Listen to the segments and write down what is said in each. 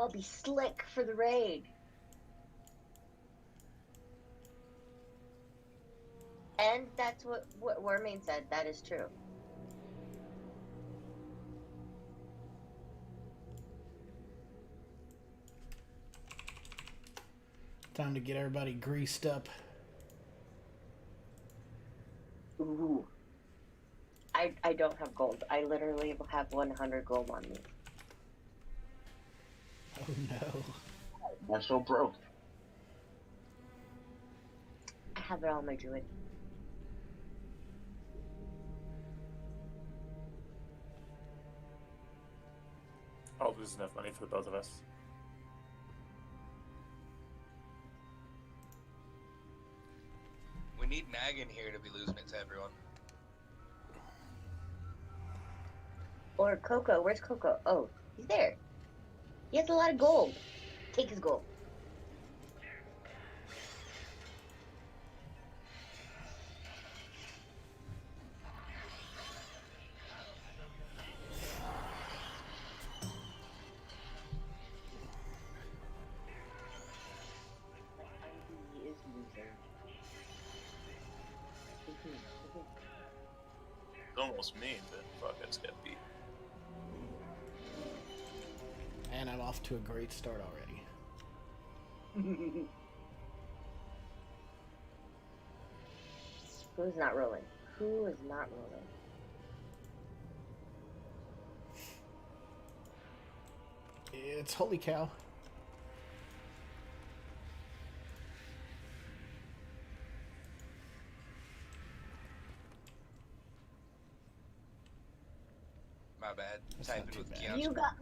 I'll be slick for the raid. And that's what Warmain said. That is true. Time to get everybody greased up. Ooh. I don't have gold. I literally have 100 gold on me. Oh no. That's so broke. I have it on my druid. I'll lose enough money for the both of us. We need Nag in here to be losing it to everyone. Or Coco. Where's Coco? Oh, he's there. He has a lot of gold. Take his gold. He is losing. It's almost me, but fuck, I just got beat. And I'm off to a great start already. Who's not rolling? Who is not rolling? It's holy cow. My bad. That's Typing not too with bad. Keon's. You got.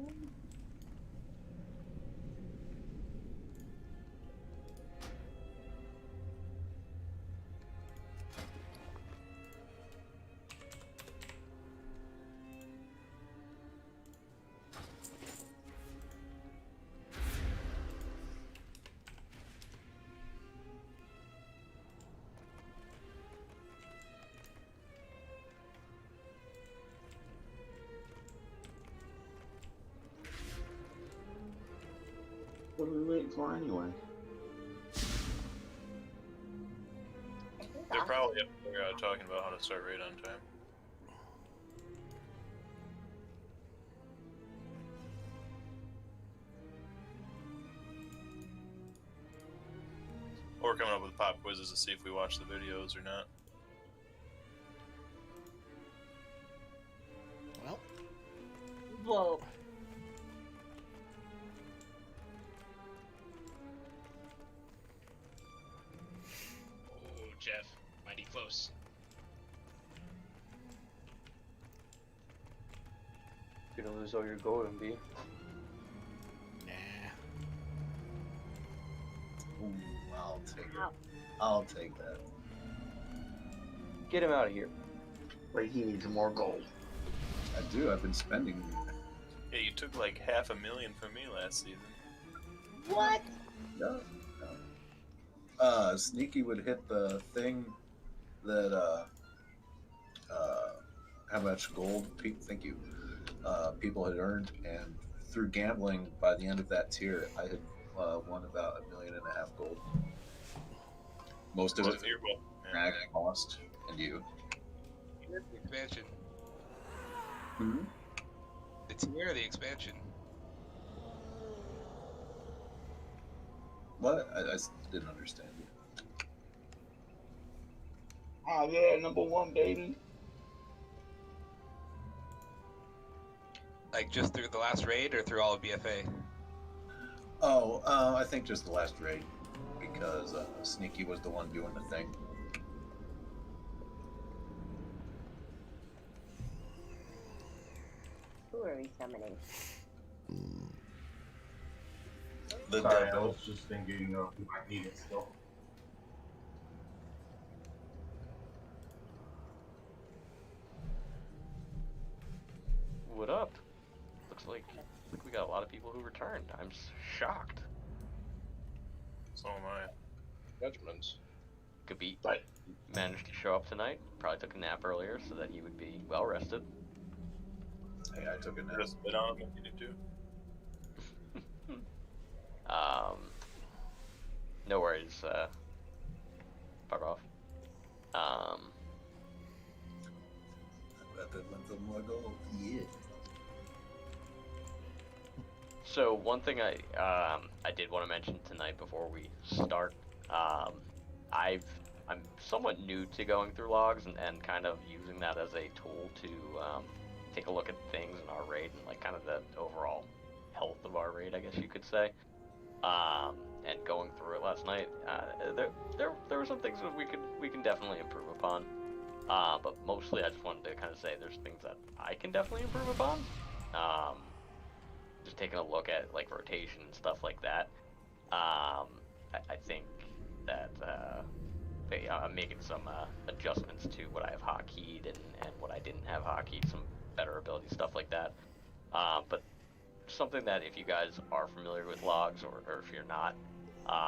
What are we waiting for anyway? They're probably up there talking about how to start raid on time. Or coming up with pop quizzes to see if we watch the videos or not. Well, Whoa. Oh, Jeff, mighty close. You're gonna lose all your gold and be. nah. Ooh, I'll take it. Wow. I'll take that. Get him out of here. Wait, he needs more gold. I do. I've been spending. Yeah, you took like $500,000 from me last season. What? No. Sneaky would hit the thing that how much gold people had earned, and through gambling, by the end of that tier, I had won about 1.5 million gold. Most of Both it of you, well, Nag cost, and you. The expansion. Mm-hmm. The tier or the expansion? What? I didn't understand you. Oh yeah, #1 baby. Like just through the last raid or through all of BFA? Oh, I think just the last raid, because Sneaky was the one doing the thing. Who are we summoning? The Sorry, I devil. was just thinking of who I need it still. What up? Looks like we got a lot of people who returned. I'm shocked. So am I. Judgments. Gabit Right. managed to show up tonight. Probably took a nap earlier so that he would be well rested. Hey, I took a nap. Just spit on him if you need to. No worries. Fuck off. Yeah. So one thing I did want to mention tonight before we start, I'm somewhat new to going through logs and kind of using that as a tool to take a look at things in our raid and like kind of the overall health of our raid, I guess you could say. And going through it last night, there were some things that we can definitely improve upon. But mostly I just wanted to kind of say there's things that I can definitely improve upon. Just taking a look at like rotation and stuff like that. I think that I'm making some adjustments to what I have hotkeeyed and what I didn't have hotkeeyed, some better ability stuff like that. But something that if you guys are familiar with logs or if you're not,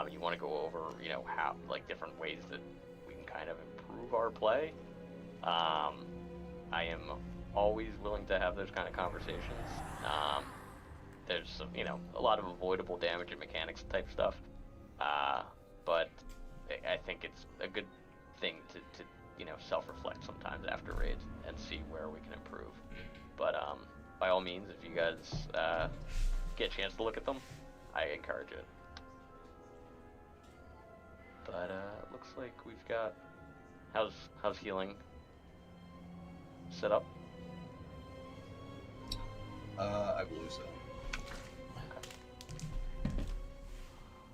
you want to go over, you know, how like different ways that we can kind of improve our play. I am always willing to have those kind of conversations. There's some, you know, a lot of avoidable damage and mechanics type stuff, but I think it's a good thing to you know, self-reflect sometimes after raids and see where we can improve. But by all means, if you guys get a chance to look at them, I encourage it. But looks like we've got how's healing set up? I believe so.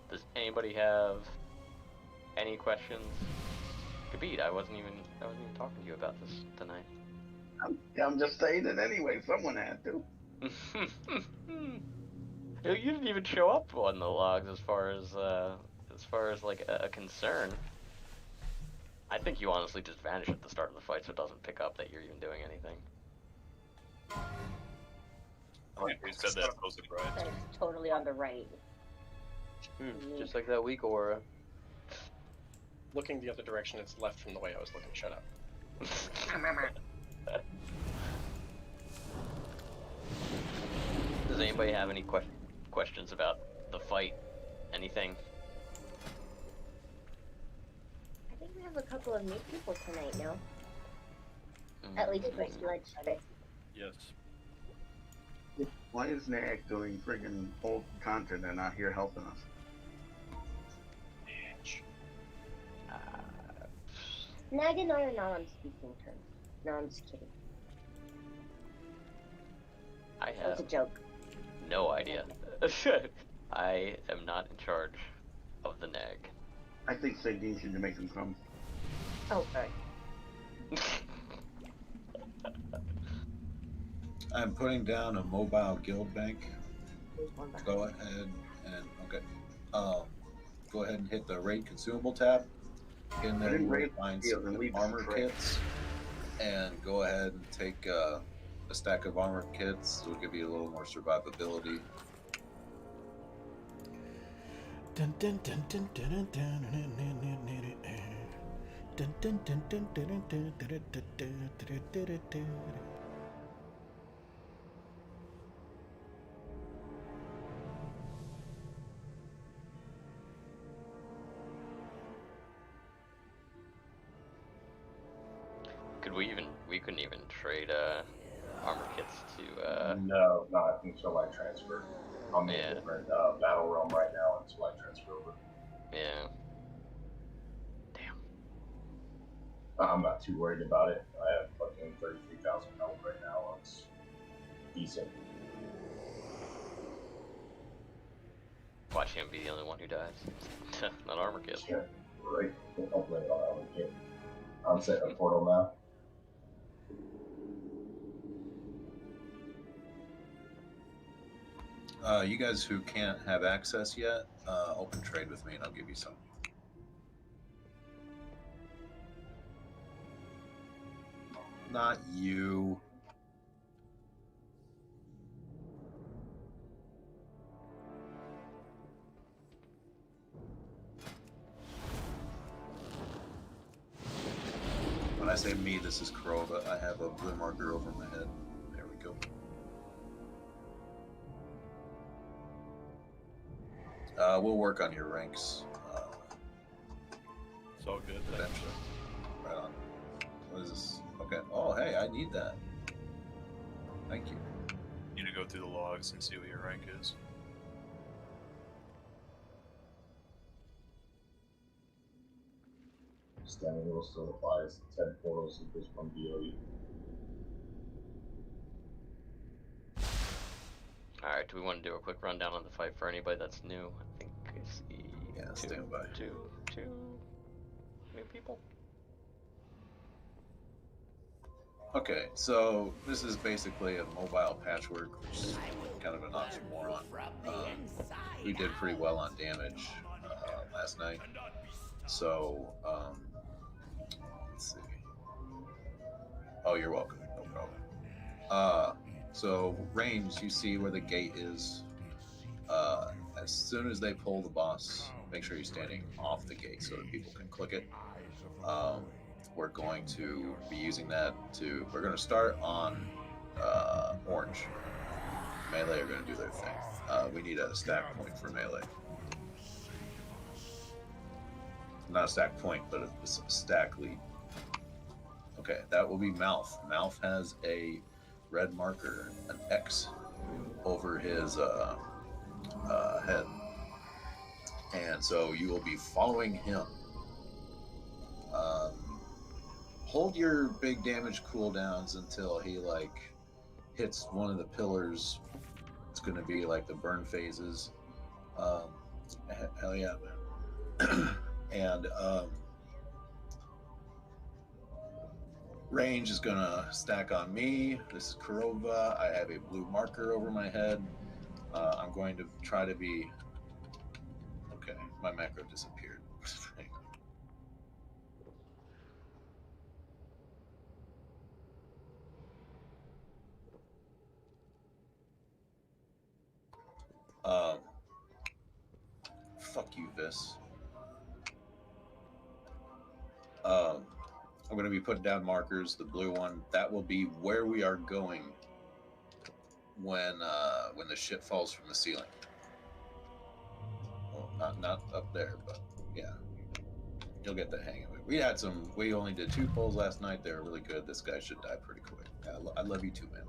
Does anybody have any questions? Khabib, I wasn't even talking to you about this tonight. I'm just saying it anyway. Someone had to. You didn't even show up on the logs as far as like a concern. I think you honestly just vanish at the start of the fight, so it doesn't pick up that you're even doing anything. You said that, I was surprised. That is totally on the right. Just like that weak aura. Looking the other direction, it's left from the way I was looking. Shut up. Does anybody have any questions about the fight? Anything? I think we have a couple of new people tonight, no? At least for Sludge. Yes. Why is Nag doing friggin' old content and not here helping us? Nag and I are not on speaking terms. No, I'm just kidding. I That was have a joke. no idea. I am not in charge of the nag. I think Sadine should make them come. Oh, sorry. I'm putting down a mobile guild bank. There's one behind. Go ahead and go ahead and hit the raid consumable tab. In there, you will find some armor kits, and go ahead and take a stack of armor kits. It'll give you a little more survivability. Dun dun dun dun dun dun dun dun dun dun dun dun dun dun dun. We couldn't even trade armor kits to No, not until I transfer. I'm in Yeah. a different battle realm right now until I transfer over. yeah. Damn. I'm not too worried about it. I have fucking 33,000 health right now. It's decent. Watch him be the only one who dies. Not armor kits. Yeah, right. Don't blame it on other kid. I'm setting a portal now. You guys who can't have access yet, open trade with me and I'll give you some. Not you. When I say me, this is Kurova. I have a blue marker over my head. There we go. We'll work on your ranks It's all good. Eventually. Right on. What is this? Okay. Oh, hey, I need that. Thank you. You need to go through the logs and see what your rank is. Standing rule still applies. 10 portals equals 1 BOE. Alright, do we want to do a quick rundown on the fight for anybody that's new? I think I see Stand by. two new people. Okay, so this is basically a mobile patchwork, which is kind of an oxymoron. We did pretty well on damage last night. So, let's see. Oh, you're welcome. No problem. So, range, you see where the gate is. As soon as they pull the boss, make sure you're standing off the gate so that people can click it. We're going to be using that we're going to start on orange. Melee are going to do their thing. We need a stack point for melee. Not a stack point, but a stack lead. Okay, that will be Mouth. Mouth has a red marker, an X, over his head. And so you will be following him. Hold your big damage cooldowns until he hits one of the pillars. It's going to be like the burn phases. Hell yeah, man. And range is going to stack on me. This is Kurova. I have a blue marker over my head. I'm going to try to be... Okay, my macro disappeared. Fuck you, Vis. I'm going to be putting down markers. The blue one, that will be where we are going when the shit falls from the ceiling. Well, not up there, but yeah, you'll get the hang of it. We only did 2 pulls last night. They were really good. This guy should die pretty quick. I love you too, man.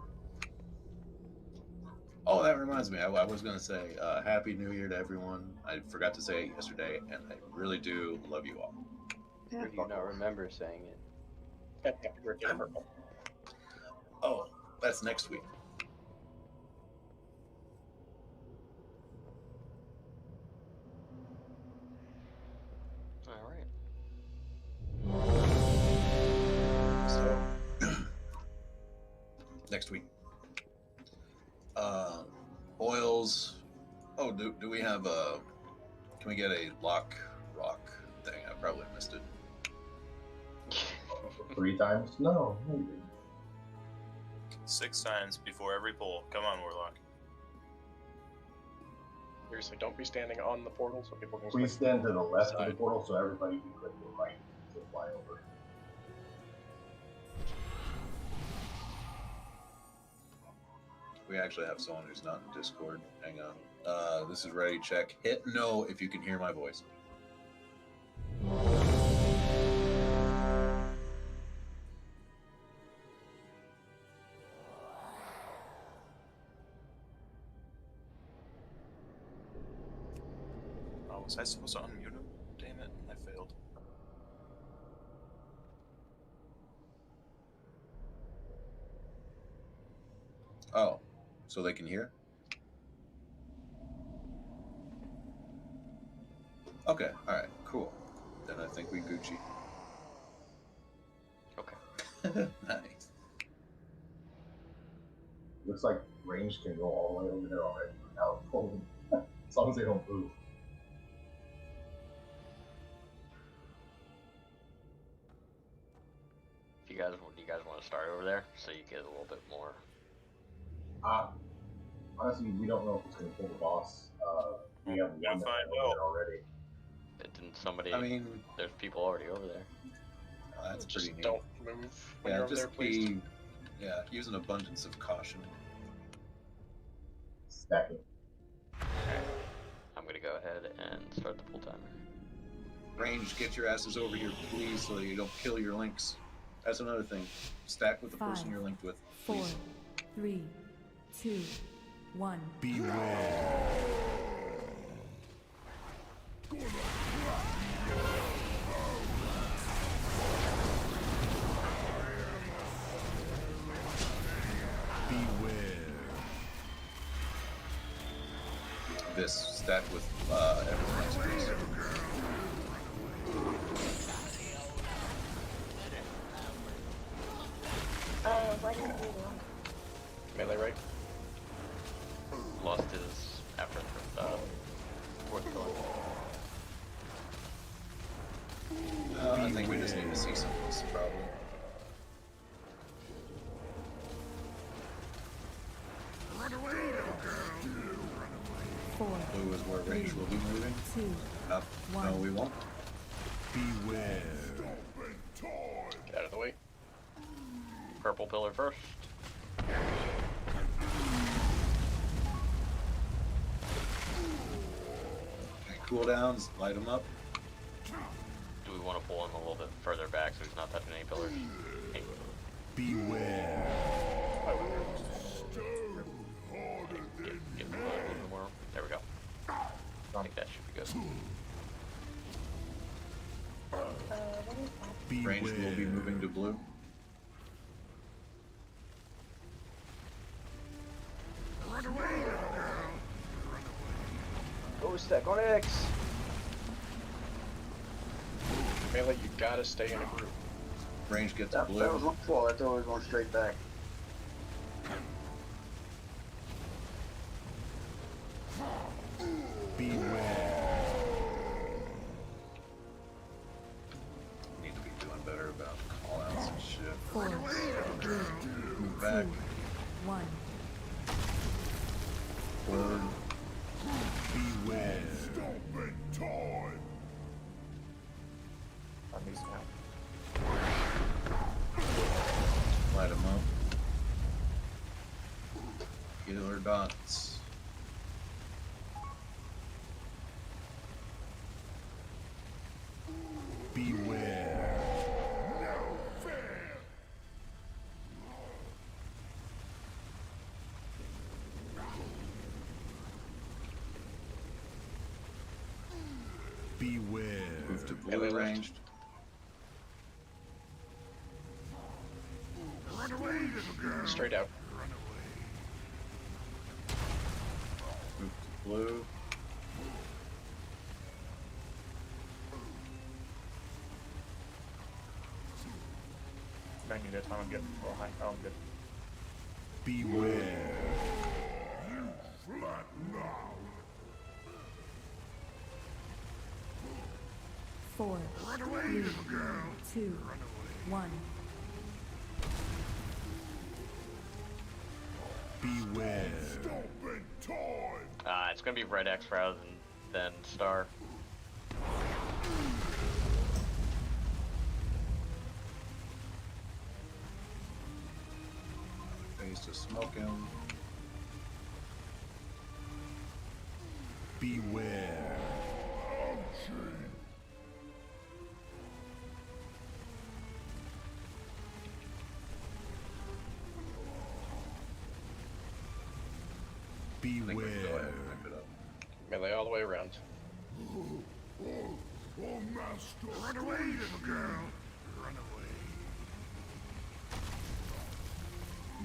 Oh, that reminds me. I was going to say Happy New Year to everyone. I forgot to say it yesterday, and I really do love you all. Or do you not remember saying it? Happy birthday, Purple. Oh, that's next week. Alright. So, next week. Oils. Oh, do we have can we get a rock thing? I probably missed it. 3 times? No, maybe. 6 times before every pull. Come on, Warlock. Seriously, don't be standing on the portal so people can Please stand to the left of the portal so everybody can click the right to fly over. We actually have someone who's not in Discord. Hang on. This is ready. Check. Hit no if you can hear my voice. Oh, was I supposed to unmute him? Damn it, I failed. Oh, so they can hear? Okay, alright, cool. Then I think we Gucci. Okay. Nice. Looks like range can go all the way over there already without pulling. As long as they don't move. Do you guys want to start over there so you get a little bit more? Honestly, we don't know if it's going to pull the boss. We have one You'll that find went over out. there already. Didn't somebody? I mean, there's people already over there. that's Just pretty neat. don't move when Yeah, you're over there, just please. be, use an abundance of caution. Stacking. Alright. I'm gonna go ahead and start the pull timer. Range, get your asses over here, please, so that you don't kill your links. That's another thing. Stack with the person you're linked with, 4, please. 3, 2, 1. Beware. Beware. This stack with everyone else, please. Why didn't you do? Melee right. Lost his effort from the fourth kill. I think we just need to see some of this, probably. Run away, little girl. 4, Blue is where Range will be moving. 2, Up. No, 1. we won't. Beware. Get out of the way. Purple pillar first. Okay, cooldowns, light them up. Do we want to pull him a little bit further back so he's not touching any pillars? Hey, Beware. get the little bit more. There we go. I think that should be good. What is that? Range will be moving to blue. Run away, little girl. Go stack on X. Melee, you gotta stay in a group. Range gets to That was blue. one fall. That's always going straight back. Beware. Need to be doing better about callouts and shit. 4, 3, Move back. 2, 1. Forward. Beware. Light them up. Killer dots. Beware. Beware. Move to blue Melee left. ranged. Run away, little girl. Straight out. Move to blue. I need that time. I'm good. Oh, hi. Oh, I'm good. Beware. 4, 3, 2, 1. Beware. It's gonna be red X rather than star. Phase to smoke him. Beware. I think we can go ahead Beware. and pick it up. Melee all the way around. Run away, little girl. Run away.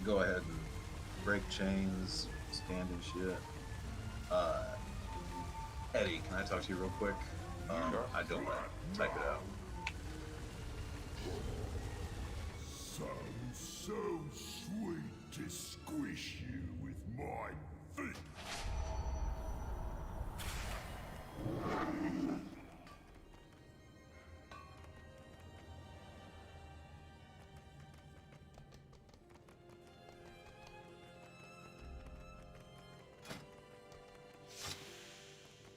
Go ahead and break chains, stand and shit. Eddie, can I talk to you real quick? Sure. I don't want to type it out. Sounds so sweet to squish you with my feet.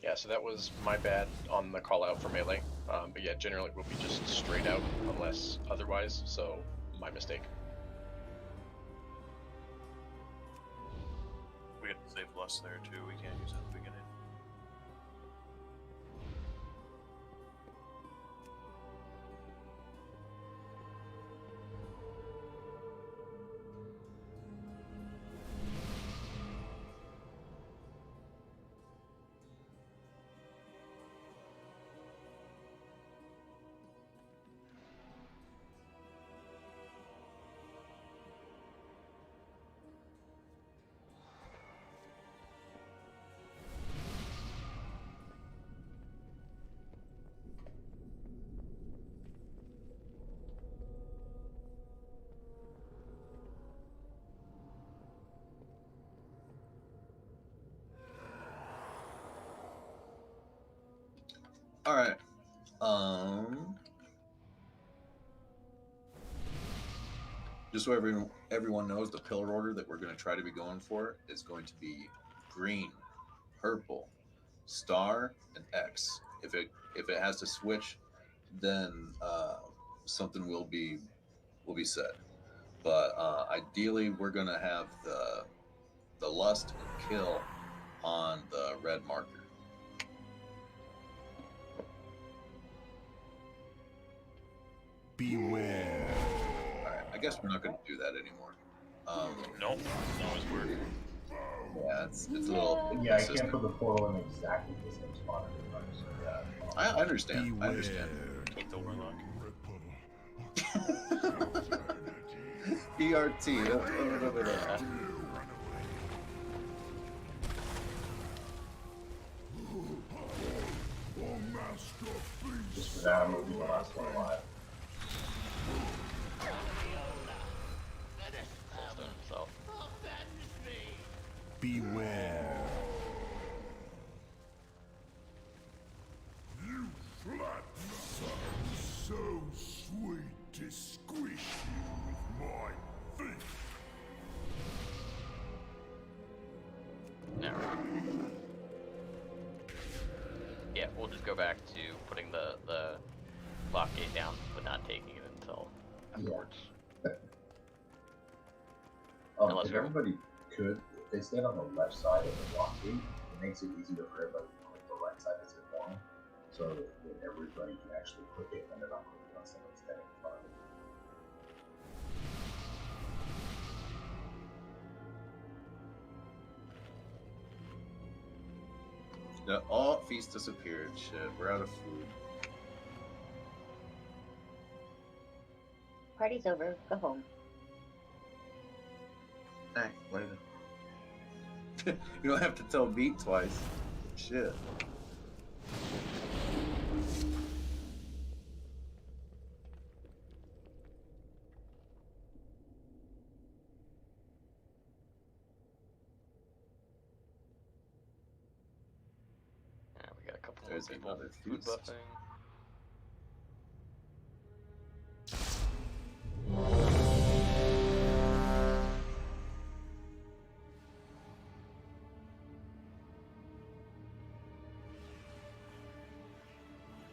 Yeah, so that was my bad on the call out for melee. But yeah, generally we'll be just straight out unless otherwise, so my mistake. We have to save lust there too. We can't use it at the beginning. All right. Just so everyone knows, the pillar order that we're going to try to be going for is going to be green, purple, star, and X. If it has to switch, then something will be said. But ideally, we're going to have the lust and kill on the red marker. Beware. All right, I guess we're not going to do that anymore. Nope. Always work. Yeah, it's a little. Yeah, I can't put the portal in exactly the same spot every time. So yeah. I understand. I understand. Keep the warlock. ERT. Just for that, I'm gonna be the last one alive. So Beware. You flat so sweet to squish you with my feet. Alright. Yeah, we'll just go back to putting the lock gate down, but not taking it until afterwards. Unless If we're- everybody could, if they stand on the left side of the block gate, it makes it easier for everybody to click the right side as they're going, so that everybody can actually click it and they're not clicking on somebody standing in front of it. All feast disappeared. Shit, we're out of food. Party's over. Go home. Hey, wait. You don't have to tell Beat twice. Shit. Yeah, we got a couple There's more people another food feast. buffing.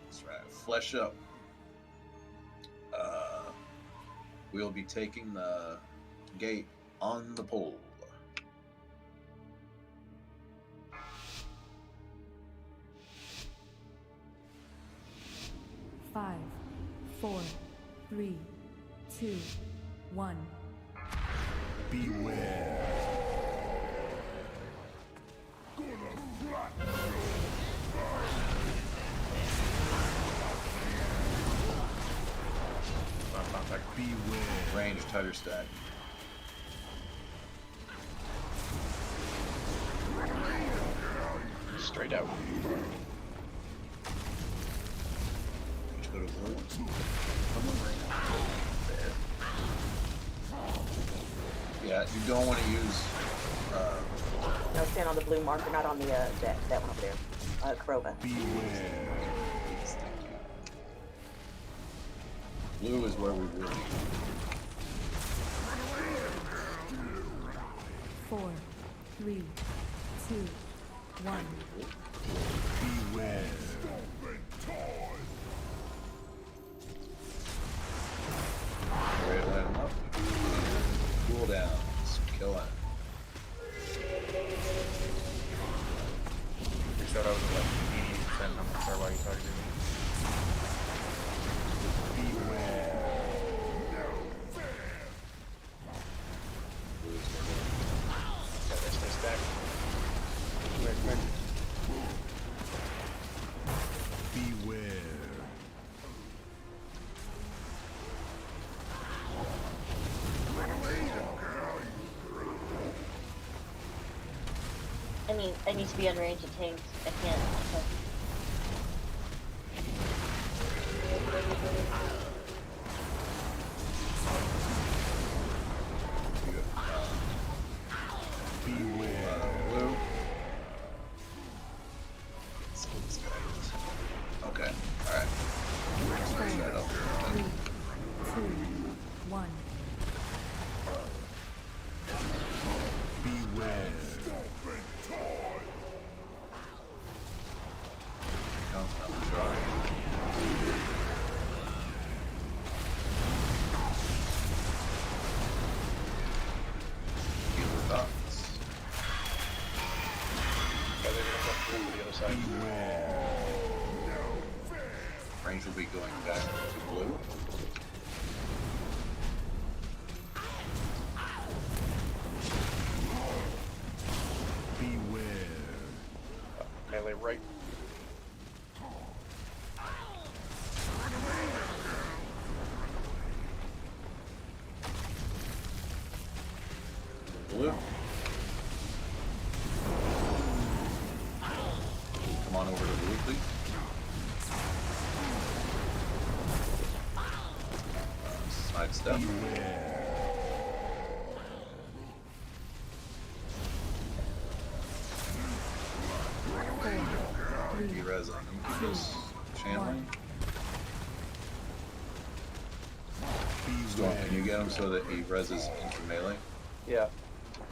That's right. Flesh up. We'll be taking the gate on the pole. 5, 4, 3, 2, 1. Beware. Beware. Range tighter stack. Straight out. Go to blue. Yeah, you don't want to use. No, stand on the blue marker, not on the that one over there. Kroga. Beware. Blue is where we really. 4, 3, 2, 1. Beware. Ready to light them up. Cool downs. Kill it. You said I was at like 80%. I'm not sure why you targeted me. Beware. Yeah, there's no stack. Beware. I mean, I need to be on range of tanks. I can't. Okay. Okay. down. I'm trying. Feel the thoughts. Yeah, they're gonna go through to the other side. Range will be going back to blue. Melee right. Blue. Come on over to blue, please. Side step. Res on Incubus. Channeling. Storm, can you get him so that he reses into melee? Yeah.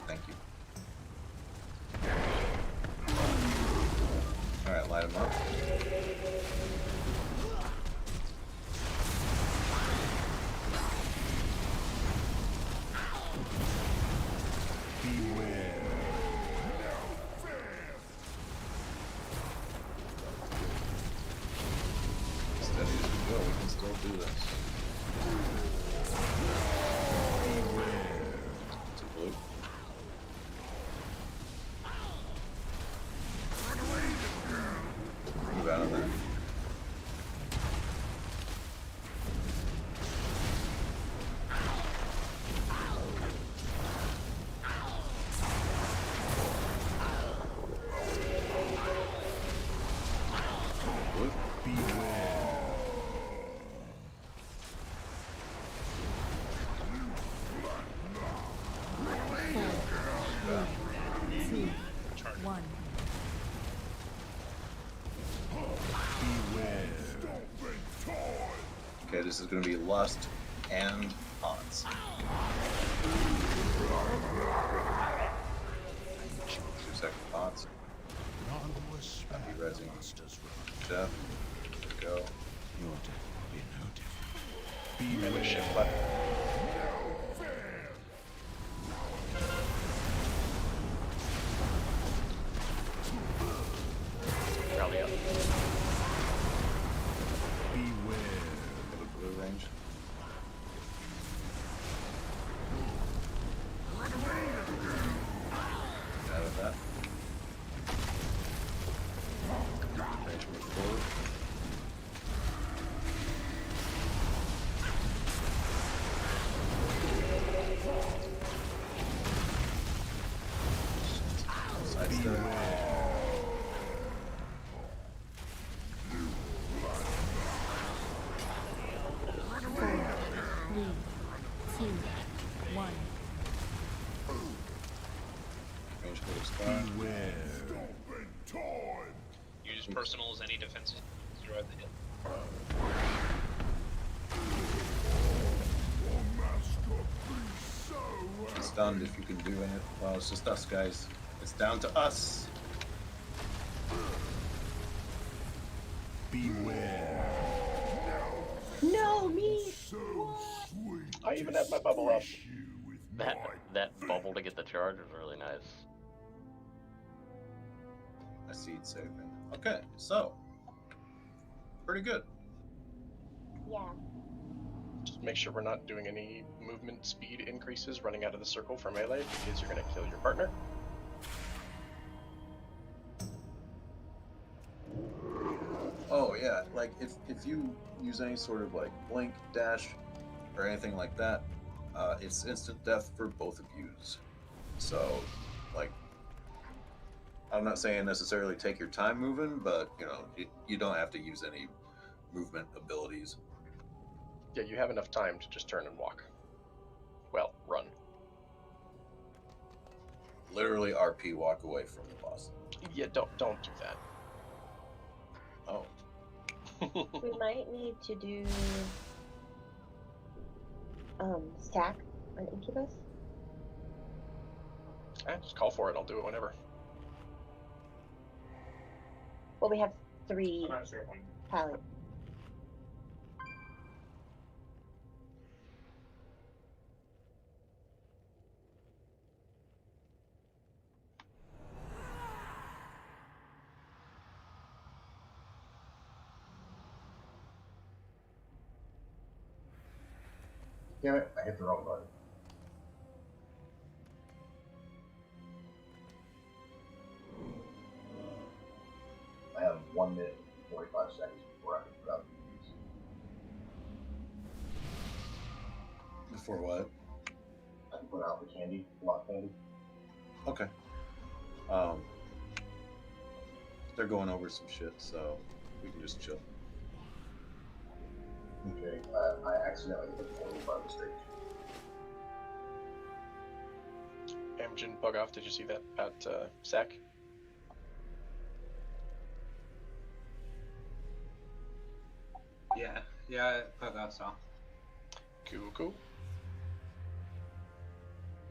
Thank you. Alright, light him up. Steady as we go, we can still do this. To blue. Move out of there. Blue. Two, one. Okay, this is going to be lust and haunts. 2-second haunts. I'll be resing. Jeff. Go. Melee shift left. Rally up. Go to blue range. Get out of that. Range move forward. Side step. Three, two, one. Range go to sky. Use personals, any defenses throughout the hit. Get stunned if you can do it. Well, it's just us, guys. It's down to us. No, me. I even have my bubble up. That bubble to get the charge was really nice. I see it saving. Okay, so pretty good. Yeah. Just make sure we're not doing any movement speed increases running out of the circle for melee because you're going to kill your partner. Oh yeah, like if you use any sort of like blink, dash, or anything like that, it's instant death for both of yous. So, like, I'm not saying necessarily take your time moving, but you know, you don't have to use any movement abilities. Yeah, you have enough time to just turn and walk. Well, run. Literally RP walk away from the boss. Yeah, don't do that. Oh. We might need to do stack on Incubus. Just call for it. I'll do it whenever. Well, we have 3 I'm not sure if I'm. pilot. Damn it, I hit the wrong button. I have 1 minute and 45 seconds before I can put out the news. Before what? I can put out the candy, block candy. Okay. They're going over some shit, so we can just chill. Okay, I accidentally hit 40 by mistake. Amgen, bug off. Did you see that at SAC? Yeah, Prog off saw. Cool.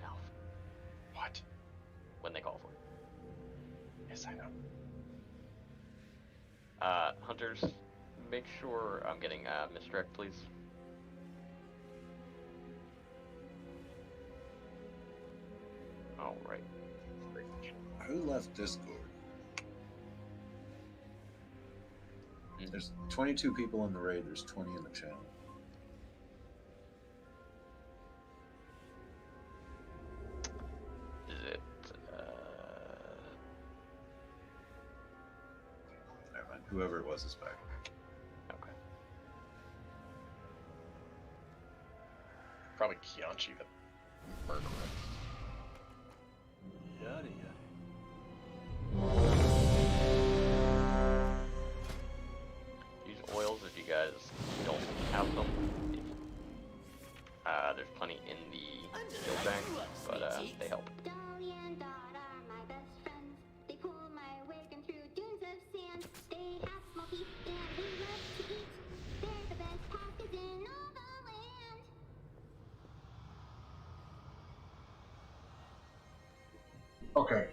No. What? When they call for it. Yes, I know. Hunters, make sure I'm getting misdirect, please. Alright. Who left Discord? There's 22 people in the raid, there's 20 in the channel. Is it, Never mind. Whoever it was is back. okay. Probably Kianchi, the murderer. Yada yada. Use oils if you guys don't have them. There's plenty in the skill bank, but they help. Dolly and Dot are my best friends. They pull my wagon through dunes of sand. They have small teeth and they love to eat. They're the best packers in all the land. Okay.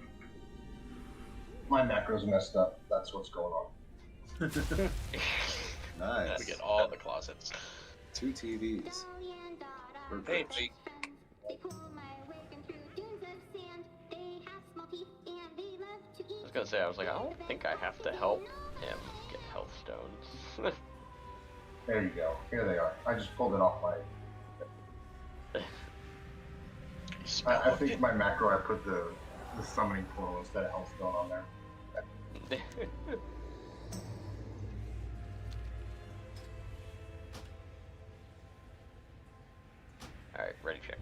My macro's messed up. That's what's going on. Nice. We get all the closets. 2 TVs. Dolly and Dot are Perfect. my Hey, best Blake. friends. They pull my wagon through dunes of sand. They have small teeth and they love to eat. I was gonna say, I was like, I don't think I have to help him get health stones. There you go. Here they are. I just pulled it off my... I think my macro, I put the summoning portal instead of Hellstone on there. Alright, ready, check.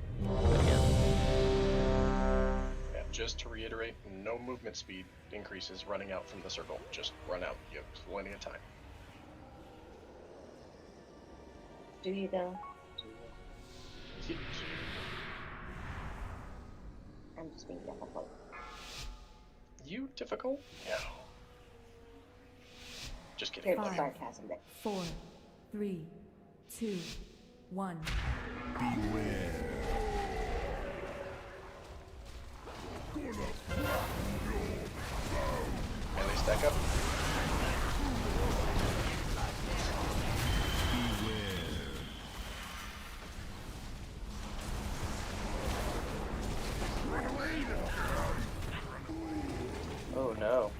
Yeah, just to reiterate, no movement speed increases running out from the circle. Just run out. You have plenty of time. Do you though? I'm just being difficult. You difficult? No. Just kidding. There's Five. sarcasm there. 4, 3, 2, 1. Melee stack up. Oh no.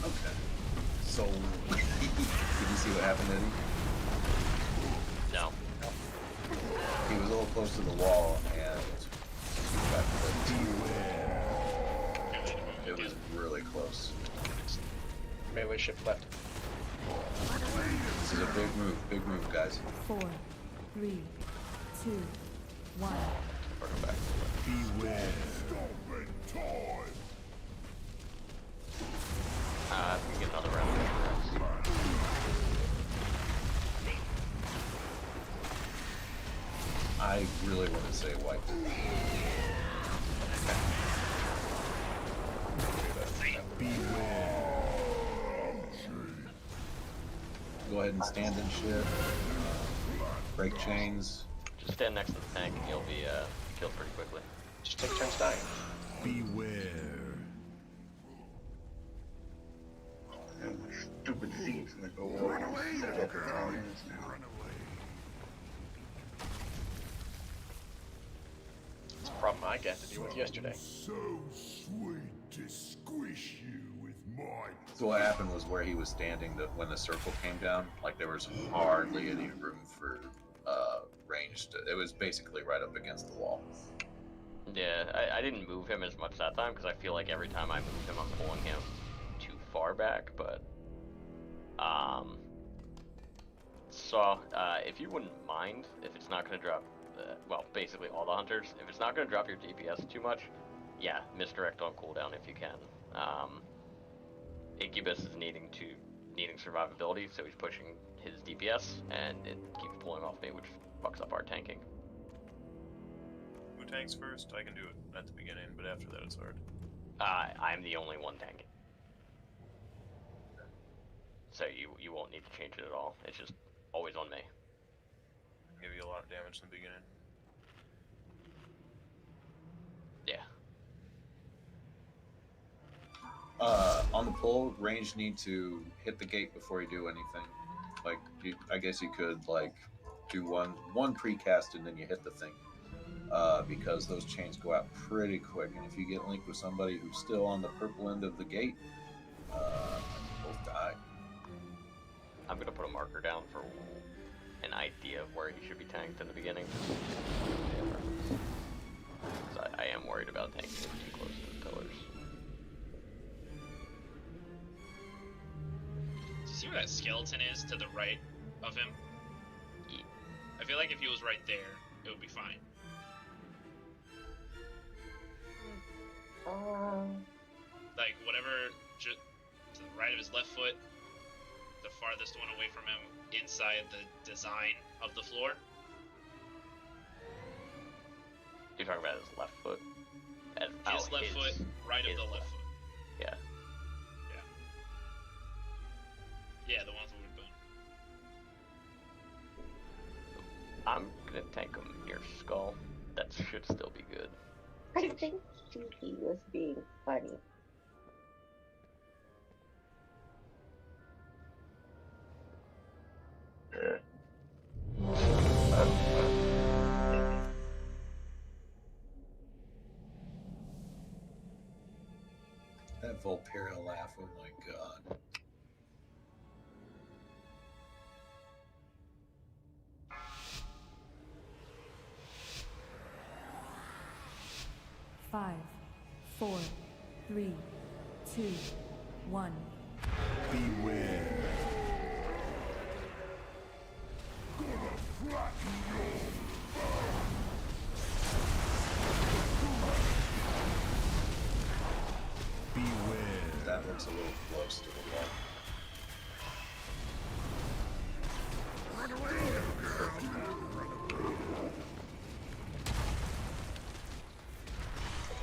Okay. So, did you see what happened, Eddie? No. He was a little close to the wall and got clipped. It was really close. Melee shift left. This is a big move, guys. 4, 3, 2, 1. Or go back. We can get another round of misdirects. I really want to say white. Go ahead and stand and shit. Break chains. Just stand next to the tank and you'll be killed pretty quickly. Just take turns dying. Beware. away, little girl. Run away. It's a problem I got to deal with yesterday. So sweet to squish you with my. So what happened was where he was standing, when the circle came down, like there was hardly any room for range. It was basically right up against the wall. Yeah, I didn't move him as much that time because I feel like every time I move him, I'm pulling him too far back. But so if you wouldn't mind, if it's not going to drop, well, basically all the hunters, if it's not going to drop your DPS too much, yeah, misdirect on cooldown if you can. Incubus is needing survivability, so he's pushing his DPS, and it keeps pulling off me, which fucks up our tanking. Who tanks first? I can do it at the beginning, but after that it's hard. I'm the only one tanking. So you won't need to change it at all. It's just always on me. Give you a lot of damage in the beginning. Yeah. On the pull, range need to hit the gate before you do anything. Like, I guess you could like do one precast and then you hit the thing, because those chains go out pretty quick. And if you get linked with somebody who's still on the purple end of the gate, you both die. I'm gonna put a marker down for an idea of where he should be tanked in the beginning. Because I am worried about tanking him too close to the pillars. Do you see where that skeleton is to the right of him? Yeah. I feel like if he was right there, it would be fine. Like, whatever, just to the right of his left foot, the farthest one away from him, inside the design of the floor. You're talking about his left foot? His left foot, right of the left foot. Yeah. Yeah, the one with the wood bone. I'm gonna tank him near skull. That should still be good. I think Suki was being funny. That Volpera laugh, oh my god. Five, 4, 3, 2, 1. Beware. Gonna flatten your. Beware. That looks a little close to the wall. Run away, little girl.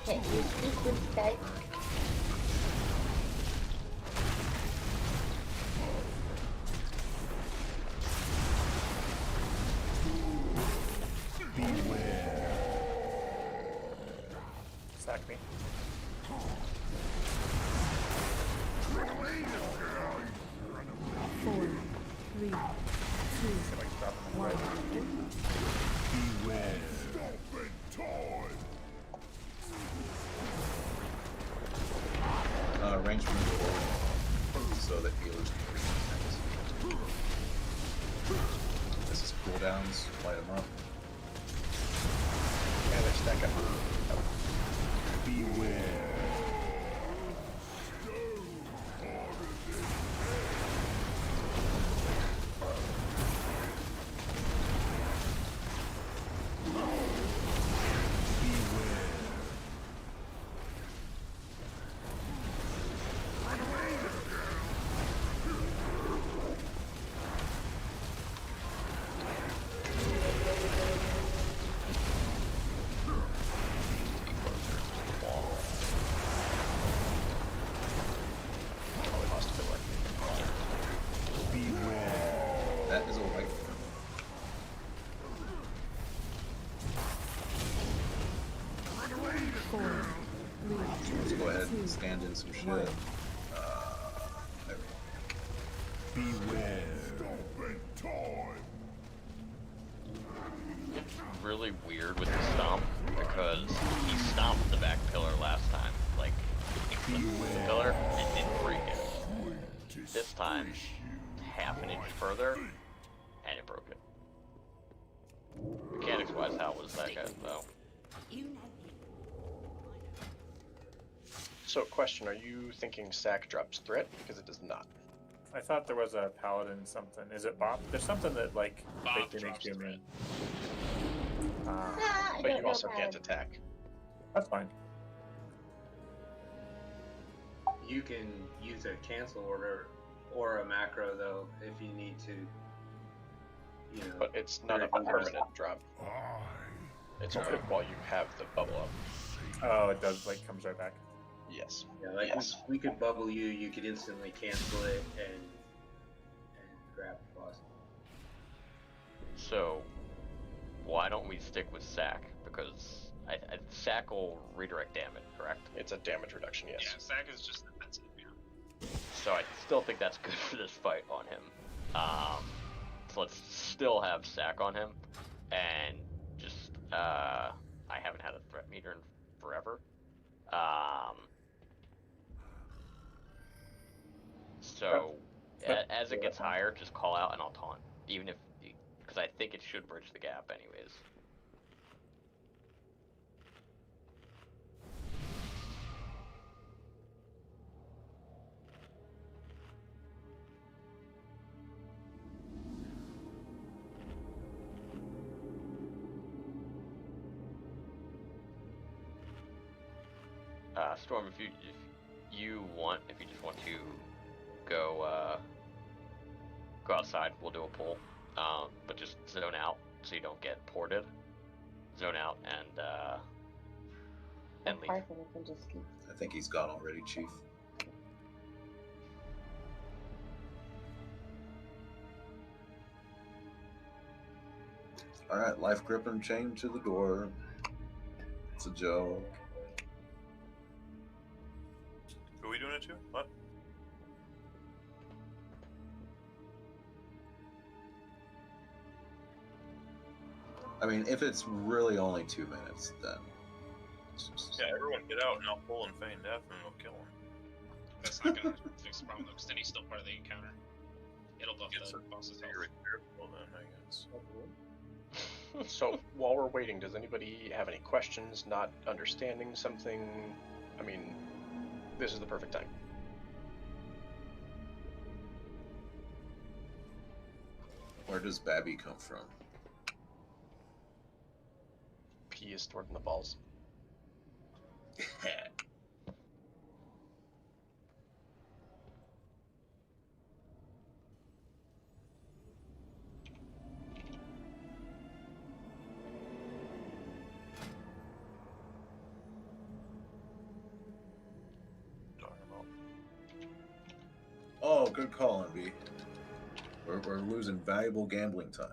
Can't use sequence, guys. Beware. Sack me. Run away, little girl. Run away. 4, 3, 2, See if I can drop him in the 1. right. Beware. Stopping time. Range from the door so that healers can reach things. This is cooldowns, light them up. Yeah, they're stacked up. Beware. That is a white. Let's go ahead and stand in some shit. There we go. Beware. Open time. It's really weird with the stomp because he stomped the back pillar last time, like the pillar, and didn't break it. This time, half an inch further, and it broke it. Mechanics-wise, how was that guy though? So, question: are you thinking Sack drops threat? Because it does not. I thought there was a paladin something. Is it Bob? There's something that like Bob basically makes drops you threat. immune. But you also can't attack. That's fine. You can use a cancel order or a macro though if you need to. You know, But it's not a permanent drop. It's only while you have the bubble up. Oh, it does, like, comes right back. Yes. Yeah, like we could bubble you. You could instantly cancel it and grab the boss. So, why don't we stick with Sack? Because Sack will redirect damage, correct? It's a damage reduction, yes. Yeah, Sack is just defensive, yeah. So I still think that's good for this fight on him. So let's still have Sack on him, and just, I haven't had a threat meter in forever. So, as it gets higher, just call out and I'll taunt. Even if, because I think it should bridge the gap anyways. Storm, if you just want to go outside, we'll do a pull. But just zone out so you don't get ported. Zone out and leave. Parson can just keep. I think he's gone already, Chief. Alright, life grip him, chained to the door. It's a joke. Are we doing it too? What? I mean, if it's really only 2 minutes, then it's just... Yeah, everyone get out and I'll pull and feign death and we'll kill him. That's not gonna fix the problem though, because then he's still part of the encounter. It'll buff the boss's health. Well then, I guess. So, while we're waiting, does anybody have any questions, not understanding something? I mean, this is the perfect time. Where does Babby come from? P is stored in the balls. Oh, good call, Envy. We're losing valuable gambling time.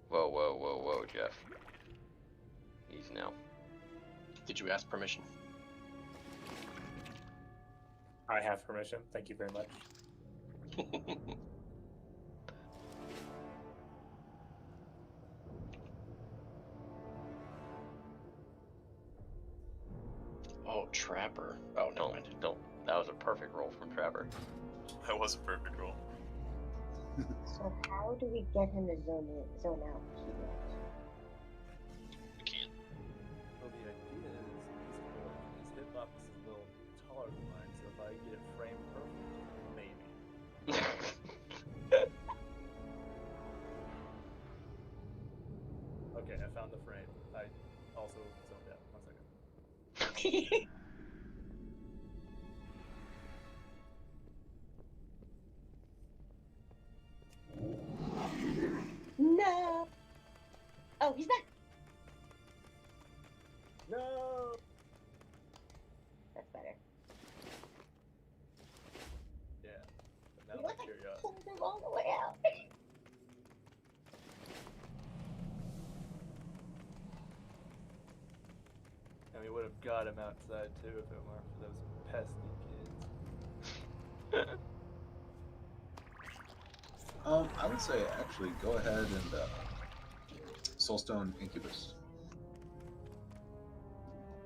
Whoa, Jeff. Easy now. Did you ask permission? I have permission. Thank you very much. Oh, Trapper. Oh, no. Don't. That was a perfect roll from Trapper. That was a perfect roll. So how do we get him to zone out? We can't. Well, the idea is his hitbox is a little taller than mine, so if I get it framed perfect, maybe. Okay, I found the frame. I also zoned out. 1 second. No. Oh, he's back. No. That's better. Yeah. But now What? I'm curious. Pulled him all the way out. I mean, what have got him outside too if it weren't for those pesky kids. I would say actually go ahead and Soulstone Incubus,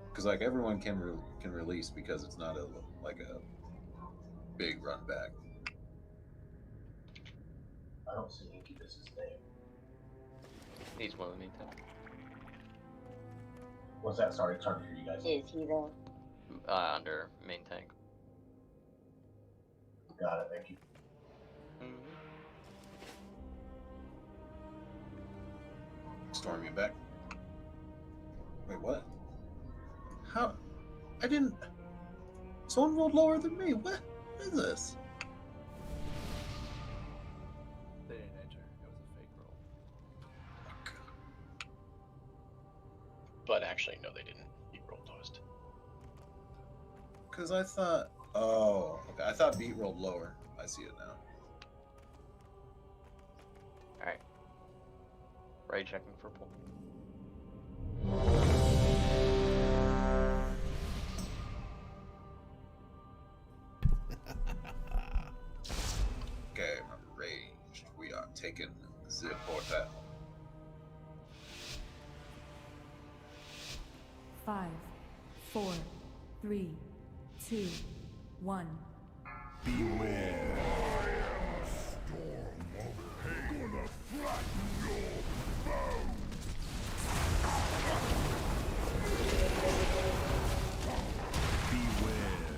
because like everyone can release because it's not a big run back. I don't see Incubus's name. He's one of the main tank. What's that? Sorry, it's hard to hear you guys. Is he though? Under main tank. Got it, thank you. Storm you back. Wait, what? How? I didn't. Someone rolled lower than me. What is this? They didn't enter. It was a fake roll. But actually, no, they didn't. He rolled lowest. Because I thought. Oh, okay. I thought Beat rolled lower. I see it now. Alright. Ray checking for pull. Okay, ranged. We are taking the portal. 5, 4, 3, 2, 1. Beware. Storm of hate. Gonna flatten your bones. Beware.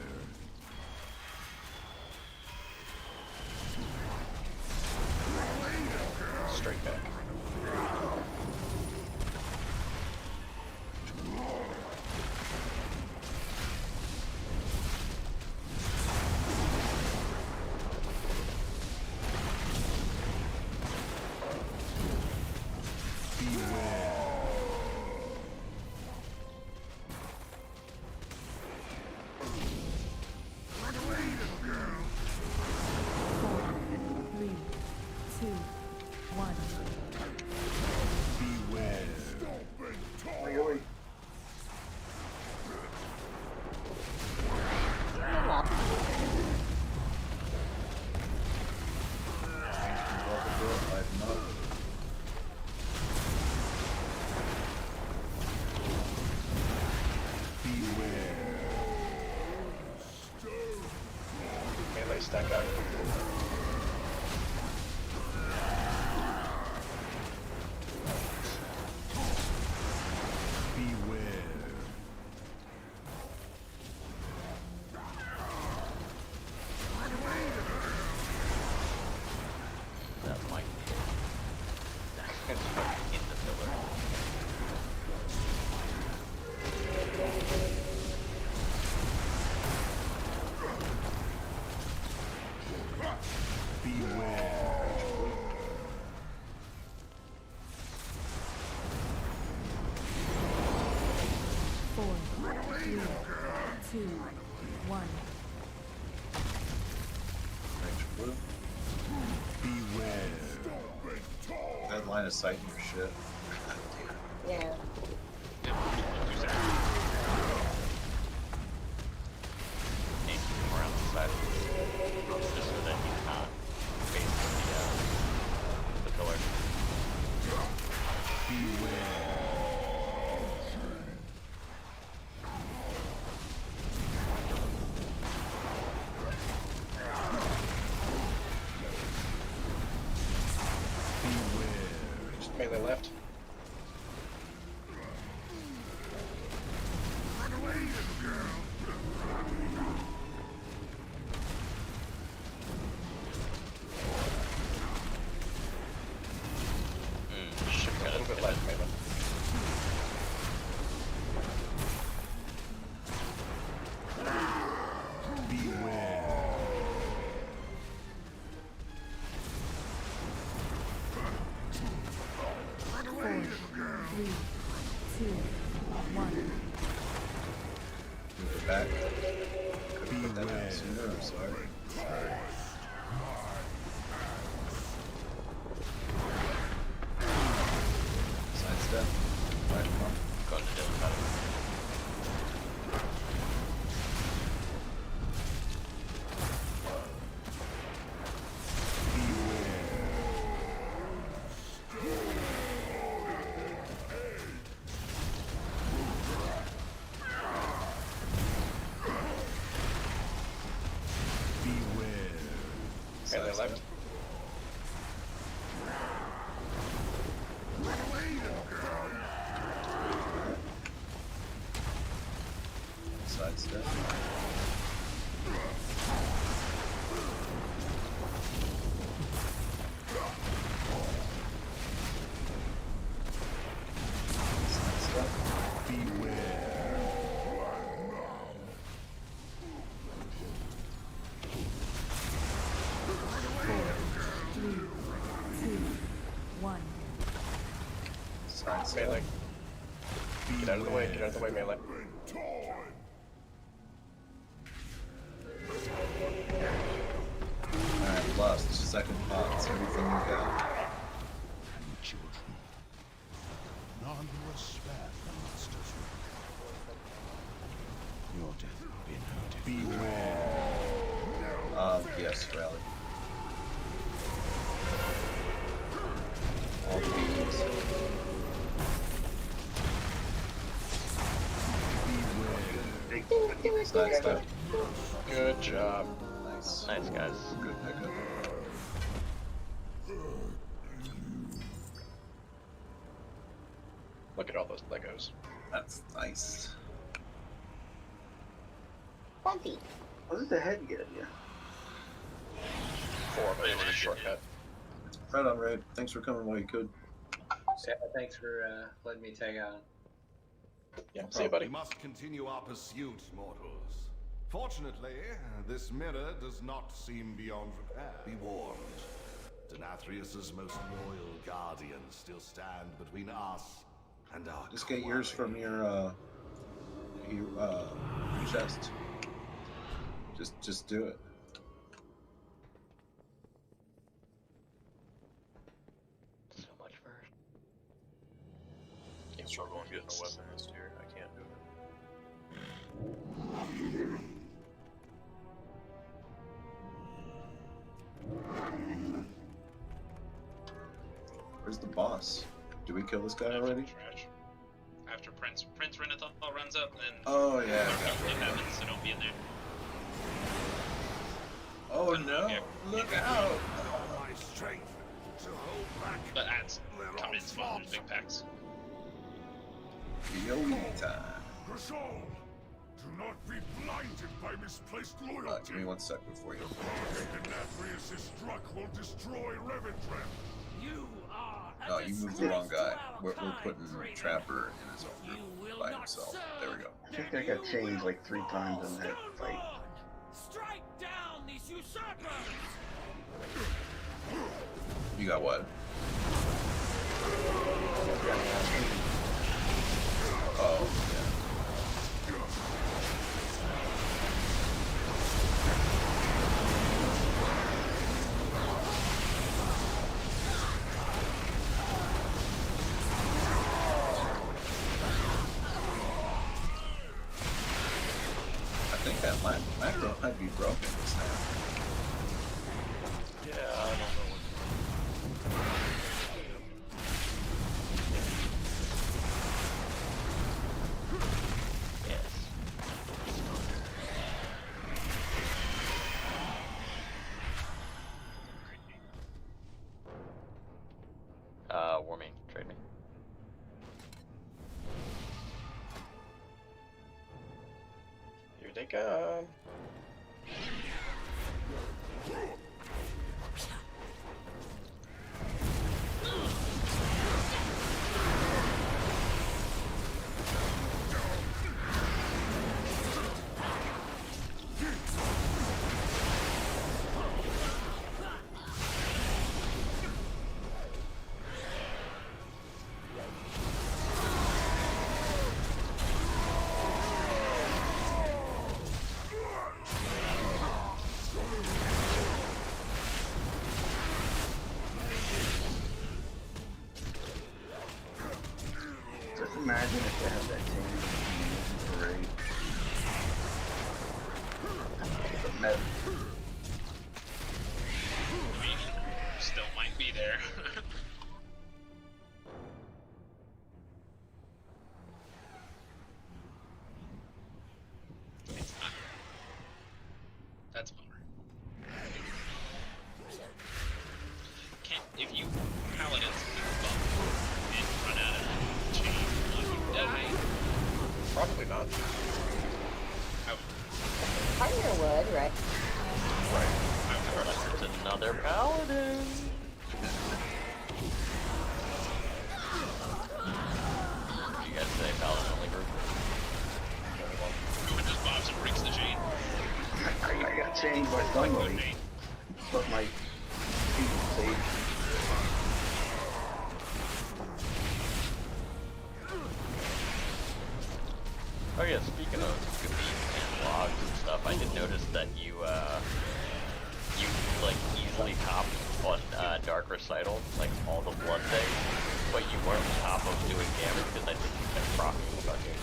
Straight back. Run away, little girl. 4, 3, 2, 1. Beware. Stop and talk. Melee stack out. Beware. That might be it. It's fucking in the pillar. Beware. 4, 3, 2, 1. Range blue. Beware. That line of sight in your shit. Yeah. And keep him around the side of the just so that he's not facing the pillar. Beware. Just melee left. Run away, little girl. Shit, a little bit left melee. Beware. 4, 3, 2, 1. Move it back. Could've put that down sooner, I'm sorry. Sidestep. Right, come on. Going to the other side of it. Side step. Melee. Get out of the way, get out of the way, melee. Alright, lost second pots, everything you got. Children, none were spared the master's wrath. Your death will be no different. Beware. Yes, rally. All bees. Side step. Good job. Nice. Nice, guys. Good pickup. Look at all those Legos. That's nice. Bumpy. What did the head get you? 4 of them was a shortcut. Right on, Raid. Thanks for coming while you could. Yeah, thanks for letting me tag out. Yeah, see you, buddy. We must continue our pursuit, mortals. Fortunately, this mirror does not seem beyond repair. Be warned. Denathrius's most loyal guardians still stand between us and our Just get yours from your chest. Just do it. So much first. I'm struggling getting a weapon this year. I can't do Where's the boss? Did we kill this guy already? Trash. After Prince Renathal runs up, then Oh yeah. it happens, so don't be in there. Oh no! Look out! My strength to hold back. But ads come in small, there's big packs. Yowie time. Grasol, do not be blinded by misplaced loyalty. Give me 1 sec before you. Denathrius' struck will destroy Revendreth. You are No, you moved the wrong guy. We're putting Trapper in his own group by himself. There we go. I think I got changed like 3 times in that fight. Strike down these usurpers! You got what? Oh, yeah. I think that macro might be broken this time. Yeah, I don't know what. Warming, trade me. Here they come. Just imagine if they had that team parade. But Met, Still might be there. It's not. That's a bummer. If you paladins and run out of chain, will you die? Probably not. Partner would, right? Unless it's another paladin. You guys say paladin only group? Who just bobs and breaks the chain? I got changed by somebody, but my feet saved. Oh yeah, speaking of Khabib and logs and stuff, I did notice that you like easily topped on Dark Recital, like all the blood things, but you weren't on top of doing damage because I think you kept proccing fucking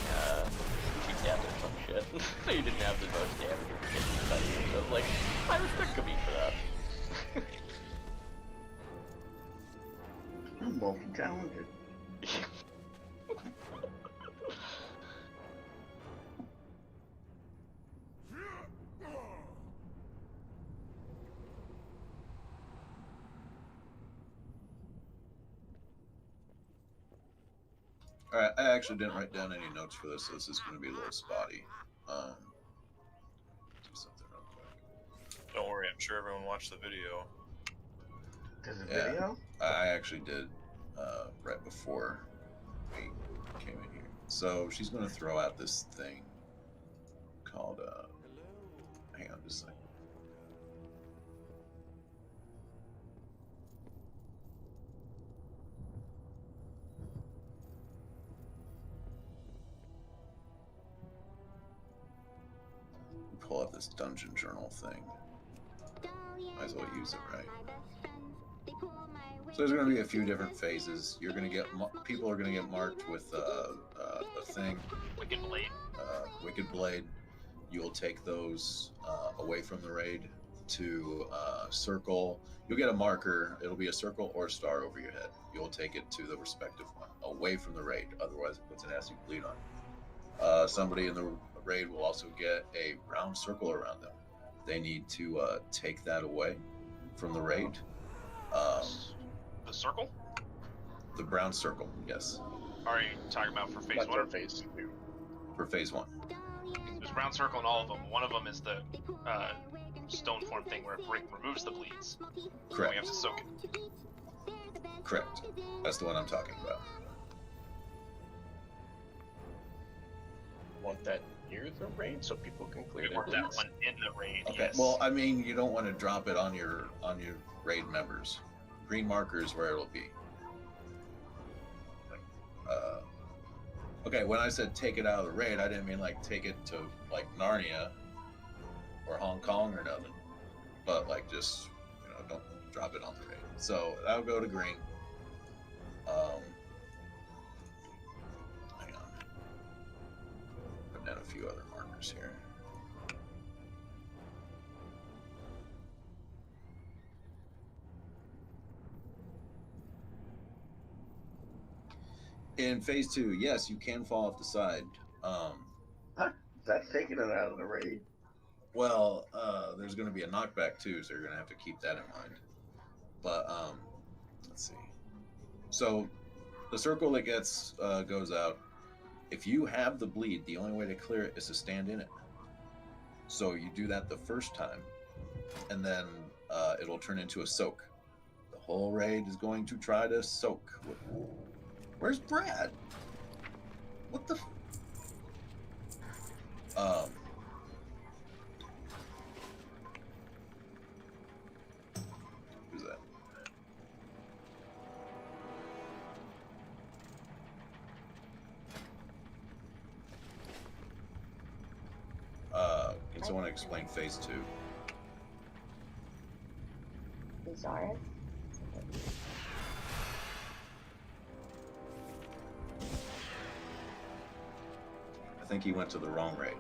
cheap death or some shit. So you didn't have the most damage or getting studies. So I was like, I respect Khabib for that. I'm multi-talented. Alright, I actually didn't write down any notes for this, so this is going to be a little spotty. Do something real quick. Don't worry, I'm sure everyone watched the video. There's a video? I actually did right before we came in here. So she's going to throw out this thing called, hang on just a second. Pull up this dungeon journal thing. Might as well use it right. So there's going to be a few different phases. You're going to get people are going to get marked with a thing. Wicked Blade. Wicked Blade. You'll take those away from the raid to circle. You'll get a marker. It'll be a circle or a star over your head. You'll take it to the respective one away from the raid. Otherwise, it puts an nasty bleed on. Somebody in the raid will also get a round circle around them. They need to take that away from the raid. The circle? The brown circle, yes. Are you talking about for phase That's 1 our or phase 2? For phase 1. There's brown circle in all of them. One of them is the stone form thing where it removes the bleeds. Correct. We have to soak it. Correct. That's the one I'm talking about. Want that near the raid so people can clear We their want that bleeds? one in the raid, Okay. yes. Well, I mean, you don't want to drop it on your raid members. Green marker is where it'll be. Okay, when I said take it out of the raid, I didn't mean like take it to like Narnia or Hong Kong or nothing, but like just don't drop it on the raid. So that'll go to green. Hang on, putting in a few other markers here. In phase 2, yes, you can fall off the side. That's taking it out of the raid. Well, there's going to be a knockback too, so you're going to have to keep that in mind. But let's see. So the circle that gets goes out. If you have the bleed, the only way to clear it is to stand in it. So you do that the first time, and then it'll turn into a soak. The whole raid is going to try to soak. Where's Brad? What the? Who's that? Can someone explain phase 2? Bizarre. I think he went to the wrong raid.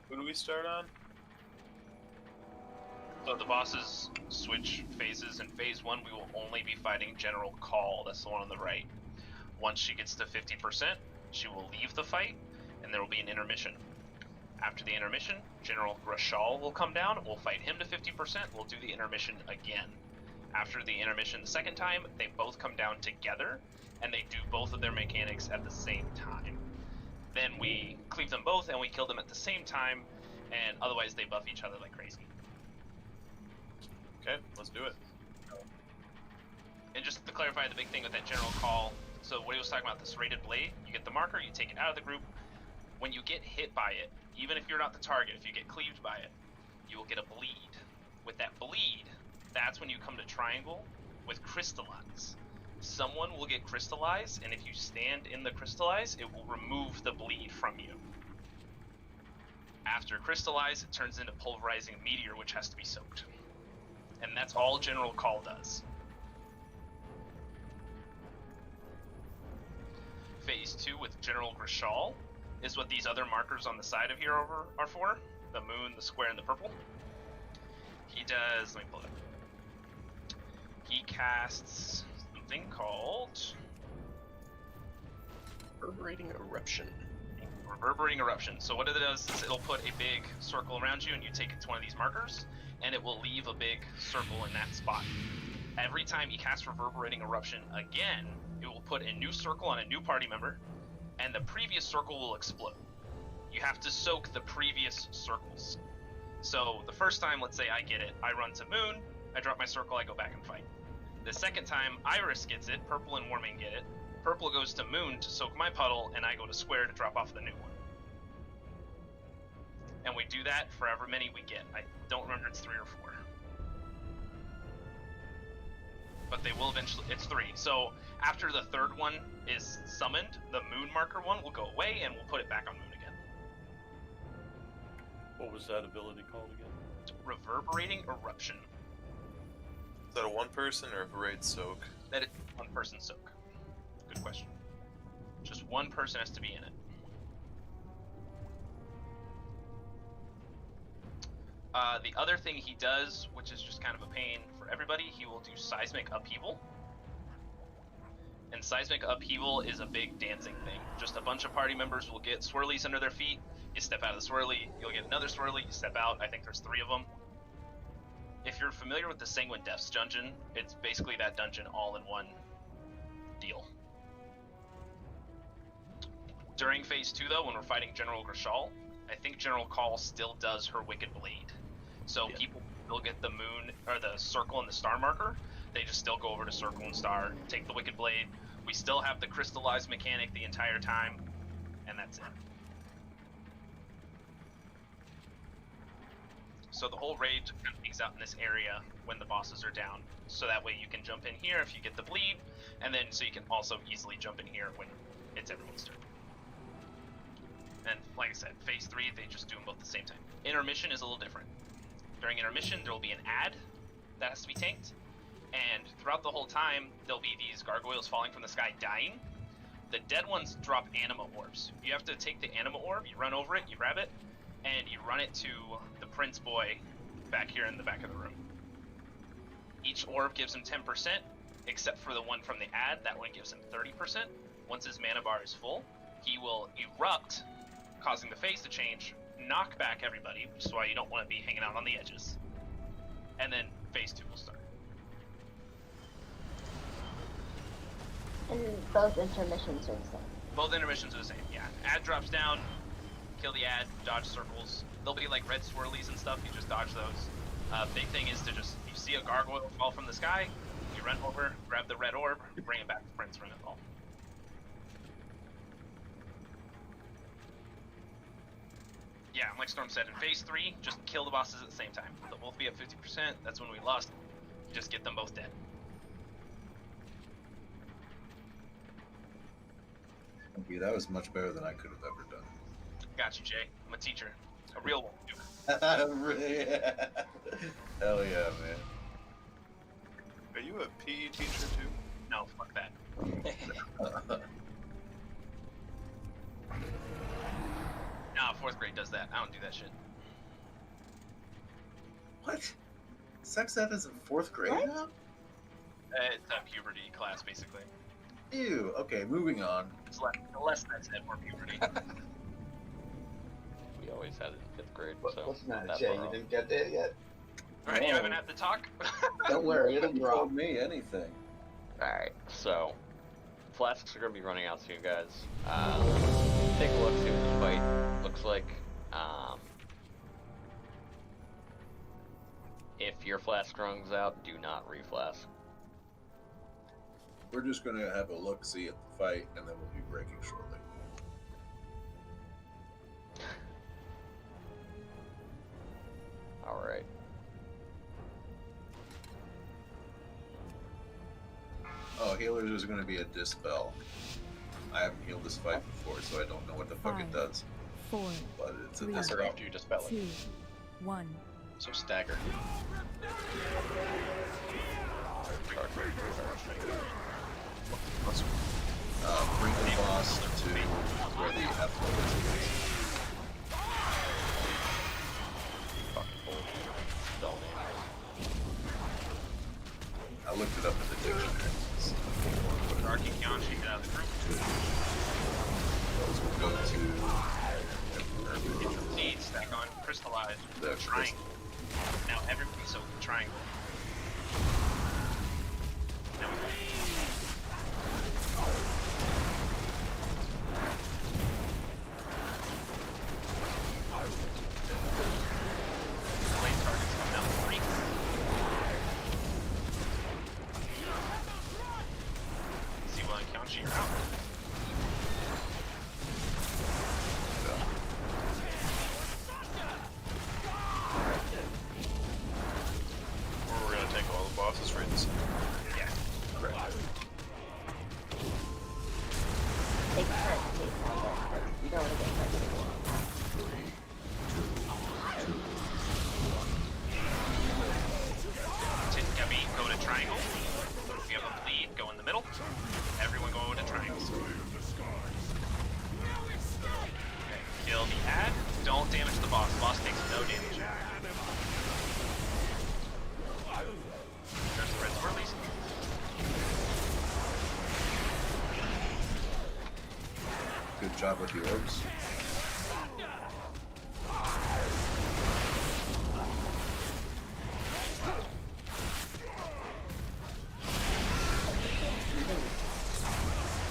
Who do we start on? So the bosses switch phases. In phase 1, we will only be fighting General Call. That's the one on the right. Once she gets to 50%, she will leave the fight, and there will be an intermission. After the intermission, General Grashal will come down. We'll fight him to 50%. We'll do the intermission again. After the intermission the second time, they both come down together, and they do both of their mechanics at the same time. Then we cleave them both, and we kill them at the same time, and otherwise they buff each other like crazy. Okay, let's do it. And just to clarify the big thing with that General Call, so what he was talking about, this rated blade, you get the marker, you take it out of the group. When you get hit by it, even if you're not the target, if you get cleaved by it, you will get a bleed. With that bleed, that's when you come to triangle with crystallize. Someone will get crystallized, and if you stand in the crystallize, it will remove the bleed from you. After crystallize, it turns into pulverizing meteor, which has to be soaked. And that's all General Call does. Phase 2 with General Grishal is what these other markers on the side of here are for. The moon, the square, and the purple. He does, let me pull it up. He casts something called Reverberating Eruption. Reverberating Eruption. So what it does is it'll put a big circle around you, and you take it to one of these markers, and it will leave a big circle in that spot. Every time he casts Reverberating Eruption again, it will put a new circle on a new party member, and the previous circle will explode. You have to soak the previous circles. So the first time, let's say I get it, I run to Moon, I drop my circle, I go back and fight. The second time, Iris gets it, Purple and Warming get it, Purple goes to Moon to soak my puddle, and I go to Square to drop off the new one. And we do that for however many we get. I don't remember, it's 3 or 4. But they will eventually, it's 3. So after the third one is summoned, the Moon marker one will go away, and we'll put it back on Moon again. What was that ability called again? Reverberating Eruption. Is that a one person or a raid soak? That is one person soak. Good question. Just one person has to be in it. The other thing he does, which is just kind of a pain for everybody, he will do Seismic Upheaval. And Seismic Upheaval is a big dancing thing. Just a bunch of party members will get swirlies under their feet. You step out of the swirly, you'll get another swirly, you step out. I think there's 3 of them. If you're familiar with the Sanguine Depths dungeon, it's basically that dungeon all in one deal. During Phase 2, though, when we're fighting General Grishal, I think General Call still does her Wicked Blade. So people will get the moon, or the circle and the star marker. They just still go over to circle and star, take the Wicked Blade. We still have the crystallized mechanic the entire time, and that's it. So the whole raid kind of hangs out in this area when the bosses are down. So that way you can jump in here if you get the bleed, and then so you can also easily jump in here when it's everyone's turn. And like I said, Phase 3, they just do them both at the same time. Intermission is a little different. During intermission, there will be an ad that has to be tanked, and throughout the whole time, there'll be these gargoyles falling from the sky dying. The dead ones drop anima orbs. You have to take the anima orb, you run over it, you grab it, and you run it to the Prince Boy back here in the back of the room. Each orb gives him 10%, except for the one from the ad, that one gives him 30%. Once his mana bar is full, he will erupt, causing the phase to change, knock back everybody, which is why you don't want to be hanging out on the edges. And then Phase 2 will start. And both intermissions are the same. Both intermissions are the same, yeah. Ad drops down, kill the ad, dodge circles. There'll be like red swirlies and stuff, you just dodge those. Big thing is to just, you see a gargoyle fall from the sky, you run over, grab the red orb, bring it back to Prince, ring it all. Yeah, like Storm said, in Phase 3, just kill the bosses at the same time. They'll both be at 50%, that's when we lost. Just get them both dead. Okay, that was much better than I could have ever done. Got you, Jay. I'm a teacher. A real one. Hell yeah, man. Are you a PE teacher too? No, fuck that. Nah, 4th grade does that. I don't do that shit. What? Sex ed is in 4th grade now? It's a puberty class, basically. Ew. Okay, moving on. It's less sex ed, more puberty. We always had it in 5th grade, so What's not not, that Jay? far You off. didn't get there yet? Alright, you haven't had to talk? Don't worry, it'll You drop. told me anything. Alright, so flasks are going to be running out soon, guys. Take a look, see what this fight looks like. If your flask runs out, do not reflask. We're just gonna have a look-see at the fight, and then we'll be breaking shortly. Alright. healers is going to be a dispel. I haven't healed this fight before, so I don't know what the fuck it does. 4, But it's a 3, dispel. After you dispel it. 2, 1. So stagger. Bring the boss to where the effluent is. I looked it up in the dictionary. Arky Kyanshi, get out of the group. Those will go to Get your bleed, stack on, crystallize, the triangle. Now everybody so triangle. Now we blade targets come down 3. See what Kyanshi you're out. Or we're gonna take all the bosses right this second. Yeah. Correct. Take time. You don't want to get hurt. Gabi, go to triangle. If you have a bleed, go in the middle. Everyone go to triangle. Okay, kill the ad. Don't damage the boss. The boss takes no damage. There's the red swirlies. good job with the orbs.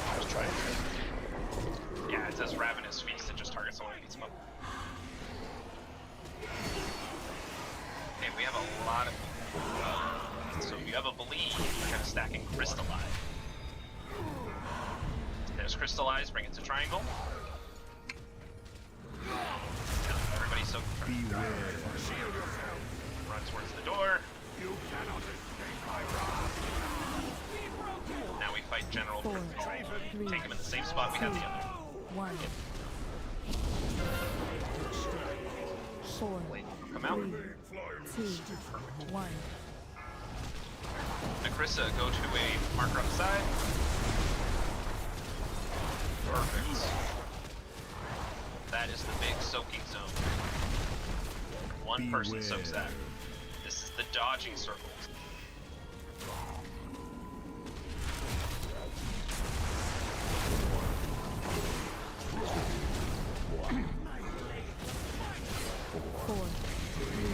I was trying to. Yeah, it says Ravenous Feast. It just targets someone who beats them up. Okay, we have a lot of people. So if you have a bleed, we're kind of stacking Crystallize. There's Crystallize, bring it to triangle. Everybody soak the triangle. Run towards the door. Now we fight General. 4, 3, Take him in the same spot we had the other. 1. 4, Come out. 3, 2, 1. Nakrissa, go to a marker on the side. Perfect. That is the big soaking zone. One person soaks that. This is the dodging circles.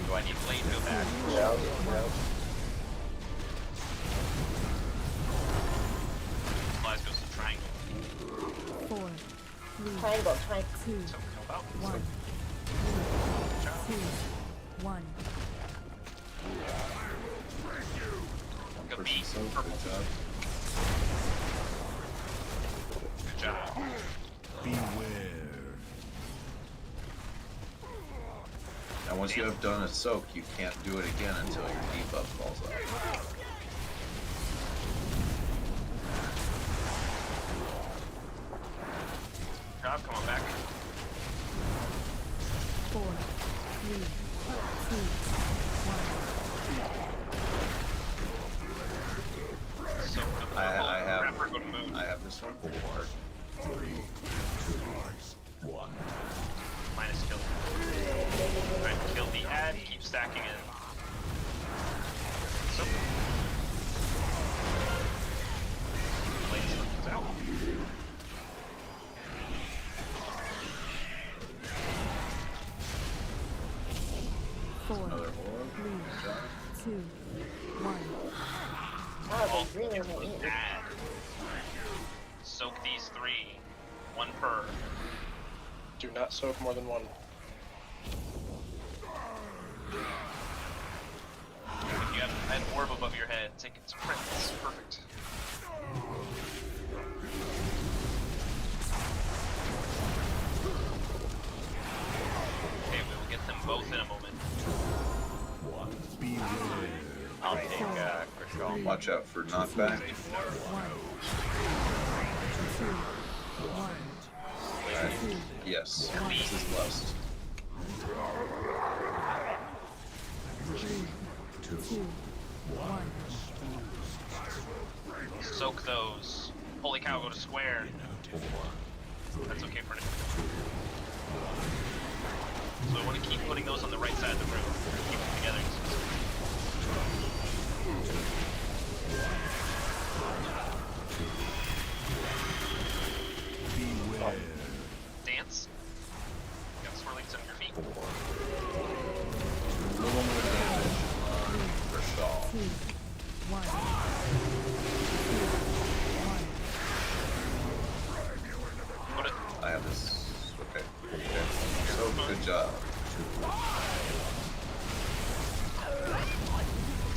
Do I need blade to go back? Yeah. Supplies goes to triangle. 4, 3, Triangle, 2, So help out. 1. 2, 1. Go beat. Purple. Good job. Beware. Now once you have done a soak, you can't do it again until your debuff falls off. Job, come on back. 4, 3, 2, 1. So the I go to moon. have this one. 4, 3, 2, 1. Minus kill. Alright, kill the ad, keep stacking it. So. Blade comes out. Another orb. 3, 2, 1. Oh, they really want to eat. Ad. Soak these 3. 1 per. Do not soak more than one. If you have an orb above your head, take its prints. Perfect. Okay, we will get them both in a moment. 1. Beware. I'll take Shaw. Watch out for knockback. Yes, this is lust. 2, 1. Soak those. Holy cow, go to square. That's okay for now. So I want to keep putting those on the right side of the room. Keep them together. Beware. Dance. Got swirlings on your feet. A little more damage for Shaw. 2, 1. Put it. I have this. Okay. So good job.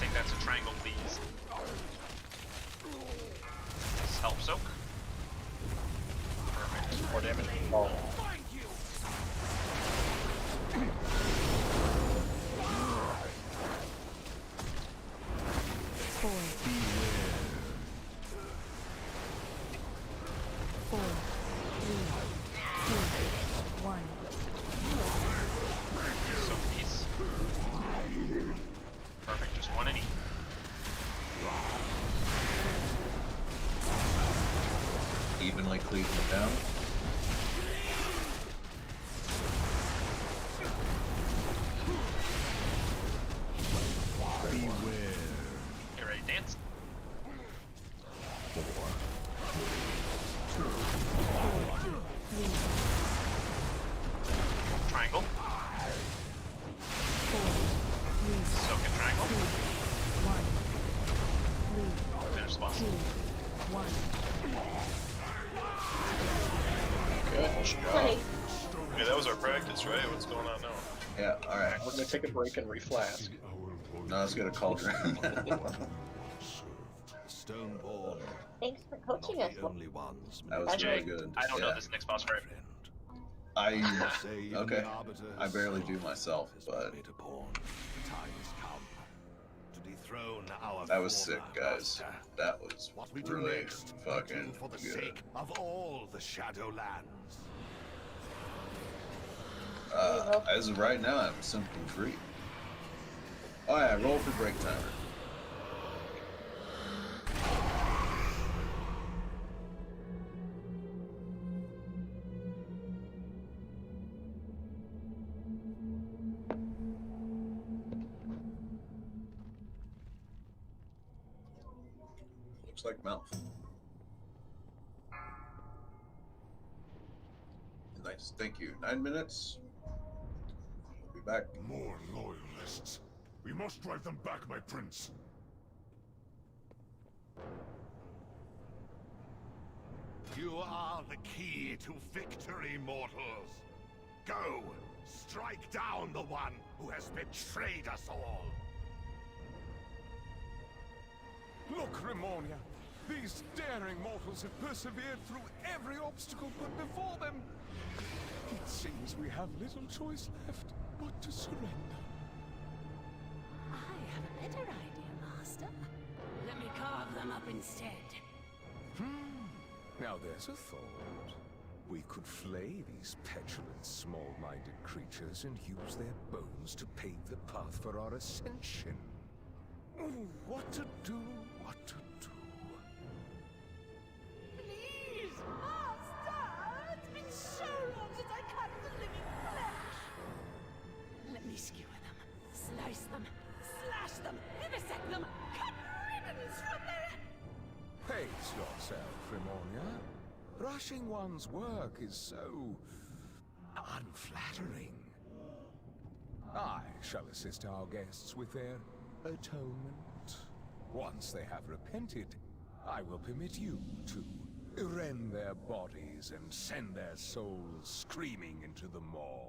Take that to triangle, please. This help soak. Perfect. More damage. Oh. Soak these. Perfect. Just one in each. Evenly cleaving it down. Get ready, dance. Triangle. Soak and triangle. Finish the boss. Good. Okay, that was our practice, right? What's going on now? Yeah, alright. We're gonna take a break and reflask. No, let's get a cauldron. Stoneborn. Thanks for coaching us. Only ones. That was really good. I don't know Yeah. this next boss right. Okay. I barely do myself, but that was sick, guys. That was really fucking for the good. sake of all the Shadowlands. As of right now, I'm symptom free. Oh yeah, roll for break timer. Looks like mouth. Nice, thank you. 9 minutes. We'll be back. More loyalists. We must drive them back, my prince. You are the key to victory, mortals. Go, strike down the one who has betrayed us all. Look, Rimonia. These daring mortals have persevered through every obstacle put before them. It seems we have little choice left but to surrender. I have a better idea, Master. Let me carve them up instead. Now there's a thought. We could flay these petulant, small-minded creatures and use their bones to pave the path for our ascension. Ooh, what to do, what to do. Please, Master! It's been so long since I cut the living flesh! Let me skewer them, slice them, slash them, vivisect them, cut ribbons from their... Pace yourself, Rimonia. Rushing one's work is so... unflattering. I shall assist our guests with their atonement. Once they have repented, I will permit you to rend their bodies and send their souls screaming into the maw.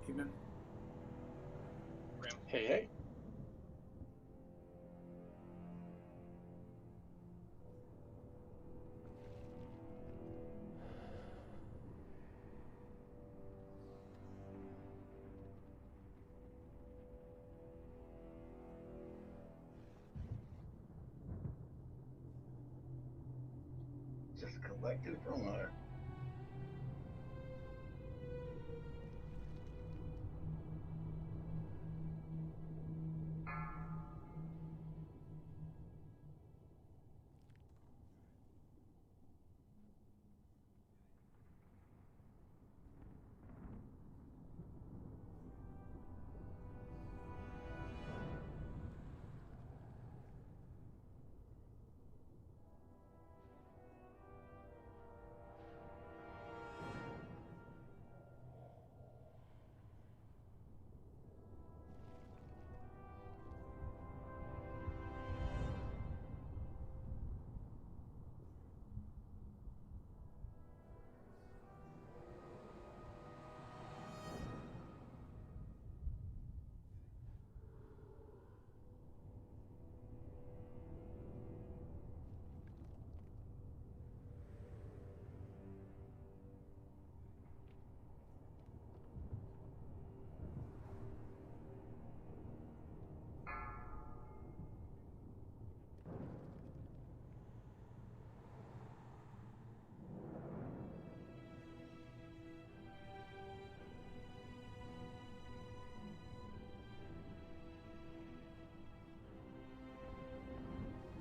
Evening. Hey, hey. Just collective promoter.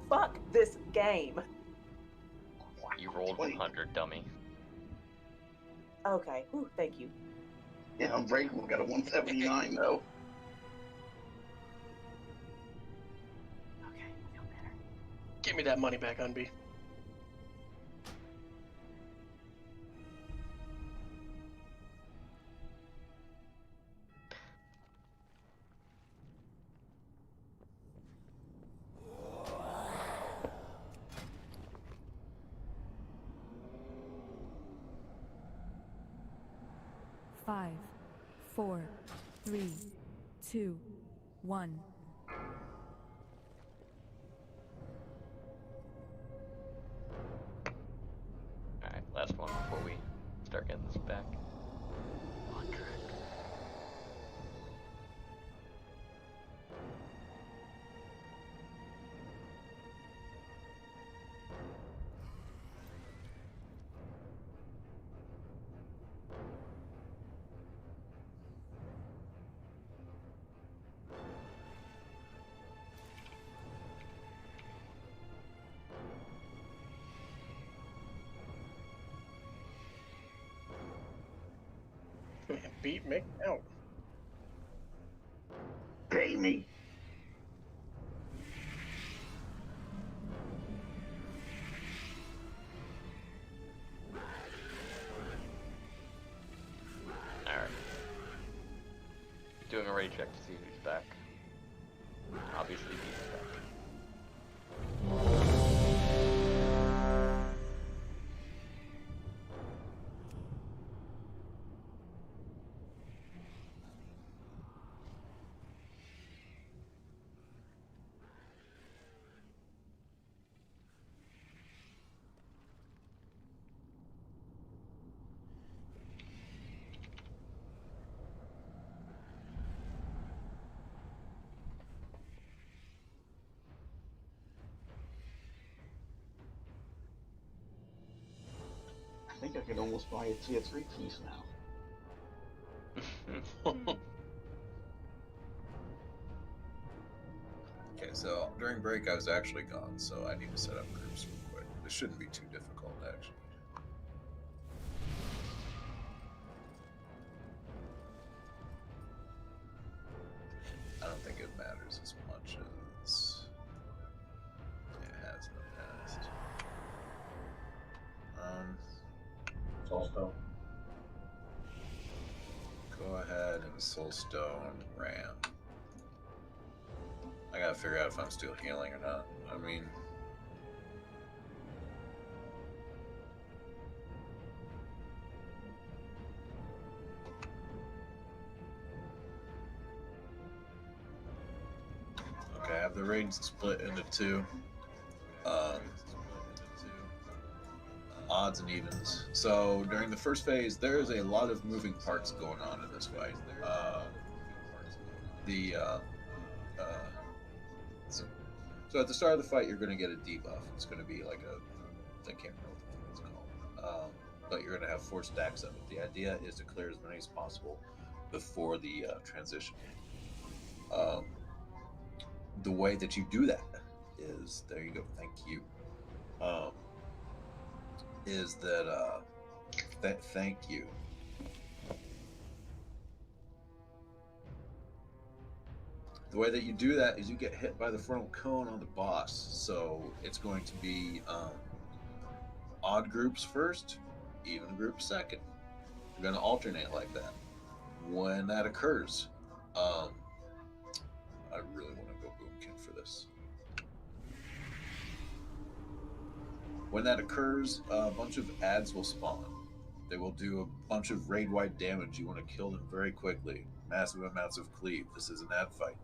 Fuck this game. You rolled 100, dummy. Okay. Whew, thank you. Yeah, Unbreakable got a 179 though. Okay, I feel better. Give me that money back, Unbe. Five, 4, 3, 2, 1. Alright, last one before we start getting this back. 100. Beat Mick out. Pay me. Alright. Doing a raid check to see who's back. Obviously, he's back. I think I could almost buy a tier 3 piece now. Okay, so during break I was actually gone, so I need to set up groups real quick. This shouldn't be too difficult, actually. I don't think it matters as much as it has in the past. Soulstone. Go ahead and Soulstone Ram. I gotta figure out if I'm still healing or not. I mean, have the raid split into two. Odds and evens. So during the first phase, there is a lot of moving parts going on in this fight. So at the start of the fight, you're going to get a debuff. It's going to be like I can't remember what it's called, but you're going to have 4 stacks of it. The idea is to clear as many as possible before the transition. The way that you do that is, there you go, thank you. Is that thank you. The way that you do that is you get hit by the frontal cone on the boss. So it's going to be odd groups first, even groups second. You're going to alternate like that. When that occurs, I really want to go Boomkin for this. When that occurs, a bunch of ads will spawn. They will do a bunch of raid-wide damage. You want to kill them very quickly. Massive amounts of cleave. This is an ad fight.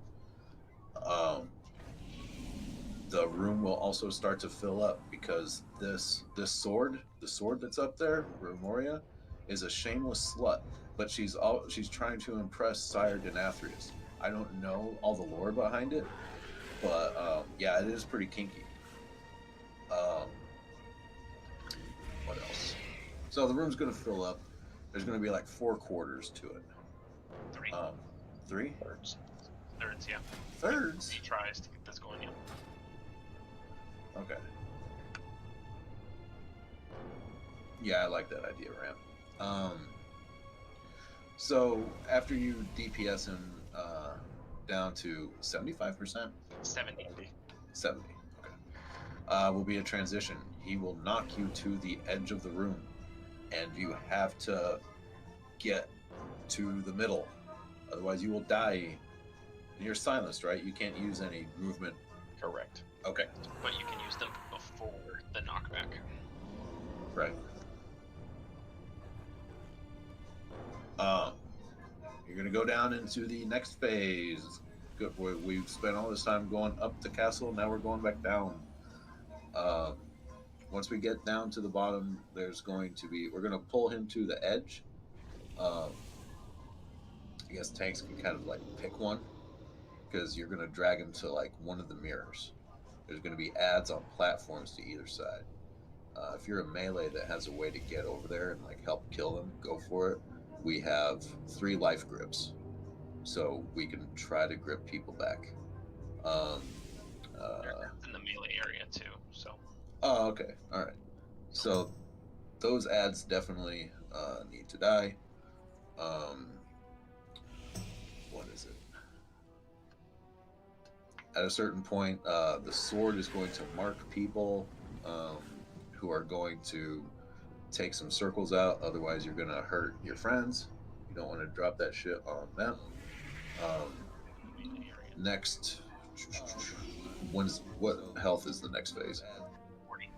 The room will also start to fill up because this sword, the sword that's up there, Remoria, is a shameless slut. But she's trying to impress Sire Denathrius. I don't know all the lore behind it, but yeah, it is pretty kinky. What else? So the room's going to fill up. There's going to be like 4 quarters to it. 3. 3? Thirds, yeah. Thirds? 3 tries to get this going, yeah. Okay. Yeah, I like that idea, Ram. So after you DPS him down to 75%? 70. 70. Okay. Will be a transition. He will knock you to the edge of the room, and you have to get to the middle. Otherwise, you will die. And you're silenced, right? You can't use any movement. Correct. Okay. But you can use them before the knockback. Right. You're going to go down into the next phase. Good. We've spent all this time going up the castle. Now we're going back down. Once we get down to the bottom, we're going to pull him to the edge. I guess tanks can kind of like pick one, because you're going to drag him to like one of the mirrors. There's going to be ads on platforms to either side. If you're a melee that has a way to get over there and like help kill them, go for it. We have 3 life grips, so we can try to grip people back. It's in the melee area too, so. Oh, okay. All right. So those ads definitely need to die. What is it? At a certain point, the sword is going to mark people who are going to take some circles out. Otherwise, you're going to hurt your friends. You don't want to drop that shit on them. Next, what health is the next phase? 40.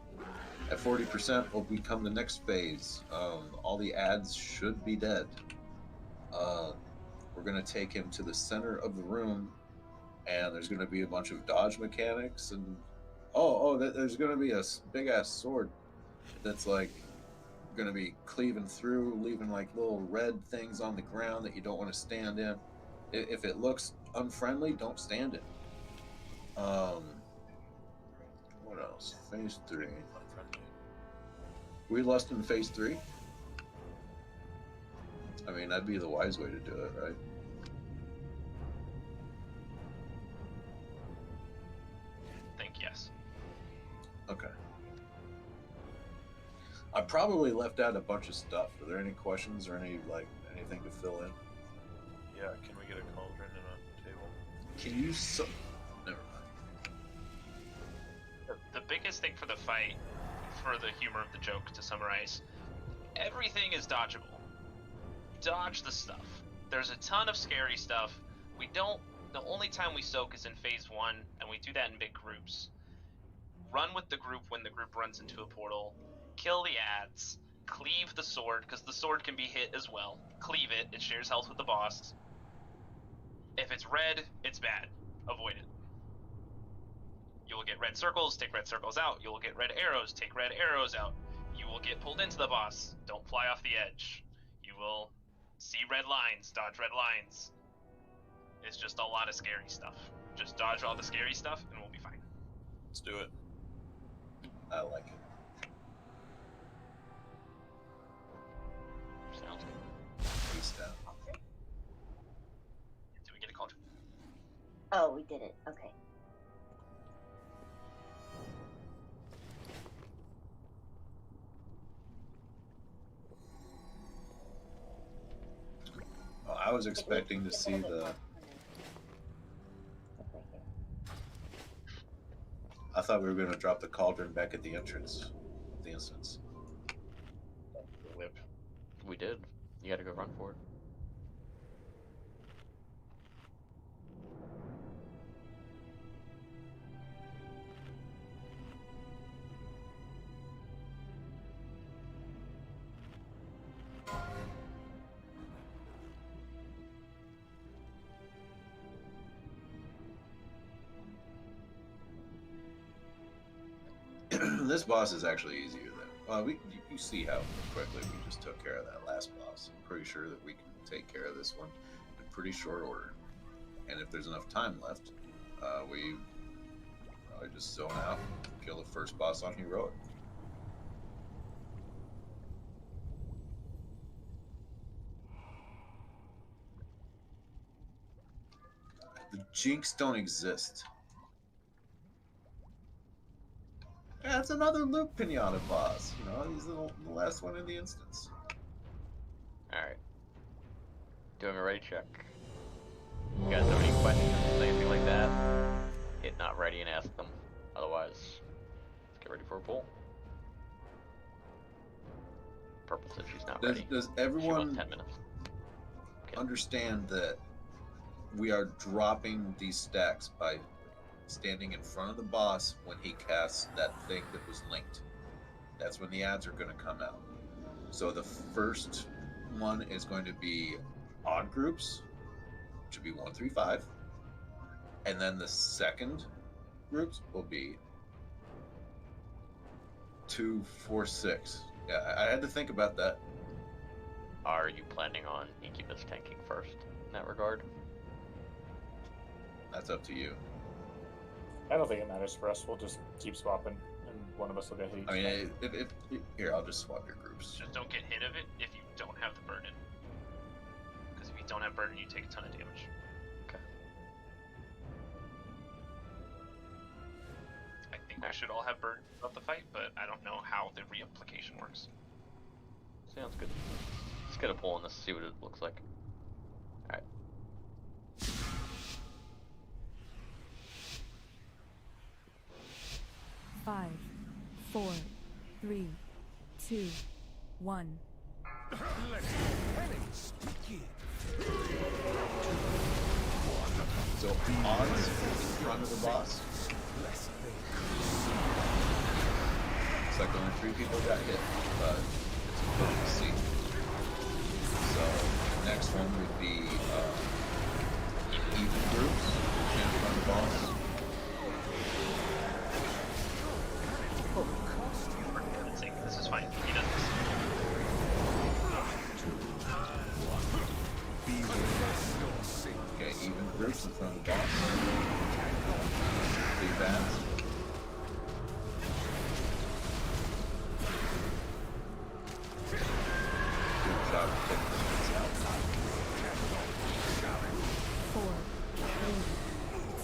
At 40% will become the next phase. All the ads should be dead. We're going to take him to the center of the room, and there's going to be a bunch of dodge mechanics, and there's going to be a big ass sword that's like going to be cleaving through, leaving like little red things on the ground that you don't want to stand in. If it looks unfriendly, don't stand it. What else? Phase 3. We lost in phase 3? I mean, that'd be the wise way to do it, right? I think yes. Okay. I probably left out a bunch of stuff. Are there any questions or anything to fill in? Yeah, can we get a cauldron and a table? Can you never mind. The biggest thing for the fight, for the humor of the joke, to summarize, everything is dodgeable. Dodge the stuff. There's a ton of scary stuff. The only time we soak is in phase 1, and we do that in big groups. Run with the group when the group runs into a portal. Kill the ads. Cleave the sword, because the sword can be hit as well. Cleave it. It shares health with the boss. If it's red, it's bad. Avoid it. You will get red circles, take red circles out. You will get red arrows, take red arrows out. You will get pulled into the boss. Don't fly off the edge. You will see red lines, dodge red lines. It's just a lot of scary stuff. Just dodge all the scary stuff and we'll be fine. Let's do it. I like it. Sounds good. Peace down. Do we get a cauldron? Oh, we did it. Okay. Oh, I was expecting to see the. I thought we were going to drop the cauldron back at the entrance of the instance. Whip. We did. You gotta go run for it. This boss is actually easier than. Well, you see how quickly we just took care of that last boss. I'm pretty sure that we can take care of this one in pretty short order. And if there's enough time left, we just zone out, kill the first boss on heroic. The jinx don't exist. Yeah, it's another loop pinata boss. You know, he's the last one in the instance. Alright. Doing a ready check. You guys have any questions, anything like that? Hit not ready and ask them. Otherwise, let's get ready for a pull. Purple said she's not ready. Does She wants everyone 10 minutes. understand that we are dropping these stacks by standing in front of the boss when he casts that thing that was linked? That's when the ads are going to come out. So the first one is going to be odd groups, which would be 1, 3, 5, and then the second groups will be 2, 4, 6. Yeah, I had to think about that. Are you planning on Incubus tanking first in that regard? That's up to you. I don't think it matters for us. We'll just keep swapping, and one of us will get hit. I mean, here, I'll just swap your groups. Just don't get hit of it if you don't have the burden. Because if you don't have burden, you take a ton of damage. Okay. I think we should all have burden throughout the fight, but I don't know how the reapplication works. Sounds good. Let's get a pull on this, see what it looks like. Alright. Five, 4, 3, 2, 1. So odds in front of the boss. It's like only 3 people got hit, but it's important to see. So the next one would be even groups in front of the boss. This is fine. He does this. Okay, even groups in front of the boss. 3 bands. Good job of taking this out. 4,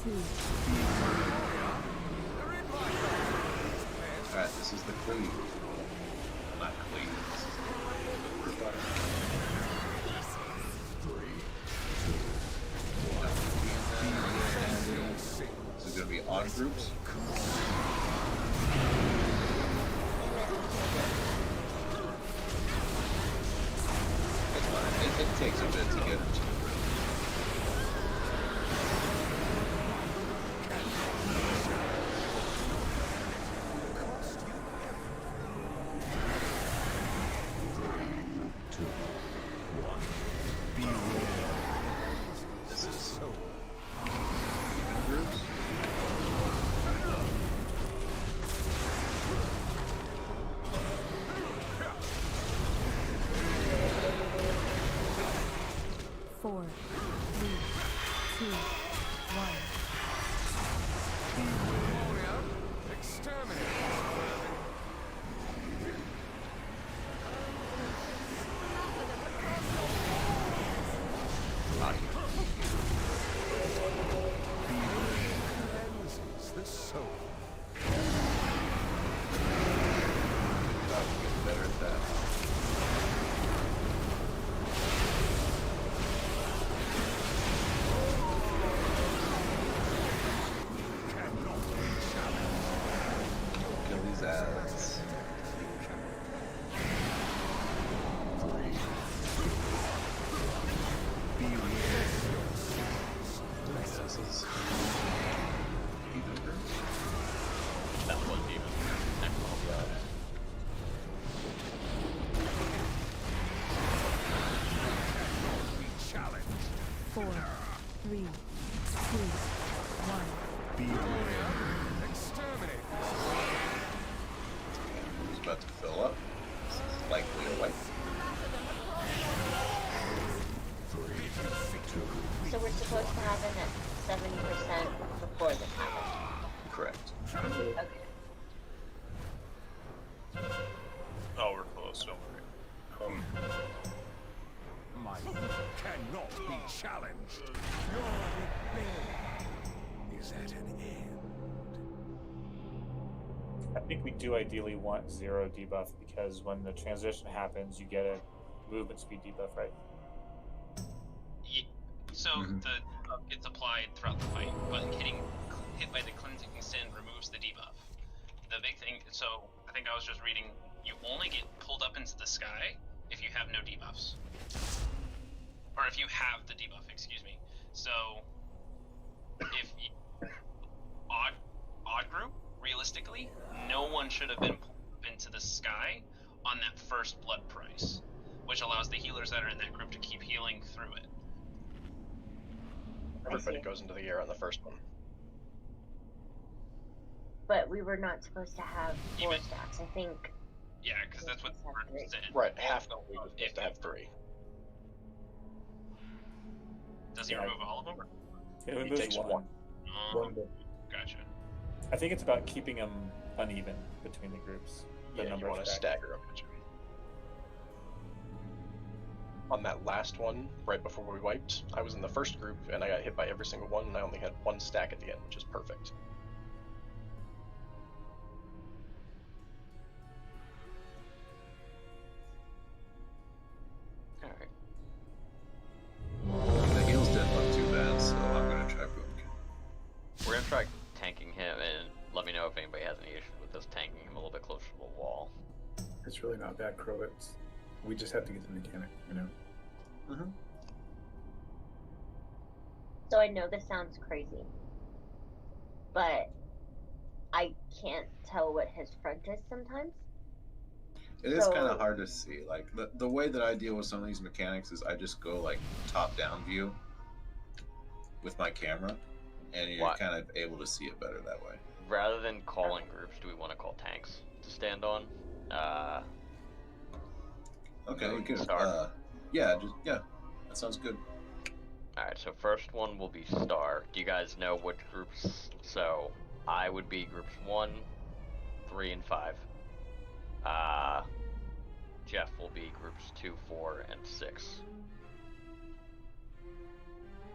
3, 2. Alright, this is the cleave. Not cleave, this is the first one. 3, 2, 1. This is going to be odd groups. It's fine. It takes a bit to get into the rhythm. This is even groups. 4, 3, 2, 1. Exterminate. Cleanses the soul. I'll get better at that. Kill these ads. This is even groups. That was even. Next one will be out. Challenge. 4, 3, 2, 1. Exterminate. It's about to fill up. Likely a wipe. So we're supposed to have it at 70% before this happens. Correct. Okay. Oh, we're close. Don't worry. My cannot be challenged. Your rebellion is at an end. I think we do ideally want 0 debuff because when the transition happens, you get a movement speed debuff, right? So the debuff gets applied throughout the fight, but getting hit by the cleansing sin removes the debuff. The big thing, so I think I was just reading, you only get pulled up into the sky if you have no debuffs. Or if you have the debuff, excuse me. So, if you, odd group, realistically, no one should have been pulled up into the sky on that first blood price, which allows the healers that are in that group to keep healing through it. Everybody goes into the air on the first one. But we were not supposed to have 4 stacks, I think. Yeah, because that's what the word said. Right, half the league is supposed to have 3. Does he remove all of them? It He removes takes one. one. Gotcha. I think it's about keeping them uneven between the groups. The Yeah, number you of want to stacks. stagger them. On that last one, right before we wiped, I was in the first group and I got hit by every single one, and I only had 1 stack at the end, which is perfect. Alright. The heals didn't look too bad, so I'm gonna try boom kill. We're gonna try tanking him, and let me know if anybody has any issues with us tanking him a little bit closer to the wall. It's really not bad, Crow. We just have to get the mechanic, you know? Mm-hmm. So I know this sounds crazy, but I can't tell what his front is sometimes. It is kind of hard to see. Like the way that I deal with some of these mechanics is I just go like top-down view with my camera, and you're kind of able to see it better that way. Rather than calling groups, do we want to call tanks to stand on? Okay, we could. Star. Yeah, that sounds good. Alright, so first one will be Star. Do you guys know which groups? So, I would be groups 1, 3, and 5. Jeff will be groups 2, 4, and 6.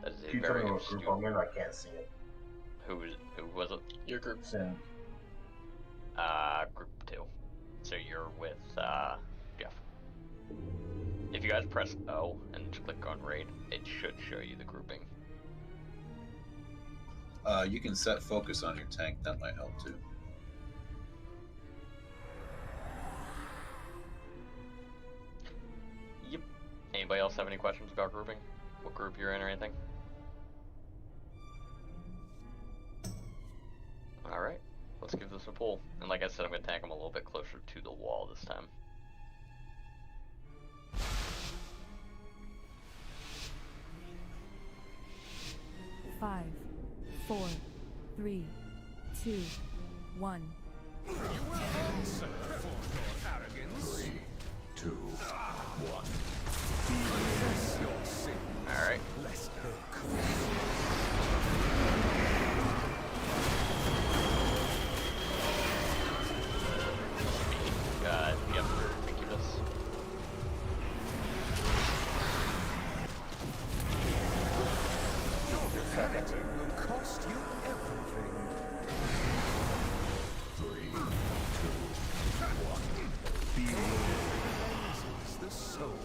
That is a Can you tell very me what group I'm in? I can't see it. Who was it? Your group. Yeah. Group 2. So you're with, Jeff. If you guys press O and click on raid, it should show you the grouping. You can set focus on your tank. That might help too. Yep. Anybody else have any questions about grouping? What group you're in or anything? Alright, let's give this a pull. And like I said, I'm going to tank him a little bit closer to the wall this time. Five, 4, 3, 2, 1. You will answer for your arrogance. 3, 2, 1. Confess your sin. Alright. It will cost you everything. 3, 2, 1. Beware raises the soul.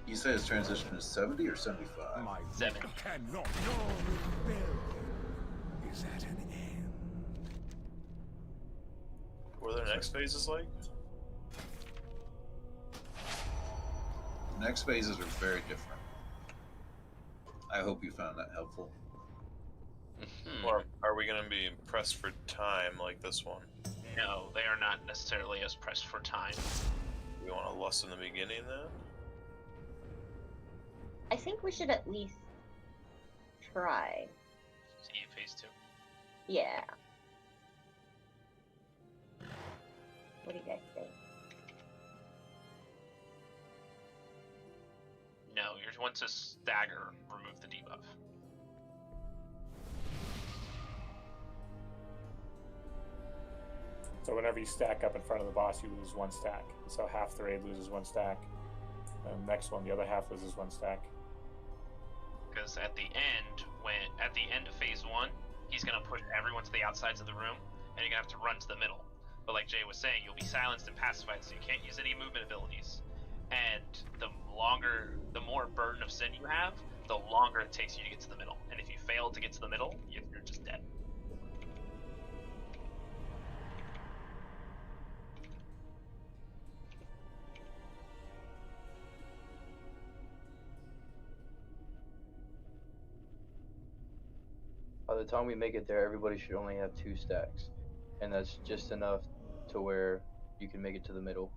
You say his transition is 70 or 75? 7. Cannot. Your rebellion is at an end. What are their next phases like? Next phases are very different. I hope you found that helpful. Or are we going to be pressed for time like this one? No, they are not necessarily as pressed for time. We want to lust in the beginning then? I think we should at least try. See phase 2. Yeah. What do you guys think? No, you're once a stagger, remove the debuff. So whenever you stack up in front of the boss, you lose 1 stack. So half the raid loses 1 stack. And the next one, the other half loses 1 stack. Because at the end of phase 1, he's gonna push everyone to the outsides of the room, and you're gonna have to run to the middle. But like Jay was saying, you'll be silenced and pacified, so you can't use any movement abilities. And the more burden of sin you have, the longer it takes you to get to the middle. And if you fail to get to the middle, you're just dead. By the time we make it there, everybody should only have 2 stacks. And that's just enough to where you can make it to the middle.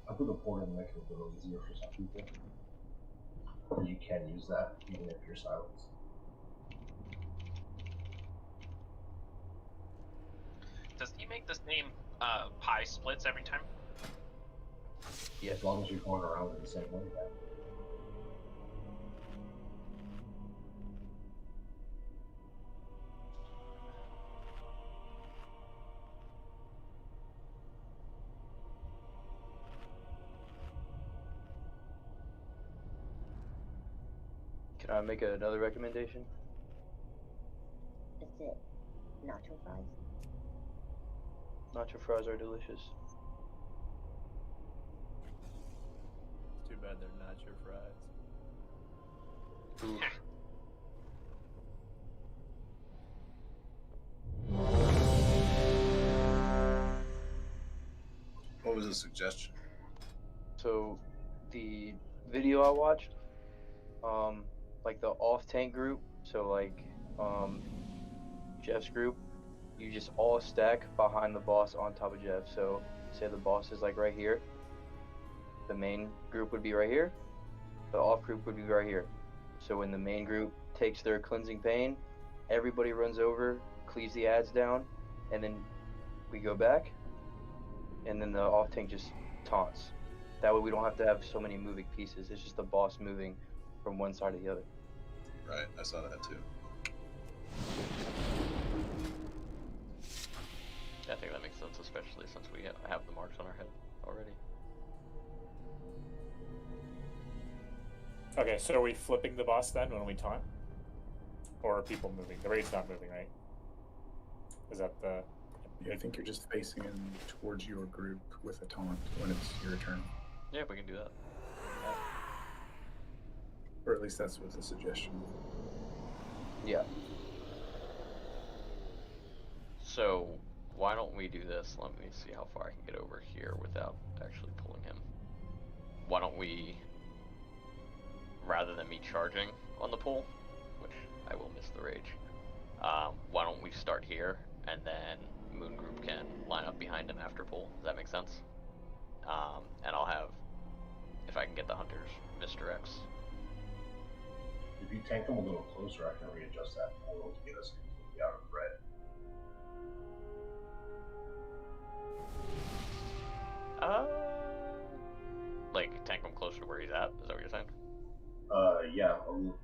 I put the portal to make it a little easier for some people. You can use that even if you're silenced. Does he make the same pie splits every time? Yeah, as long as you're going around in the same way. Yeah. Can I make another recommendation? That's it. Nacho fries. Nacho fries are delicious. It's too bad they're not your fries. Ooh. What was the suggestion? So, the video I watched, like the off-tank group, so like, Jeff's group, you just all stack behind the boss on top of Jeff. So, say the boss is like right here, the main group would be right here, the off group would be right here. So when the main group takes their cleansing pain, everybody runs over, cleaves the ads down, and then we go back, and then the off tank just taunts. That way we don't have to have so many moving pieces. It's just the boss moving from one side to the other. Right, I saw that too. I think that makes sense, especially since we have the marks on our head already. Okay, so are we flipping the boss then when we taunt? Or are people moving? The raid's not moving, right? Is that the... Yeah, I think you're just facing in towards your group with a taunt when it's your turn. Yeah, we can do that. Or at least that's what the suggestion was. Yeah. So, why don't we do this? Let me see how far I can get over here without actually pulling him. Why don't we, rather than me charging on the pull, which I will miss the rage, why don't we start here, and then Moon Group can line up behind him after pull. Does that make sense? And I'll have, if I can get the hunters, Mr. X. If you tank them a little closer, I can readjust that portal to get us completely out of red. Like tank him closer to where he's at. Is that what you're saying? Yeah,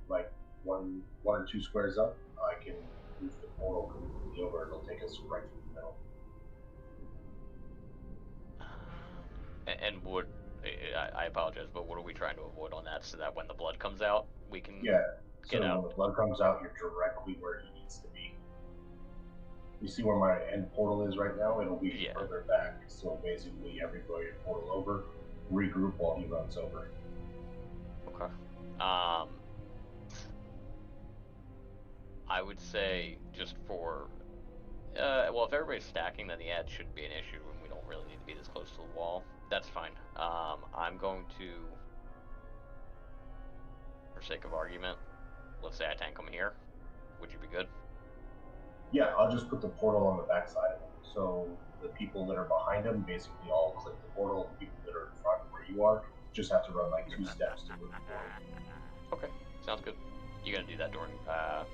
like one or two squares up, I can move the portal completely over. It'll take us right to the middle. And would I apologize, but what are we trying to avoid on that so that when the blood comes out, we can get out? When the blood comes out, you're directly where he needs to be. You see where my end portal is right now? It'll be further back. So basically, everybody portal over, regroup while he runs over. Okay. I would say just for, well, if everybody's stacking, then the ad shouldn't be an issue, and we don't really need to be this close to the wall. That's fine. I'm going to, for sake of argument, let's say I tank him here. Would you be good? Yeah, I'll just put the portal on the backside of him. So the people that are behind him basically all click the portal, and the people that are in front where you are just have to run like 2 steps to move forward. Okay, sounds good. You gonna do that during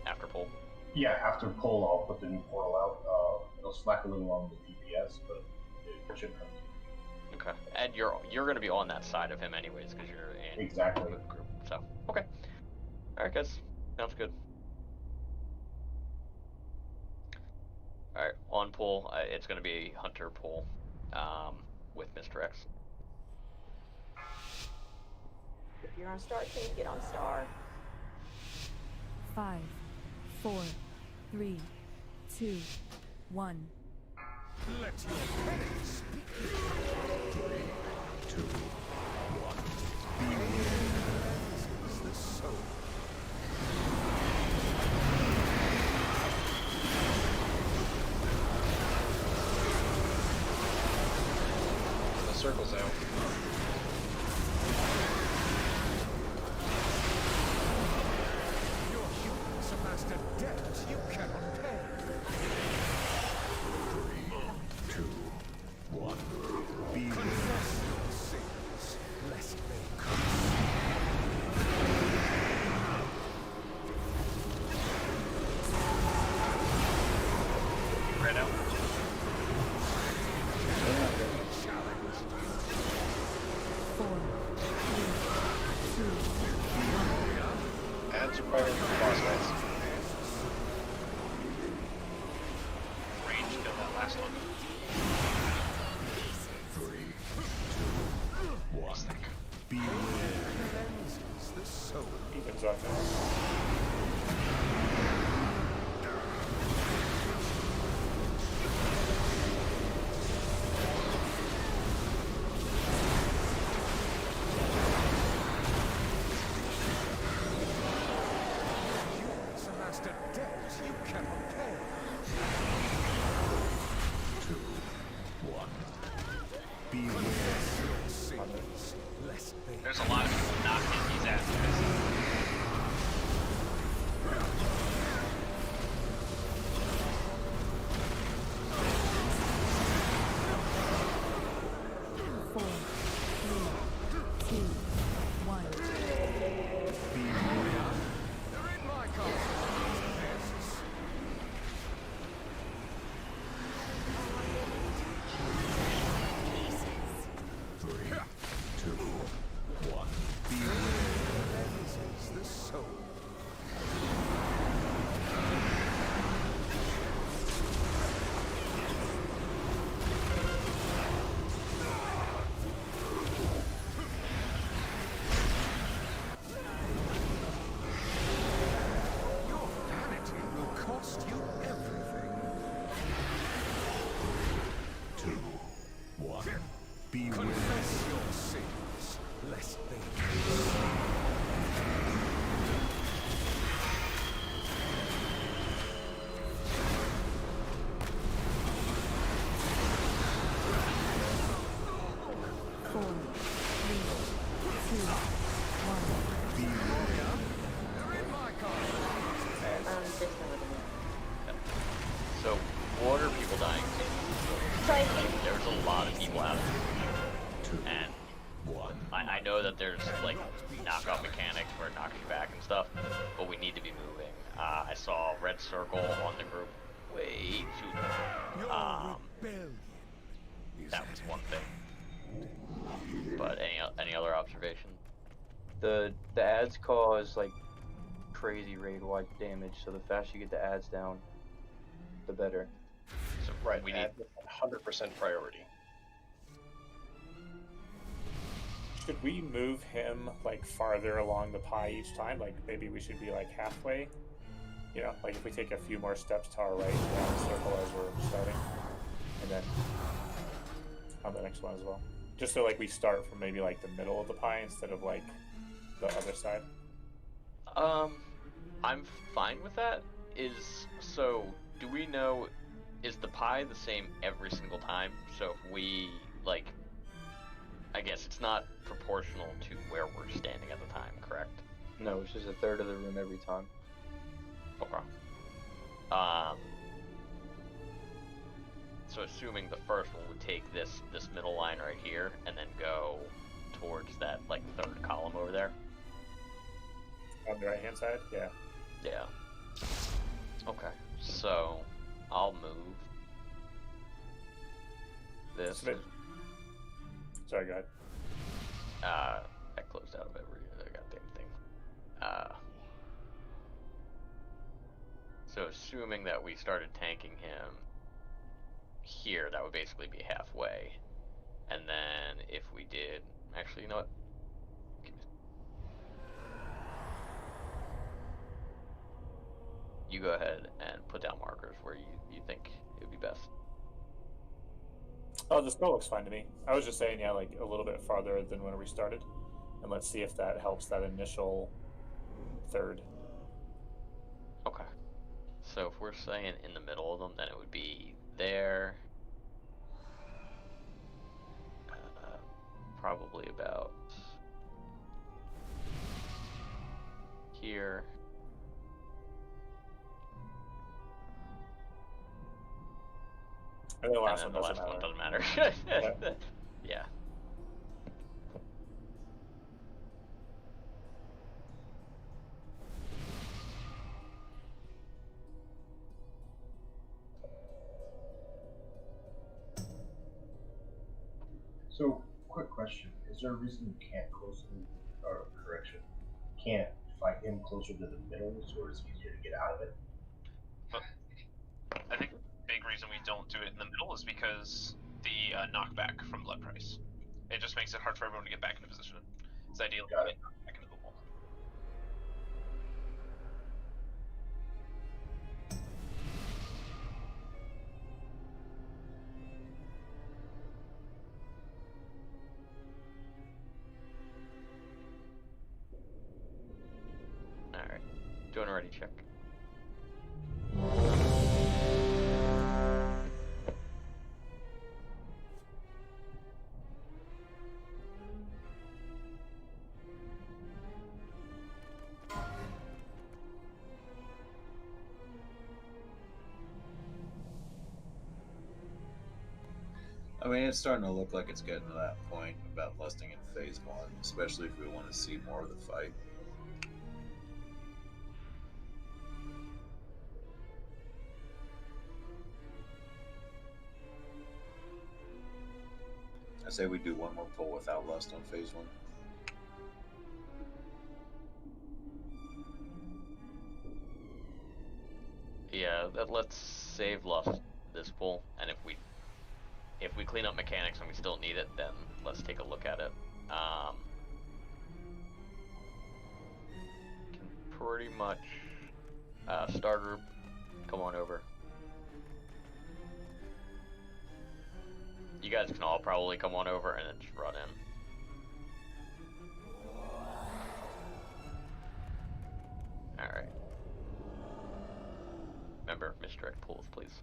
after pull? Yeah, after pull, I'll put the new portal out. It'll slack a little on the DPS, but it should come. Okay, and you're gonna be on that side of him anyways because you're in exactly the group. So okay, all right, guys, sounds good. All right, on pull, it's gonna be a hunter pull, with Mr. X. If you're on star, team, get on star. 5, 4, 3, 2, 1. Let your penance speak. 3, 2, 1. This is the soul. The circle's out. Your humans amassed a debt you cannot pay. 3, 2, 1. Confess your sins, lest they consume. Right out. last one. 3, 2, 1. Beware. Cleanses the soul. Evens on this. There's a lot of people knocking these asses. So, what are people dying to? So I think there's a lot of people out there. And I know that there's like knockout mechanics where it knocks you back and stuff, but we need to be moving. I saw a red circle on the group way too long. That was one thing. But any other observation? The ads cause like crazy raid-wide damage, so the faster you get the ads down, the better. So right, we need 100% priority. Should we move him like farther along the pie each time? Like maybe we should be like halfway. You know, like if we take a few more steps to our right down the circle as we're starting, and then on the next one as well. Just so like we start from maybe like the middle of the pie instead of like the other side. I'm fine with that. So do we know, is the pie the same every single time? So if we like, I guess it's not proportional to where we're standing at the time, correct? No, it's just a third of the room every time. Okay. So assuming the first one would take this middle line right here and then go towards that like third column over there. On the right hand side? Yeah. Yeah. Okay. So I'll move this. Sorry, go ahead. I closed out of every goddamn thing. So assuming that we started tanking him here, that would basically be halfway. And then if we did, actually, you know what? You go ahead and put down markers where you think it would be best. Oh, the spell looks fine to me. I was just saying, yeah, like a little bit farther than when we started. And let's see if that helps that initial third. Okay. So if we're saying in the middle of them, then it would be there. Probably about here. And the last one doesn't matter. Yeah. Yeah. So, quick question: is there a reason you can't can't fight him closer to the middle, so it's easier to get out of it? I think big big reason we don't do it in the middle is because the knockback from blood price. It just makes it hard for everyone to get back into position. It's ideal to get back into the wall. Alright. Doing a ready check. I mean, it's starting to look like it's getting to that point about lusting in phase 1, especially if we want to see more of the fight. I say we do one more pull without lust on phase 1. Yeah, let's save lust this pull, and if we clean up mechanics and we still need it, then let's take a look at it. Can pretty much star group, come on over. You guys can all probably come on over and then just run in. Alright. Remember, misdirect pulls, please.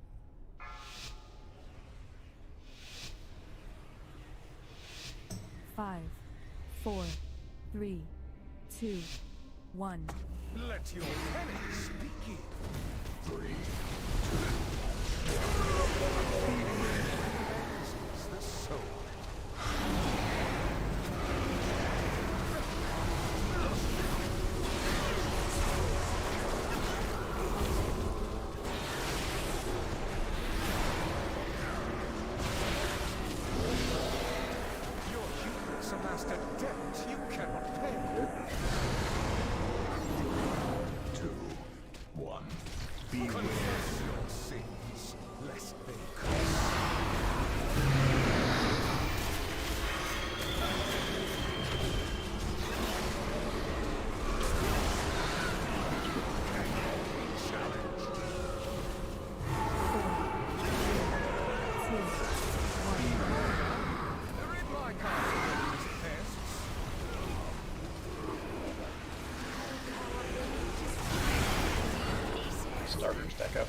Five, 4, 3, 2, 1. Let your penance begin. 3, 2, 1. The soul. Your hubris amassed a debt you cannot pay. 2, 1. Beware your sins, lest they cost. Starters deck up.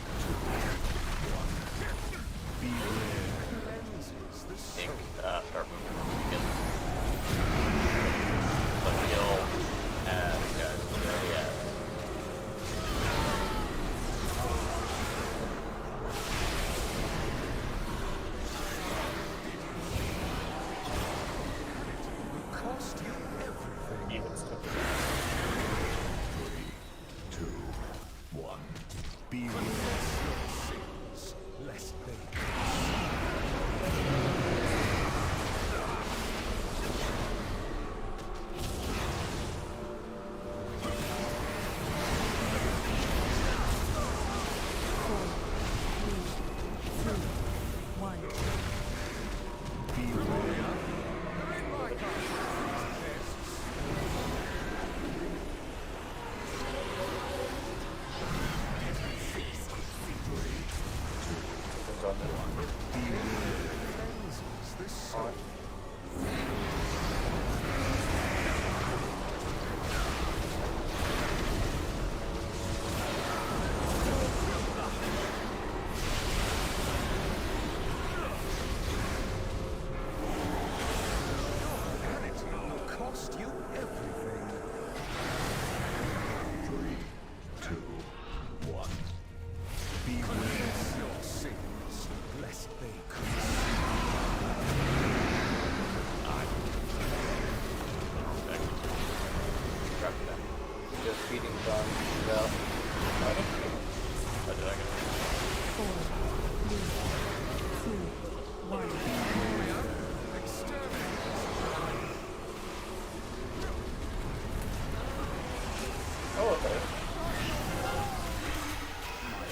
Think, start moving. Begin. But he'll add guys already at. Cost you everything. Even stuff. 3, 2, 1. Beware your sins, lest they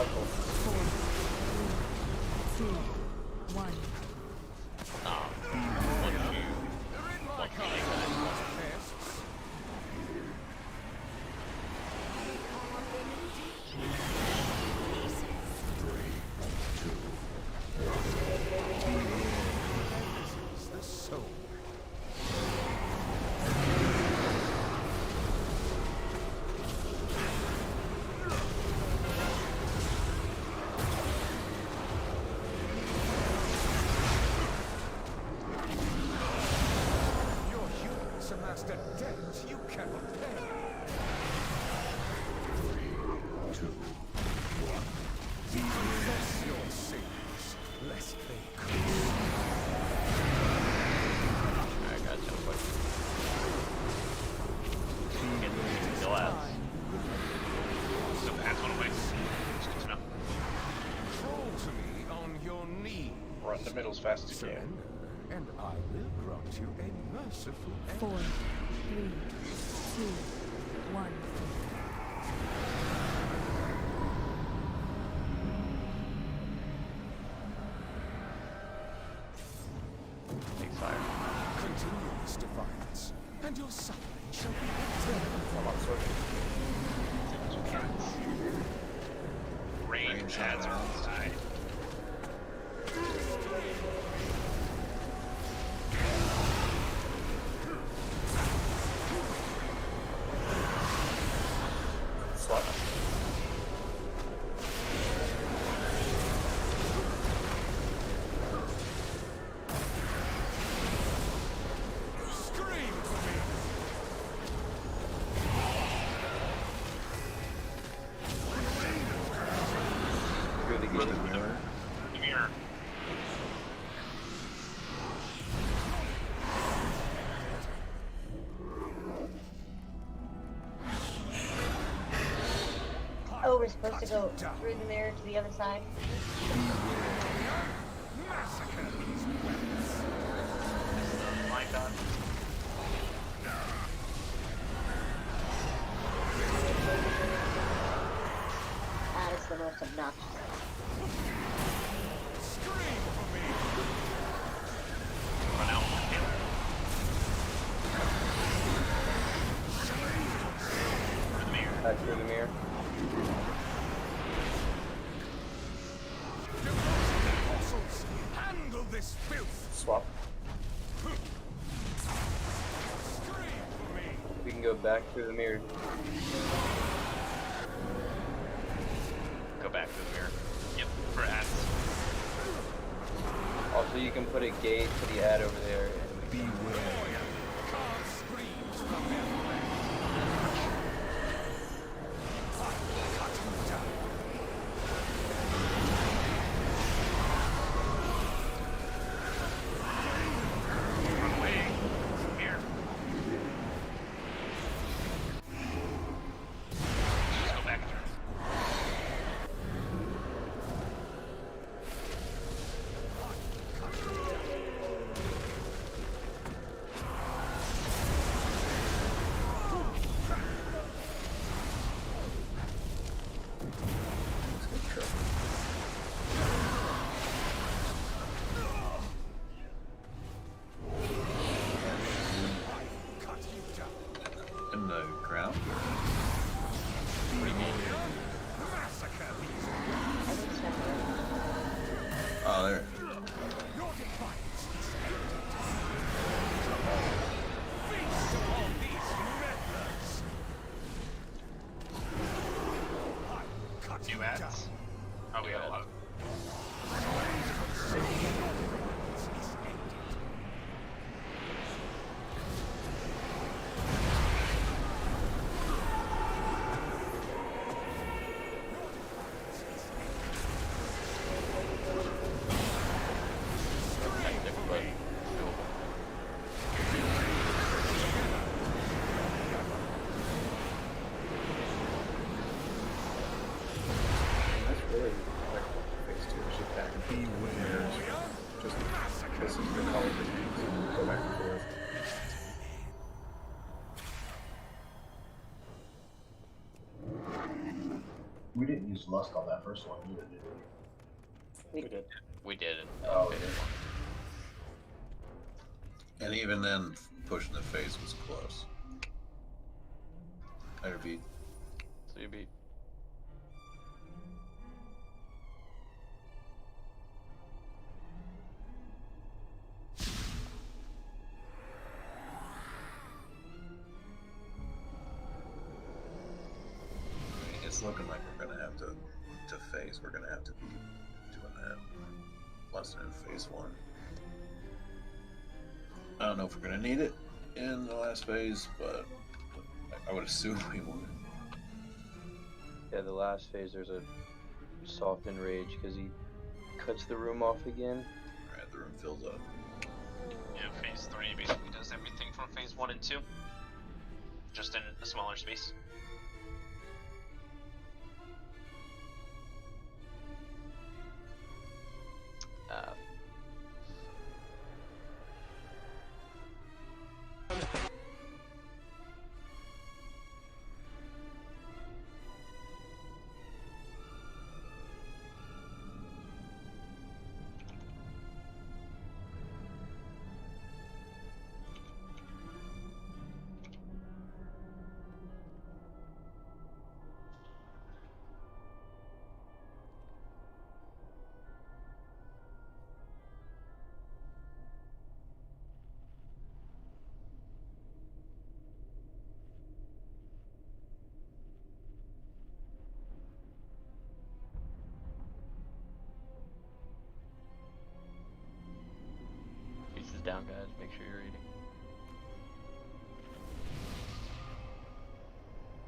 Sparkle. 4, 3, 2, 1. The soul. Your humans amassed a debt you cannot pay. 3, 2, 1. Confess your sins, lest they curse. I got you. Go out. So pass one away. It's good to know. Crawl to me on your knees. Run the middle as fast as you can. Surrender, and I will grant you a merciful end. 4, 3, 2, 1. Thanks, fire. Continue this defiance, and your suffering shall be eternal. I'm on sword. Range pads are outside. Swap. Scream for me! Through the mirror. The mirror. Oh, we're supposed to go through the mirror to the other side? Massacre these weapons. My God. That is the most obnoxious. Scream for me! Run out. Through the mirror. Back through the mirror. Apostles, handle this filth! Swap. Scream for me! We can go back through the mirror. Go back to the mirror. Yep, for ads. Also, you can put a gate to the ad over there. And Beware. Can't screams from their flesh. Cut him down. Run away. Here. Just go back through. In the ground? Massacre these Oh, there. Your defiance is ended. Feast upon these meddlers. I cut New you ads? down. Oh, we got a lot of. Your defiance is ended. That's really like phase 2 is just back and forth. We didn't use lust on that first one either, did we? We did. We did. Oh, we did. And even then, pushing the face was close. I beat. So you beat. It's looking like we're gonna have to phase. We're gonna have to be doing that. Less than phase 1. I don't know if we're gonna need it in the last phase, but I would assume we would. Yeah, the last phase there's a soft enrage because he cuts the room off again. Alright, the room fills up. Yeah, phase 3 basically does everything from phase 1 and 2. Just in a smaller space. Pieces down, guys. Make sure you're eating.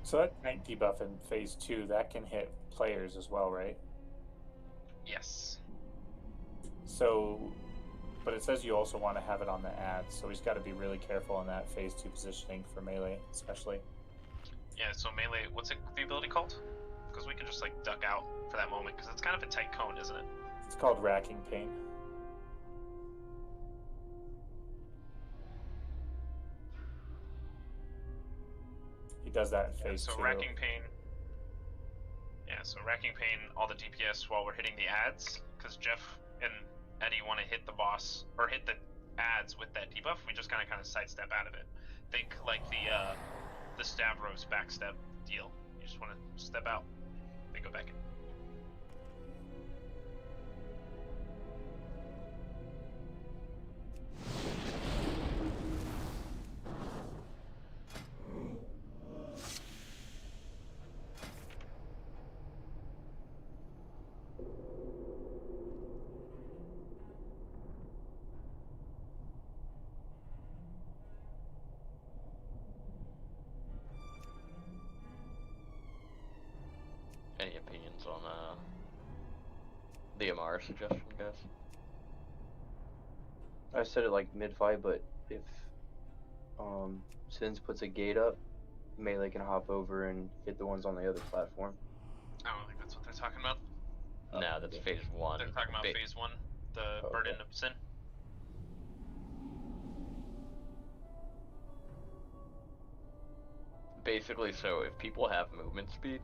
So that night debuff in phase 2, that can hit players as well, right? Yes. So, but it says you also want to have it on the ads, so we just got to be really careful on that phase 2 positioning for melee, especially. Yeah, so melee, what's the ability called? Because we can just like duck out for that moment, because it's kind of a tight cone, isn't it? It's called Racking Pain. He does that in phase 2. Racking Pain. Yeah, so Racking Pain, all the DPS while we're hitting the ads, because Jeff and Eddie want to hit the boss, or hit the ads with that debuff, we just kind of sidestep out of it. Think like the Stavros backstep deal. You just want to step out, they go back in. Any opinions on the Amara suggestion, guys? I said it like mid-fight, but if Sins puts a gate up, melee can hop over and hit the ones on the other platform. I don't think that's what they're talking about. No, that's phase 1. They're talking about phase 1, the burden of sin. Basically, so if people have movement speed,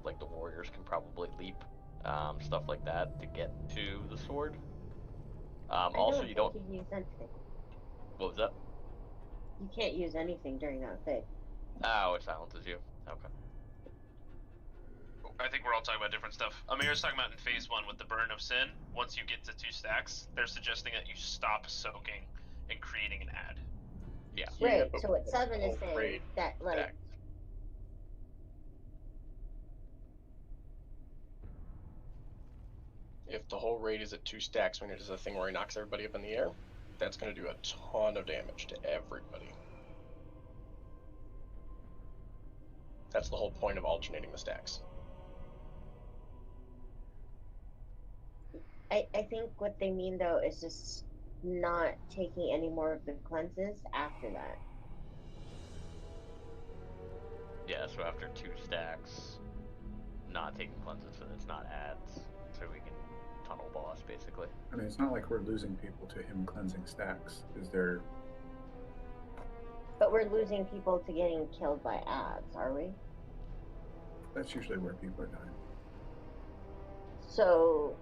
like the warriors can probably leap, stuff like that to get to the sword. Also, you don't. You use anything. What was that? You can't use anything during that phase. Oh, it silences you. Okay. I think we're all talking about different stuff. Amir's talking about in phase 1 with the burden of sin. Once you get to 2 stacks, they're suggesting that you stop soaking and creating an ad. Yeah. Right. So what 7 is saying that like. If the whole raid is at 2 stacks when it is a thing where he knocks everybody up in the air, that's going to do a ton of damage to everybody. That's the whole point of alternating the stacks. I think what they mean though is just not taking any more of the cleanses after that. Yeah, so after 2 stacks, not taking cleanses so it's not ads, so we can tunnel boss basically. I mean, it's not like we're losing people to him cleansing stacks. Is there? But we're losing people to getting killed by ads, are we? That's usually where people are dying. So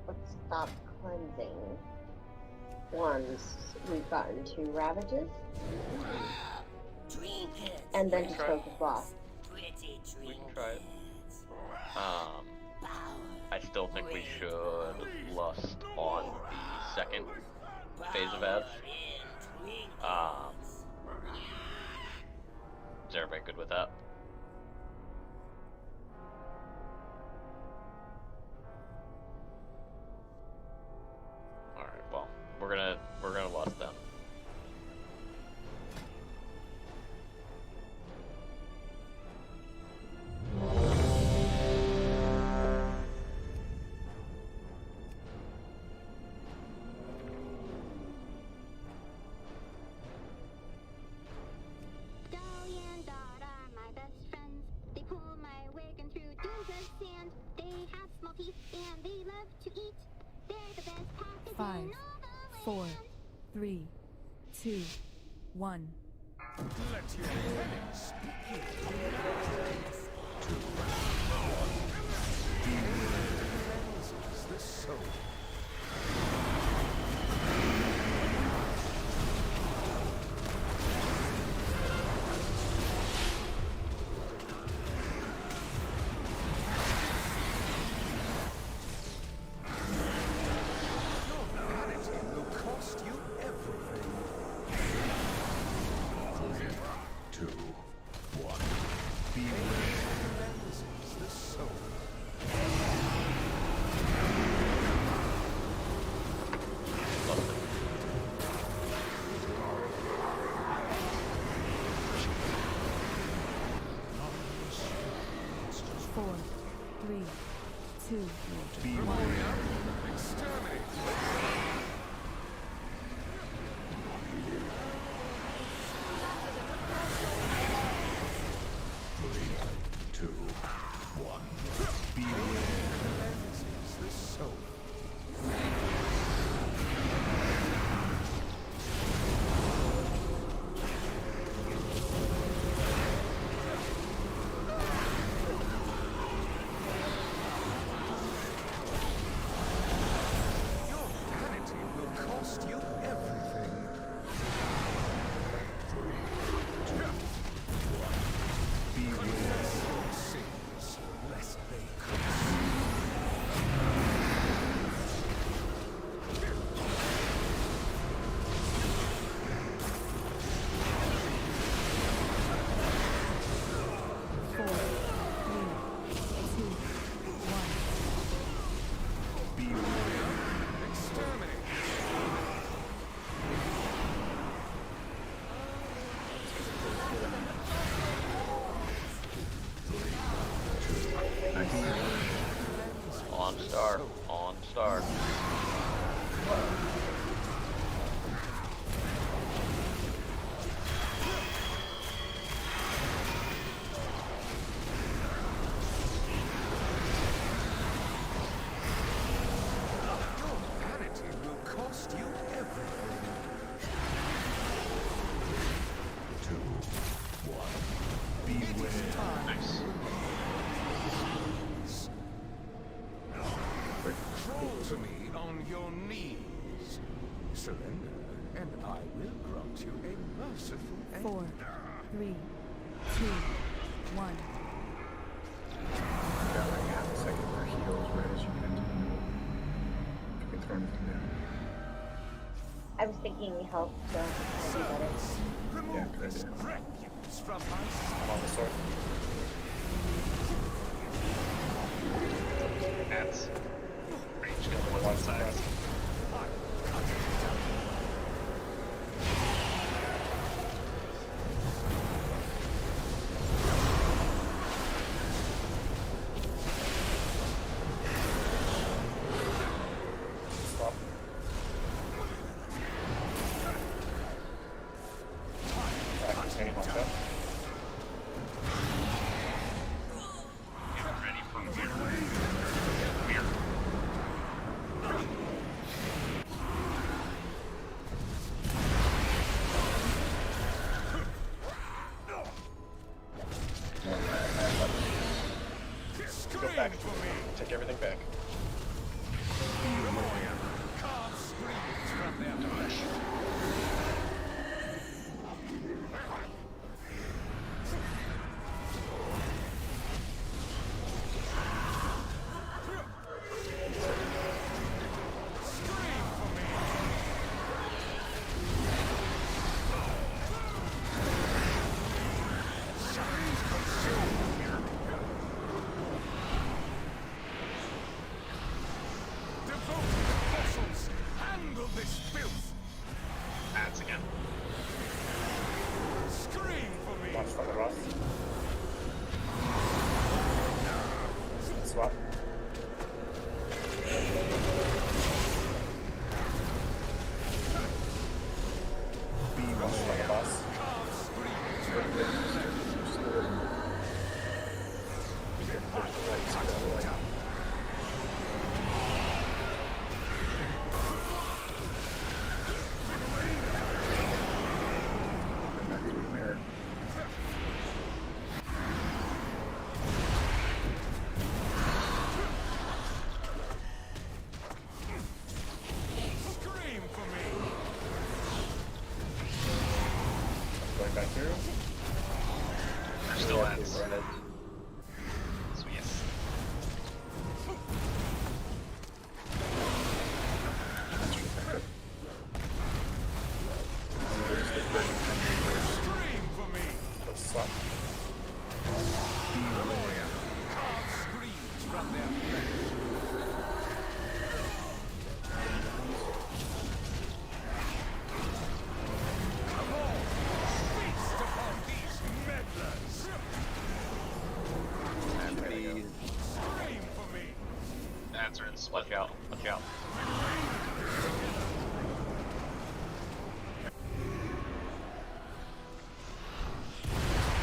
let's stop cleansing once we've gotten 2 ravages. And then just focus boss. We can try it. I still think we should lust on the second phase of Ev. Is everybody good with that? All right. Well, we're gonna lust then. Dolly and Dot are my best friends. They pull my wagon through dunes of sand. They have small teeth and they love to eat. They're the best pockets 5, in all the 4, land. 3, 2, 1. Let your penance cleanses the soul. Your vanity will cost you everything. 3, 2, 1. Beware cleanses the soul. Four, 3, 2, 1. Exterminate. 2, 1. Beware cleanses the soul. Your vanity will cost you everything. 3, 2, 1. Beware your sins, lest they curse. Four, 3, 2, 1. Beware. Exterminate. On start. On start. Your vanity will cost you everything. 2, 1. Beware. Nice. Crawl to me on your knees. Surrender, and I will grant you a merciful end. 4, 3, 2, 1. Got like half a second for heals right as you get into the middle. If you can throw anything down. I was thinking health, so I'd be better. Yeah, good idea. Refuse from my I'm on the sword. That's range gun one side. Stop. Any knocked up? Get ready for weird. Weird. go back. Take everything back. That's again. Watch for the rust. Swap. Watch for the boss. Going back through. There's still ads. So yes. Let's swap. Ads are in split. Watch out. Watch out.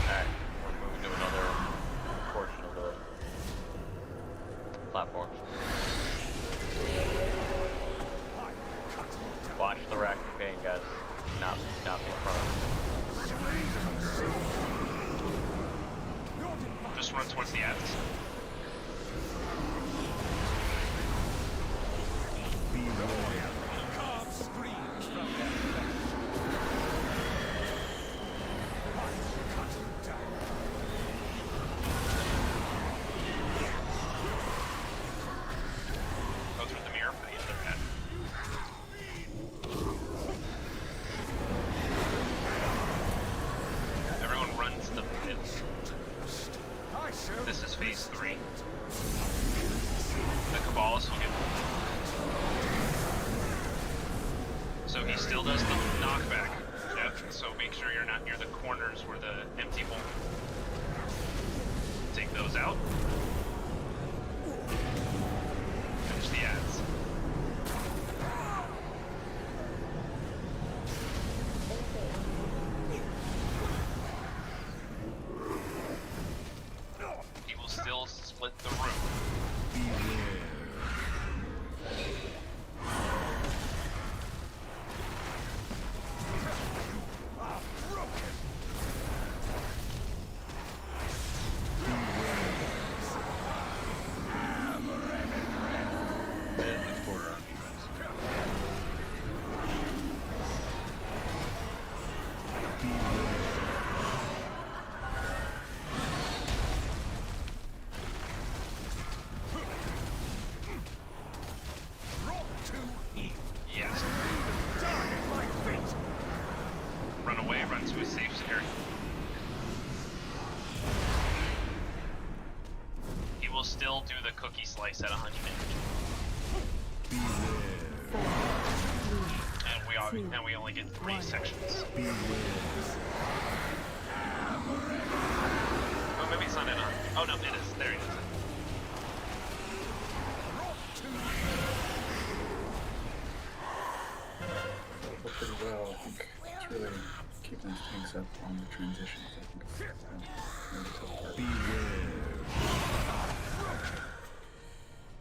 Alright, we're moving to another portion of the platforms. Watch the rack of pain, guys. Not be in front of Just run towards the ads. Go through the mirror for the other ad. Everyone run to the pit. This is phase 3. The Cabalist will get... So he still does the knockback. Yep. So make sure you're not near the corners where the empty won't. Take those out. Finish the ads. He will still split the room. Yes. Run away, run to a safe area. He will still do the cookie slice at 100 damage. And we only get 3 sections. Oh, maybe it's not at 100. Oh no, it is. There it is. Pretty well, I think. It's really keeping things up on the transitions, I think.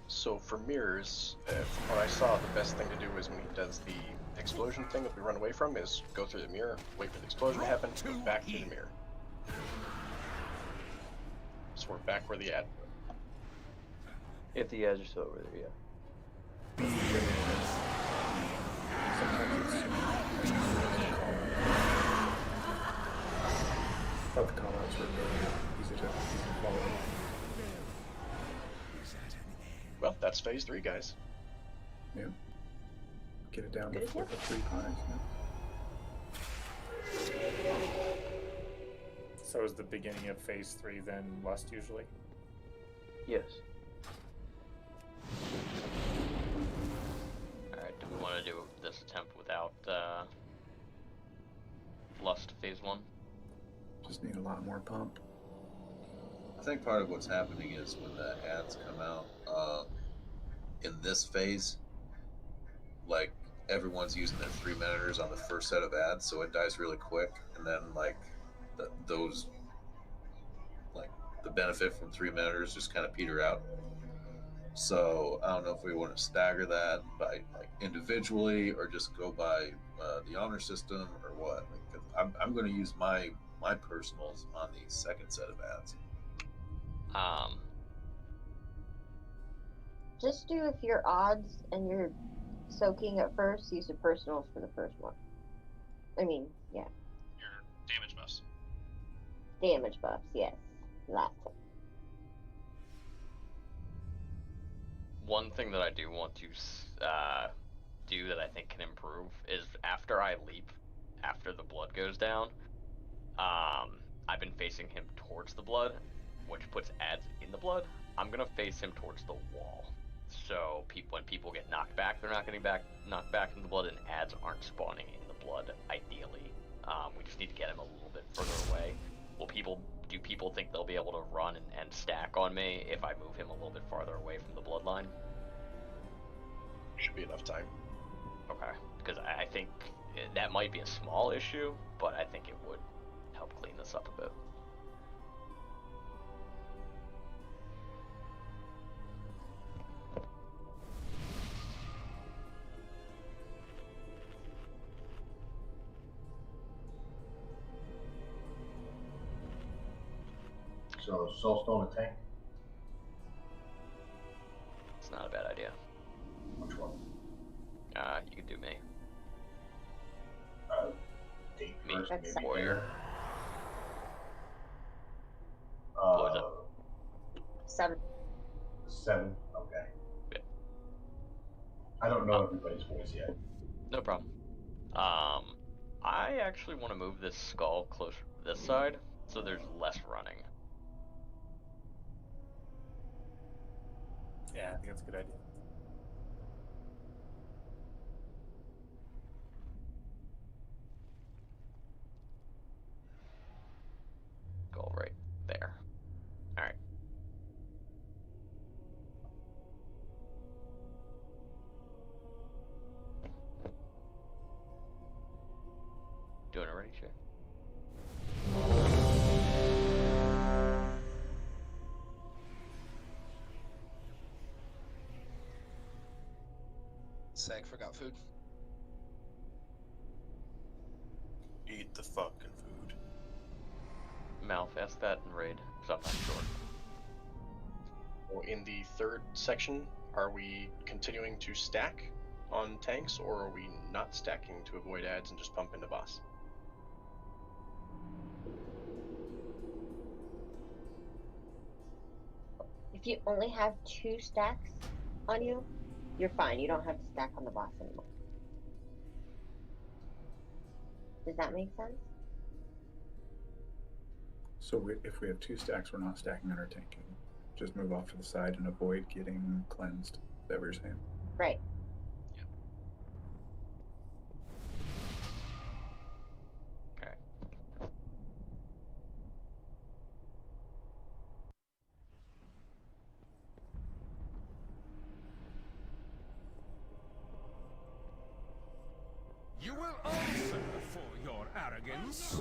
So for mirrors, from what I saw, the best thing to do is when he does the explosion thing that we run away from is go through the mirror, wait for the explosion to happen, go back through the mirror. So we're back where the ad. If the ads are still over there, yeah. Sometimes it's thought the callouts were really easy to follow. Well, that's phase 3, guys. Yeah. Get it down to 4 to 3 pies. Yeah. So is the beginning of phase 3 then lust usually? Yes. Alright, do we want to do this attempt without lust phase 1? Just need a lot more pump. I think part of what's happening is when the ads come out in this phase, like everyone's using their 3 minuters on the first set of ads, so it dies really quick, and then like those like the benefit from 3 minuters just kind of peter out. So I don't know if we want to stagger that by like individually or just go by the honor system or what. Like, I'm going to use my personals on the second set of ads. Just do if you're odds and you're soaking at first, use the personals for the first one. I mean, yeah. Your damage buffs. Damage buffs, yes. Last one. One thing that I do want to do that I think can improve is after I leap, after the blood goes down, I've been facing him towards the blood, which puts ads in the blood. I'm going to face him towards the wall. So when people get knocked back, they're not getting knocked back in the blood, and ads aren't spawning in the blood, ideally. We just need to get him a little bit further away. Do people think they'll be able to run and stack on me if I move him a little bit farther away from the bloodline? Should be enough time. Okay, because I think that might be a small issue, but I think it would help clean this up a bit. So Soulstone a tank? It's not a bad idea. Which one? You can do me. Date Me, first, maybe warrior. what was it? 7. 7? Okay. Yeah. I don't know everybody's voice yet. No problem. I actually want to move this skull closer to this side, so there's less running. Yeah, I think that's a good idea. Go right there. Alright. Doing it already, sure. Sag forgot food. Eat the fucking food. Mouth, ask that in raid, because I'm not sure. So in the third section, are we continuing to stack on tanks, or are we not stacking to avoid ads and just pump into boss? If you only have 2 stacks on you, you're fine. You don't have to stack on the boss anymore. Does that make sense? So if we have 2 stacks, we're not stacking on our tank. Just move off to the side and avoid getting cleansed. Is that what you're saying? Right. Okay. You will answer for your arrogance.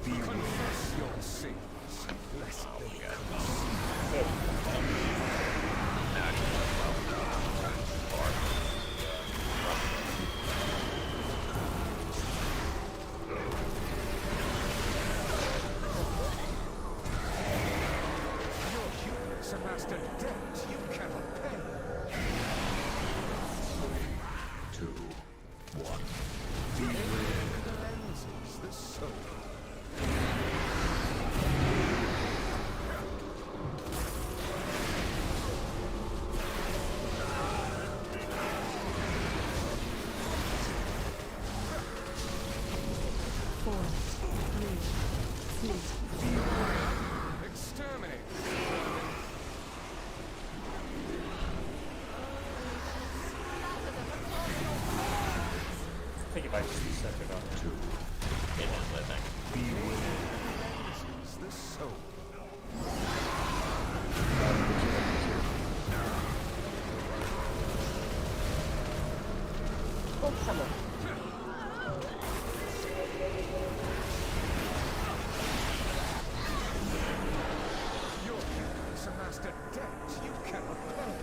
Confess your sins, blessed Your It's a master debt you cannot pay. 2, 1. Beware cleanses the soul. Exterminate. I think if I just reset it on there. 2. It is, I think. Beware cleanses the soul. Oh, someone. Your hand is a master debt you cannot pay.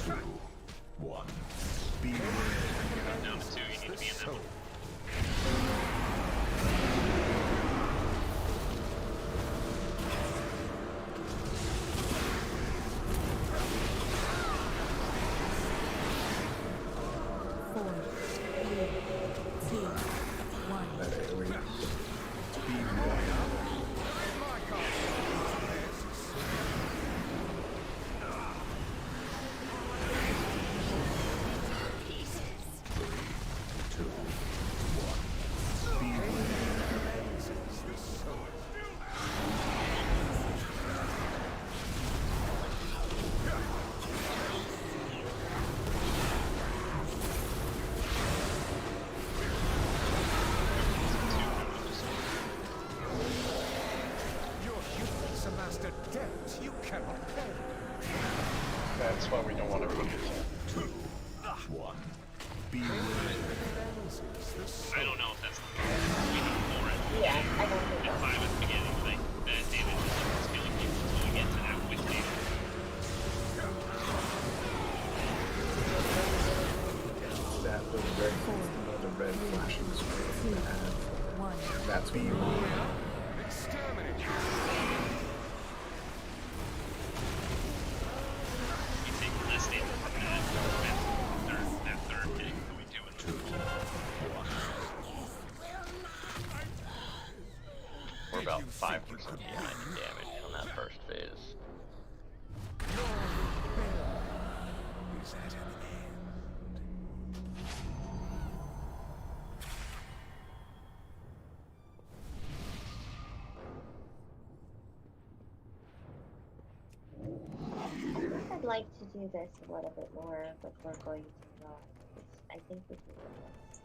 2, 1. Beware Down to 2, you need to be in that one. That's why we don't want everybody to 2, 1. Beware cleanses the soul. I don't know if that's the case. We have 4 at Yeah, I don't think and 5 at the beginning. Like, that damage is killing people until we get to that with damage. That the red flashing screen. That's me. Exterminate. We take less damage from that third hit than we do in the 2, 1. We're about 5% behind in damage on that first phase. Your rebellion is at an end. I'd like to do this a little bit more before going to Rock. I think we can do this.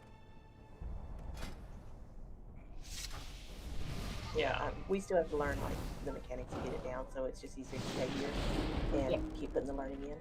Yeah, we still have to learn like the mechanics to get it down, so it's just easier to stay here and keep putting the learning in.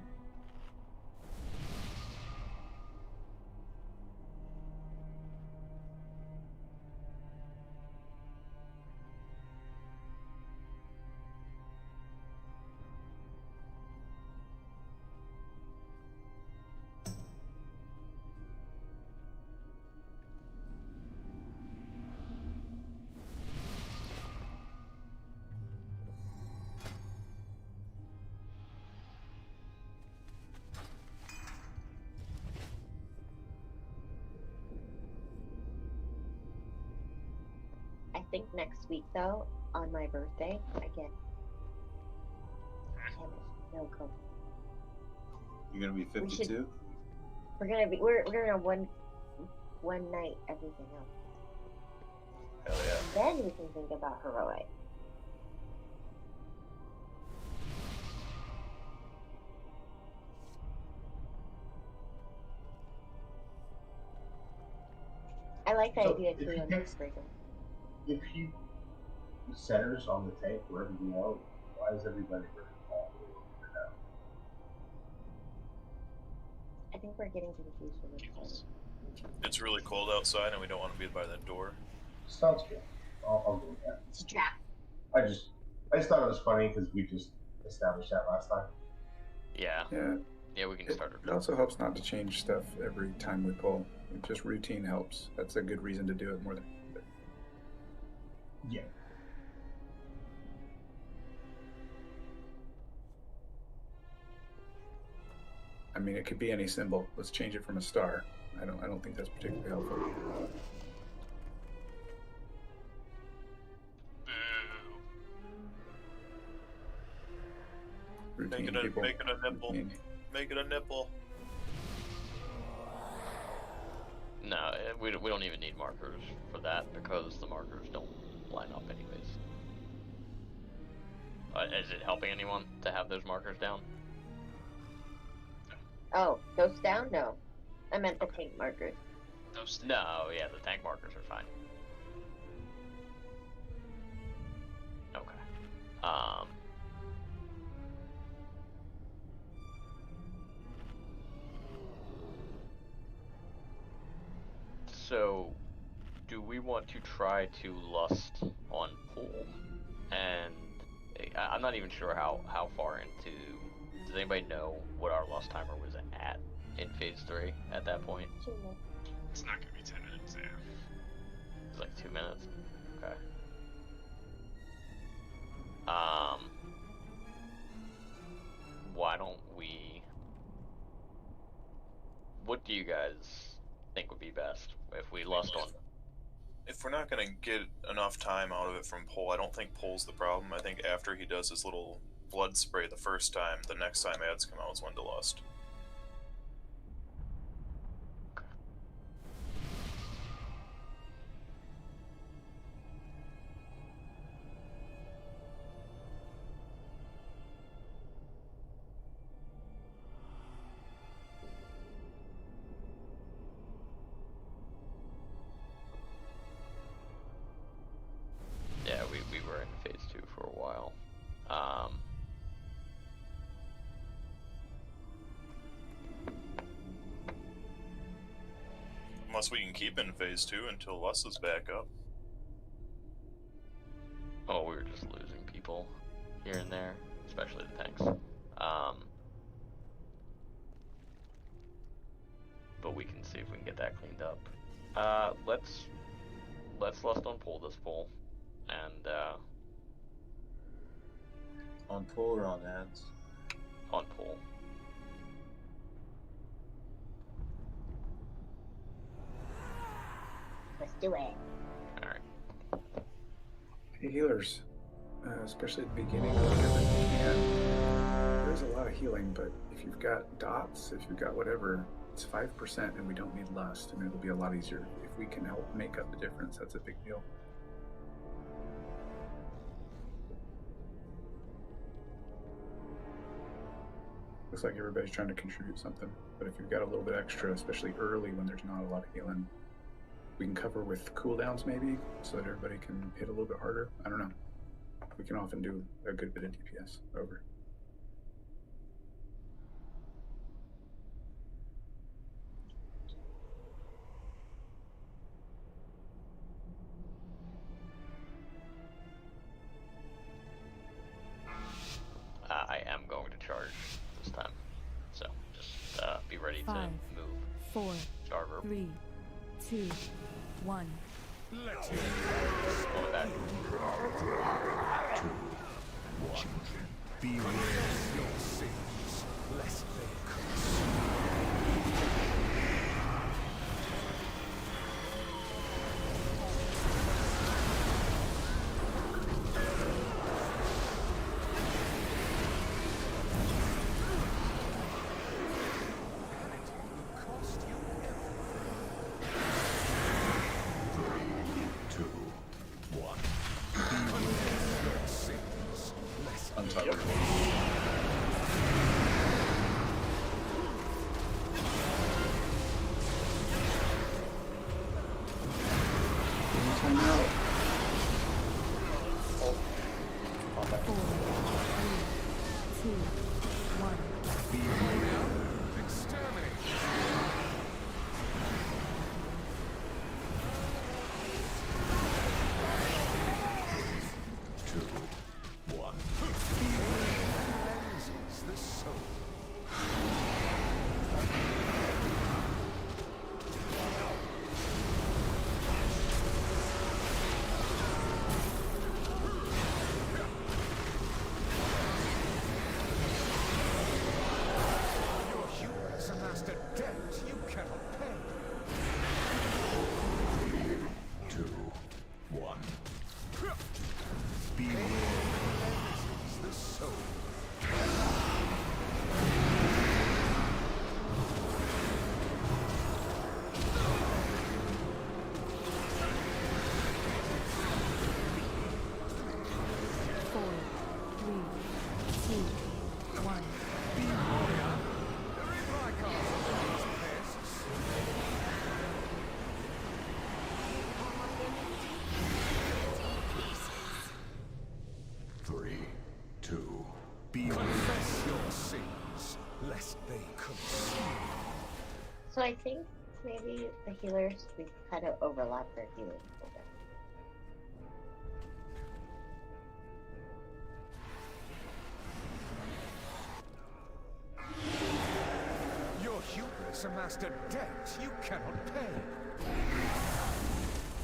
I think next week though, on my birthday, I get no COVID. You're gonna be 52. We're gonna one night everything else. Hell yeah. Then we can think about heroic. I like the So, idea if too you of pick- next breaker. If he centers on the tank wherever you go, why is everybody ready to fall over now? I think we're getting confused with each other. It's really cold outside, and we don't want to be by the door. Sounds good. I'll go with that. It's a trap. I just thought it was funny because we just established that last time. Yeah. Yeah. Yeah, we can start It also helps not to change stuff every time we pull. Just routine helps. That's a good reason to do it more than. Yeah. I mean, it could be any symbol. Let's change it from a star. I don't think that's particularly helpful. Make it a nipple. Make it a nipple. No, we don't even need markers for that because the markers don't line up anyways. Is it helping anyone to have those markers down? Oh, those down? No. I meant the tank markers. No, yeah, the tank markers are fine. Okay. So, do we want to try to lust on Pool? And I'm not even sure how far into. Does anybody know what our lust timer was at in phase 3 at that point? It's not gonna be 10 minutes, yeah. It's like 2 minutes. Okay. Why don't we? What do you guys think would be best if we lust on? If we're not gonna get enough time out of it from Pole, I don't think Pole's the problem. I think after he does his little blood spray the first time, the next time ads come out is when to lust. Yeah, we were in phase 2 for a while. Unless we can keep in phase 2 until Lust is back up. Oh, we were just losing people here and there, especially the tanks. But we can see if we can get that cleaned up. Let's lust on Pole this Pole, and on Pole or on ads? On Pole. Let's do it. Alright. Hey, healers, especially at the beginning, whenever you can. There's a lot of healing, but if you've got dots, if you've got whatever, it's 5% and we don't need lust, and it'll be a lot easier. If we can help make up the difference, that's a big deal. Looks like everybody's trying to contribute something, but if you've got a little bit extra, especially early when there's not a lot of healing, we can cover with cooldowns maybe, so that everybody can hit a little bit harder. I don't know. We can often do a good bit of DPS. Over. I am going to charge this time, so just be ready 5, to move. 4, Charver. 3, 2, 1. Let you Going back. 2, 1. Beware your sins, lest they consume. one. Beware. The soul. So I think maybe the healers, we kind of overlap their healing a little bit. Your hubris amassed a debt you cannot pay.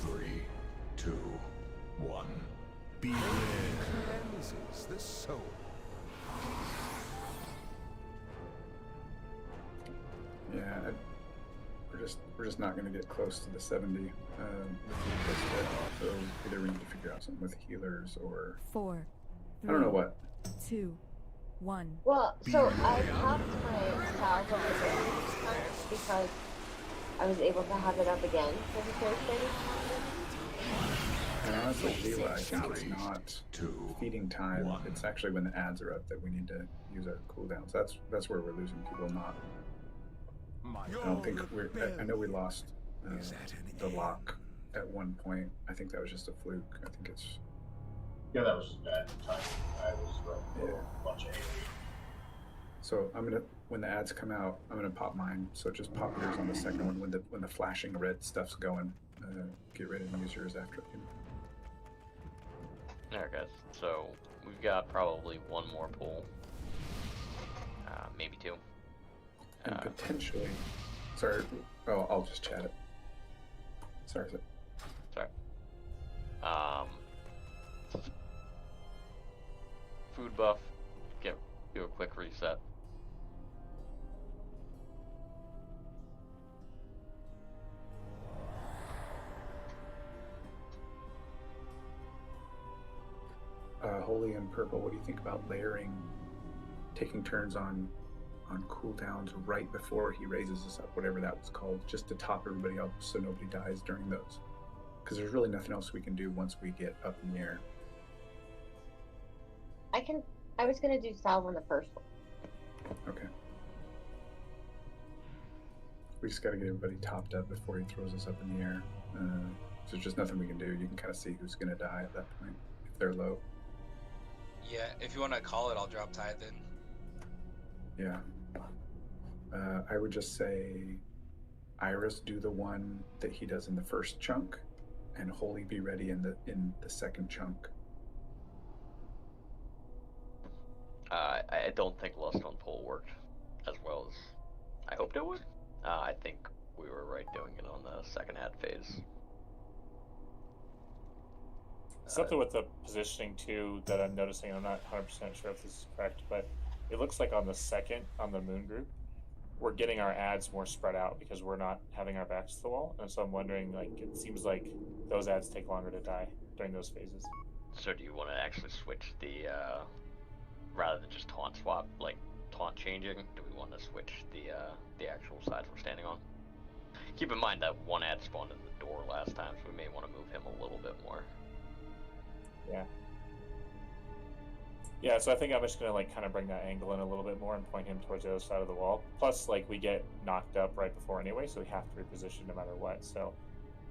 3, 2, 1. Beware. Cleanses the soul. Yeah, we're just not going to get close to the 70 with this bit. So either we need to figure out something with healers or 4. I don't know what. 2, 1. Well, so I popped my salve of the berry this time because I was able to have it up again for the Thursday. And honestly, Leela, I think it's not feeding time. It's actually when the ads are up that we need to use our cooldowns. That's where we're losing people, not. I don't think I know we lost the lock at one point. I think that was just a fluke. I think it's. Yeah, that was just bad timing. I was running for a bunch of AoE. So when the ads come out, I'm gonna pop mine. So just pop yours on the second one when the flashing red stuff's going. Get ready to use yours after. Alright guys, so we've got probably one more pull. Maybe 2. And potentially, sorry. Oh, I'll just chat it. Sorry. Food buff. Do a quick reset. Holy and purple. What do you think about layering, taking turns on cooldowns right before he raises us up, whatever that was called, just to top everybody up so nobody dies during those? Because there's really nothing else we can do once we get up in the air. I was gonna do salve on the first one. Okay. We just got to get everybody topped up before he throws us up in the air. So there's just nothing we can do. You can kind of see who's going to die at that point if they're low. Yeah, if you want to call it, I'll drop tithe in. Yeah. I would just say Iris do the one that he does in the first chunk, and Holy be ready in the second chunk. I don't think Lust on Pole worked as well as I hoped it would. I think we were right doing it on the second ad phase. Something with the positioning too that I'm noticing, I'm not 100% sure if this is correct, but it looks like on the moon group, we're getting our ads more spread out because we're not having our backs to the wall. And so I'm wondering, like, it seems like those ads take longer to die during those phases. So do you want to actually switch the, rather than just taunt swap, like taunt changing, do we want to switch the actual sides we're standing on? Keep in mind that one ad spawned in the door last time, so we may want to move him a little bit more. Yeah. Yeah, so I think I'm just going to like kind of bring that angle in a little bit more and point him towards the other side of the wall. Plus, like, we get knocked up right before anyway, so we have to reposition no matter what. So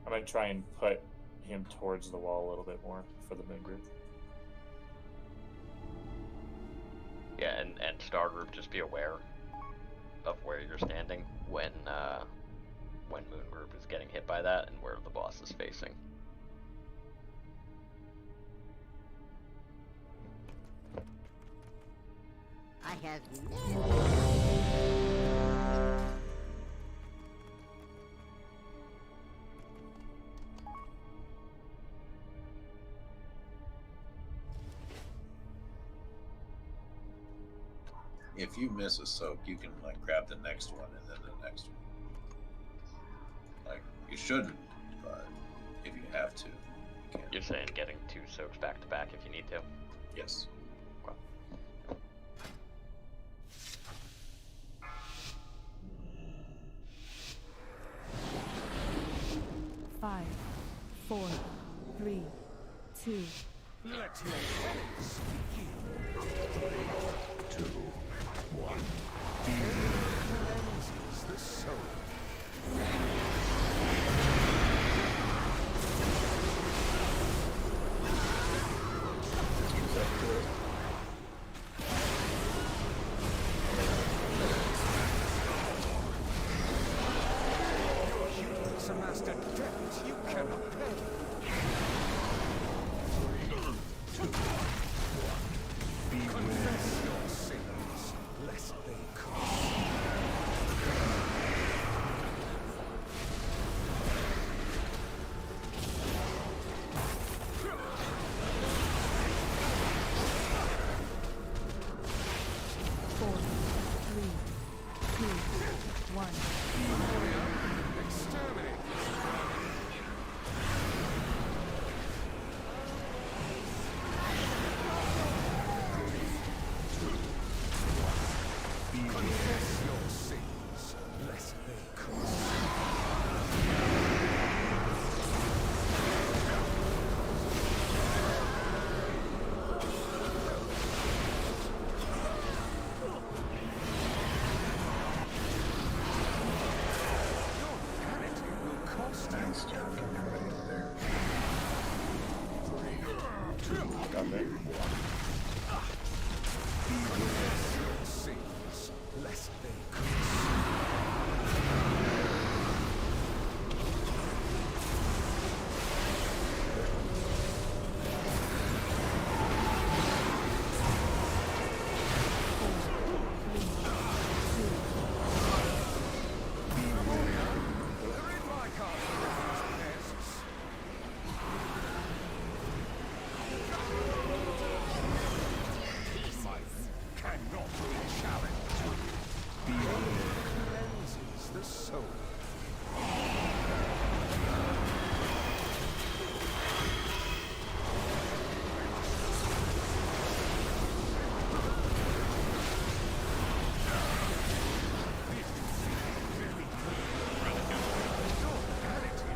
I'm going to try and put him towards the wall a little bit more for the moon group. Yeah, and Star Group, just be aware of where you're standing when Moon Group is getting hit by that and where the boss is facing. I have If you miss a soak, you can like grab the next one and then the next one. Like, you shouldn't, but if you have to. You're saying getting 2 soaks back to back if you need to? Yes. Okay. 5, 4, 3, 2. Let your fates begin. 2, 1. Cleanses the soul. Your humans amassed a debt you cannot pay. 3, 2, 1. Confess your sins, lest they cost. Four, three, two, one. Exterminate Confess your sins, lest they cost. Nice job getting everybody up there. 3, 2, got that. Confess your sins, lest they cost. Cannot be challenged. Beyond cleanses the soul.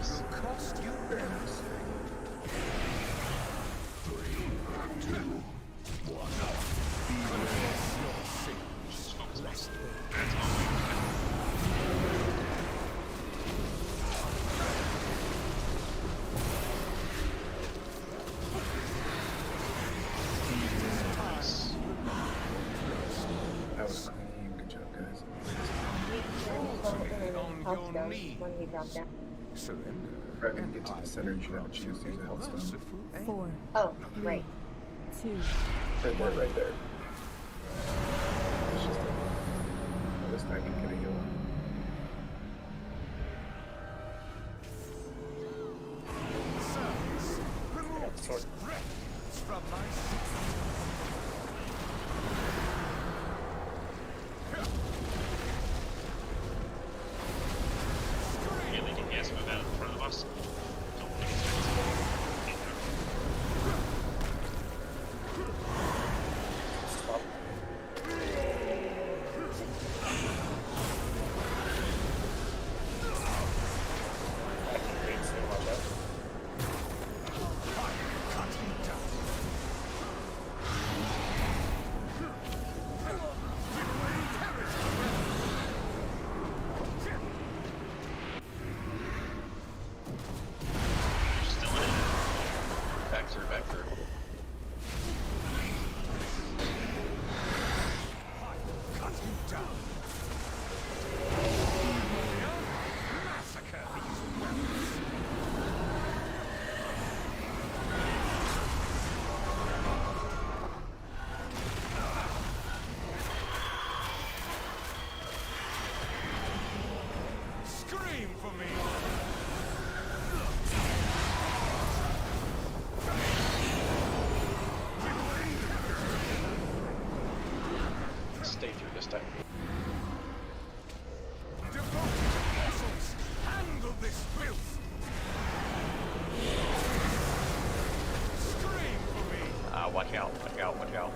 Will cost you everything. 3, 2, 1. Confess your sins, lest they That was clean. Good job, guys. on your knees. When we drop down. Surrender. Right when you get to the center, you should have a chance to use the health stone. 4, Oh, right. 2. Right there, right there. It's just this time you get a heal. Service. Remove threats from my city. Yeah, they can gas move out in front of us. Don't think Back through, back through. Cut him down. Massacre these rebels. Scream for me. Stay through this time. Devoted apostles, handle this filth. watch out, watch out, watch out.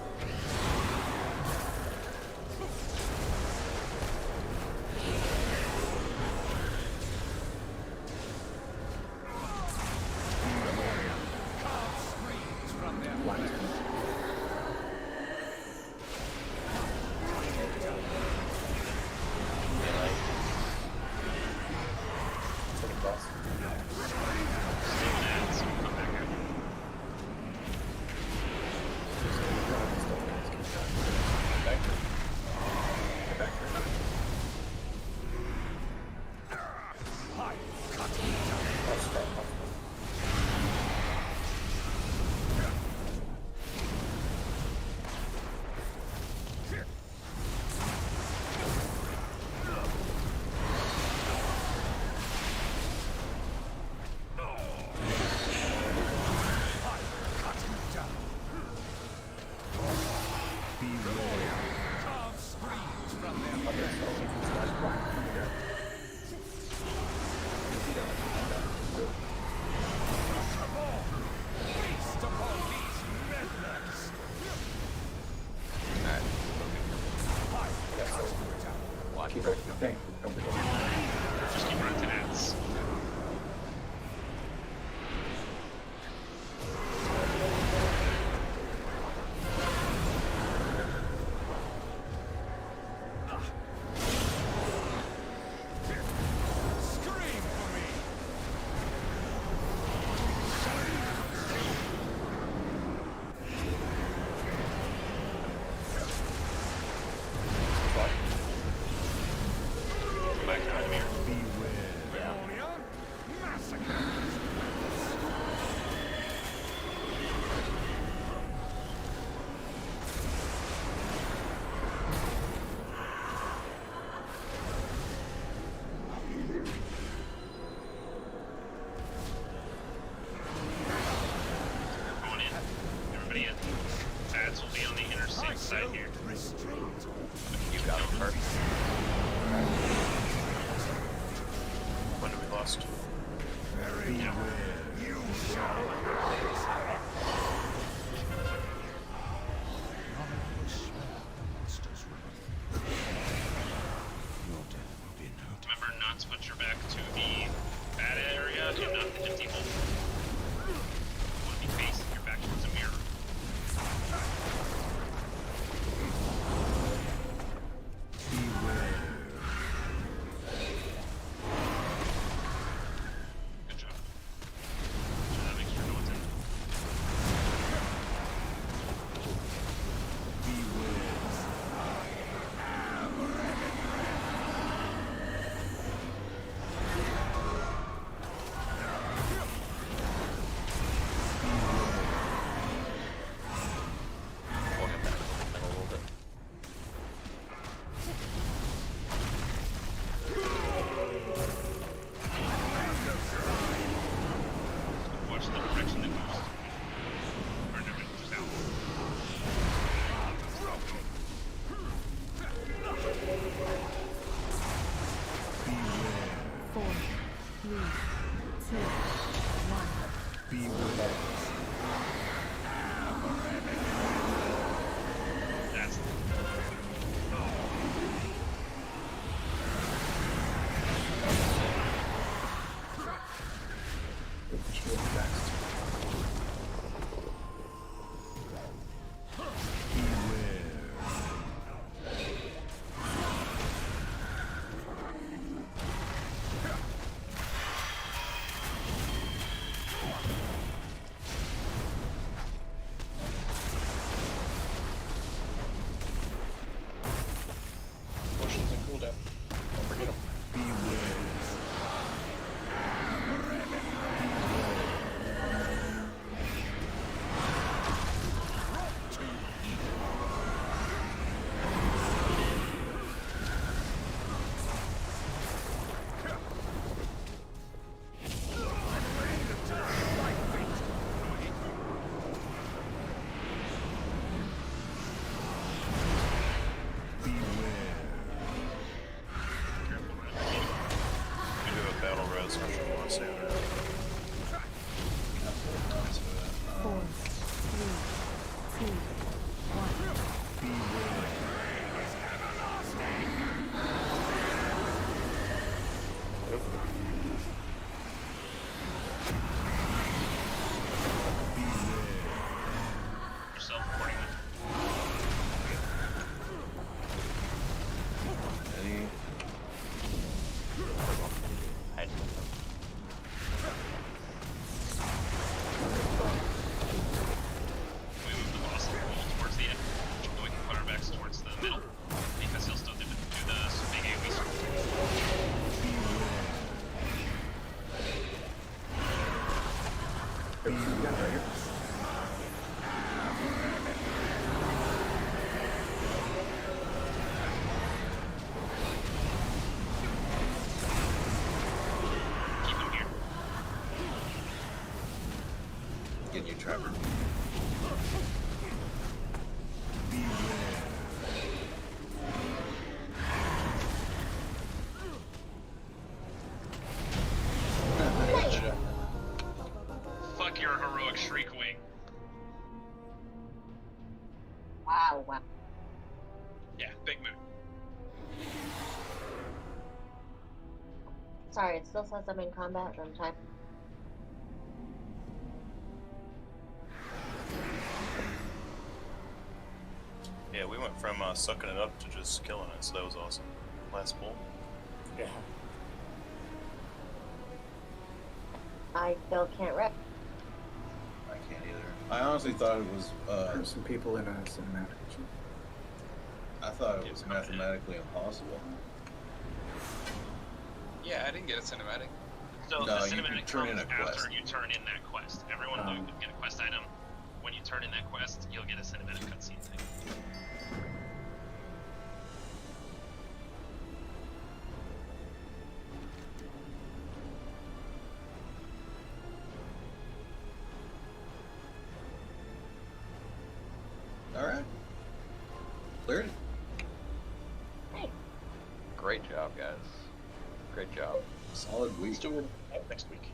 you, Trevor. Fuck your heroic shriek wing. Wow, wow. Yeah, big move. Sorry, it still says I'm in combat. I'm typing. Yeah, we went from sucking it up to just killing it, so that was awesome. Last pull. Yeah. I still can't rep. I can't either. I honestly thought it was. There's some people in a cinematic. I thought it was mathematically impossible. Yeah, I didn't get a cinematic. So No, the you cinematic turn in comes a quest. after you turn in that quest. Everyone will get a quest item. When you turn in that quest, you'll get a cinematic cutscene thing. Alright. Cleared it. Great job, guys. Great job. Solid week. Let's do it next week.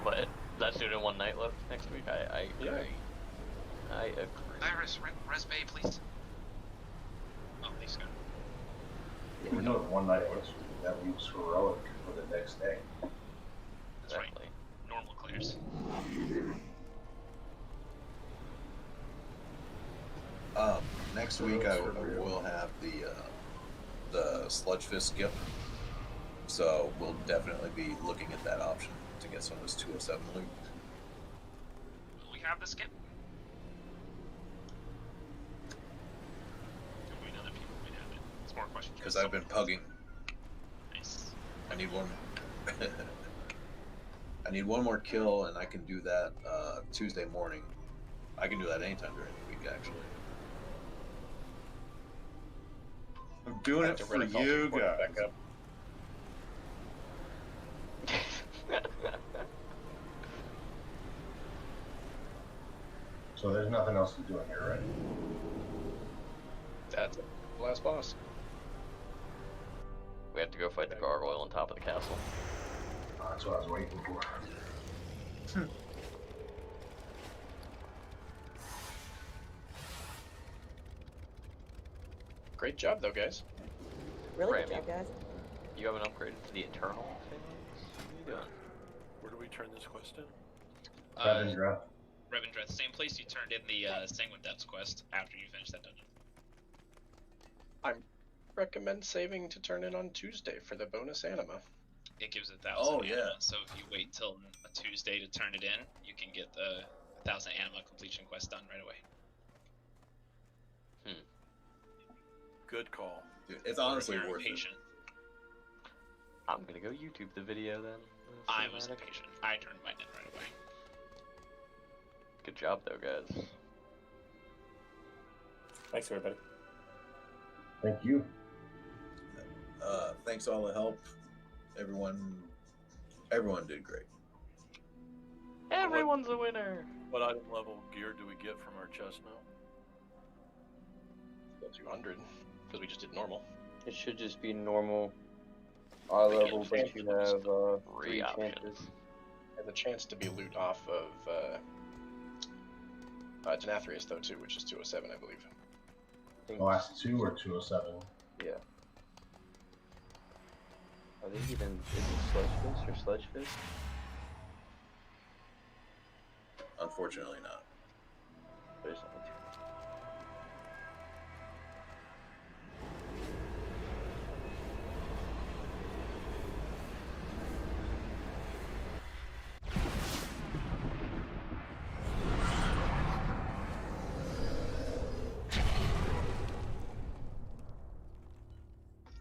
But that's doing one night left next week. I agree. Yeah. I agree. Iris, res bay, please. Oh, thanks, Scott. If we do it one night, that leaves heroic for the next day. That's right. Normal clears. Next week I will have the Sludge Fist skip, so we'll definitely be looking at that option to get some of this 207 loot. Will we have the skip? We know that people might have it. It's more a question. Because I've been pugging. Nice. I need one. I need one more kill, and I can do that Tuesday morning. I can do that anytime during the week, actually. I'm doing it for you guys. So there's nothing else to do in here, right? That's it. Last boss. We have to go fight the gargoyle on top of the castle. That's what I was waiting for. Great job, though, guys. Really good job, guys. You haven't upgraded to the Eternal things? What are you doing? Where do we turn this quest in? Revendreth, same place you turned in the Sanguine Depths quest after you finish that dungeon. I recommend saving to turn in on Tuesday for the bonus anima. It gives 1,000 Oh, anima, yeah. so if you wait till a Tuesday to turn it in, you can get the 1,000 anima completion quest done right away. Good call. Dude, it's honestly You're worth impatient. I'm gonna go YouTube the video then. I was impatient. I turned mine in right away. Good job though, guys. Thanks, everybody. Thank you. Thanks all the help. Everyone did great. Everyone's a winner. What item level gear do we get from our chest now? 200, because we just did normal. It should just be normal eye level, but you have 3 chances. Has a chance to be loot off of Nathria though too, which is 207, I believe. The last 2 or 207? Yeah. Are they even? Is it Sludge Fist or Sludge Fist? Unfortunately not. There's only 2.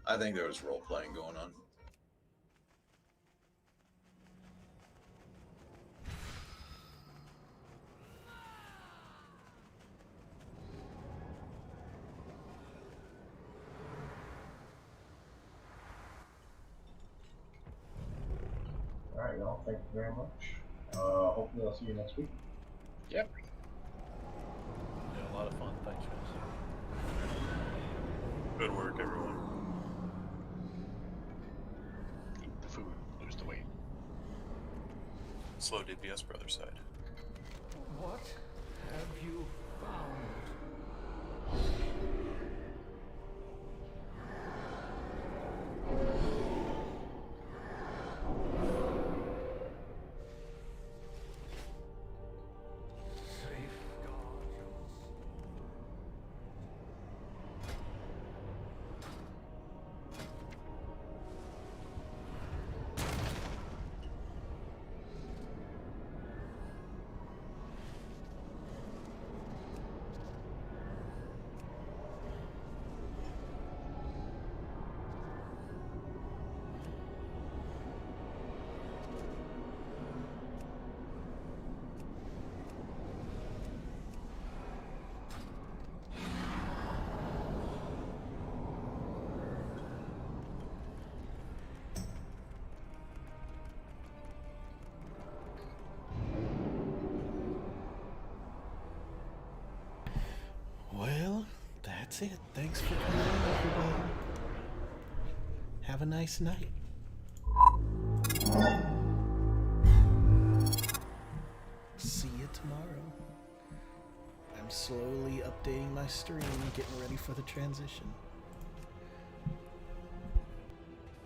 I think there was role playing going on. Alright, y'all. Thank you very much. Hopefully I'll see you next week. Yep. Yeah, a lot of fun. Thanks, guys. Good work, everyone. Eat the food, lose the weight. Slow DPS, brother side. What have you found? Well, that's it. Thanks for coming in, everybody. Have a nice night. See you tomorrow. I'm slowly updating my stream, getting ready for the transition.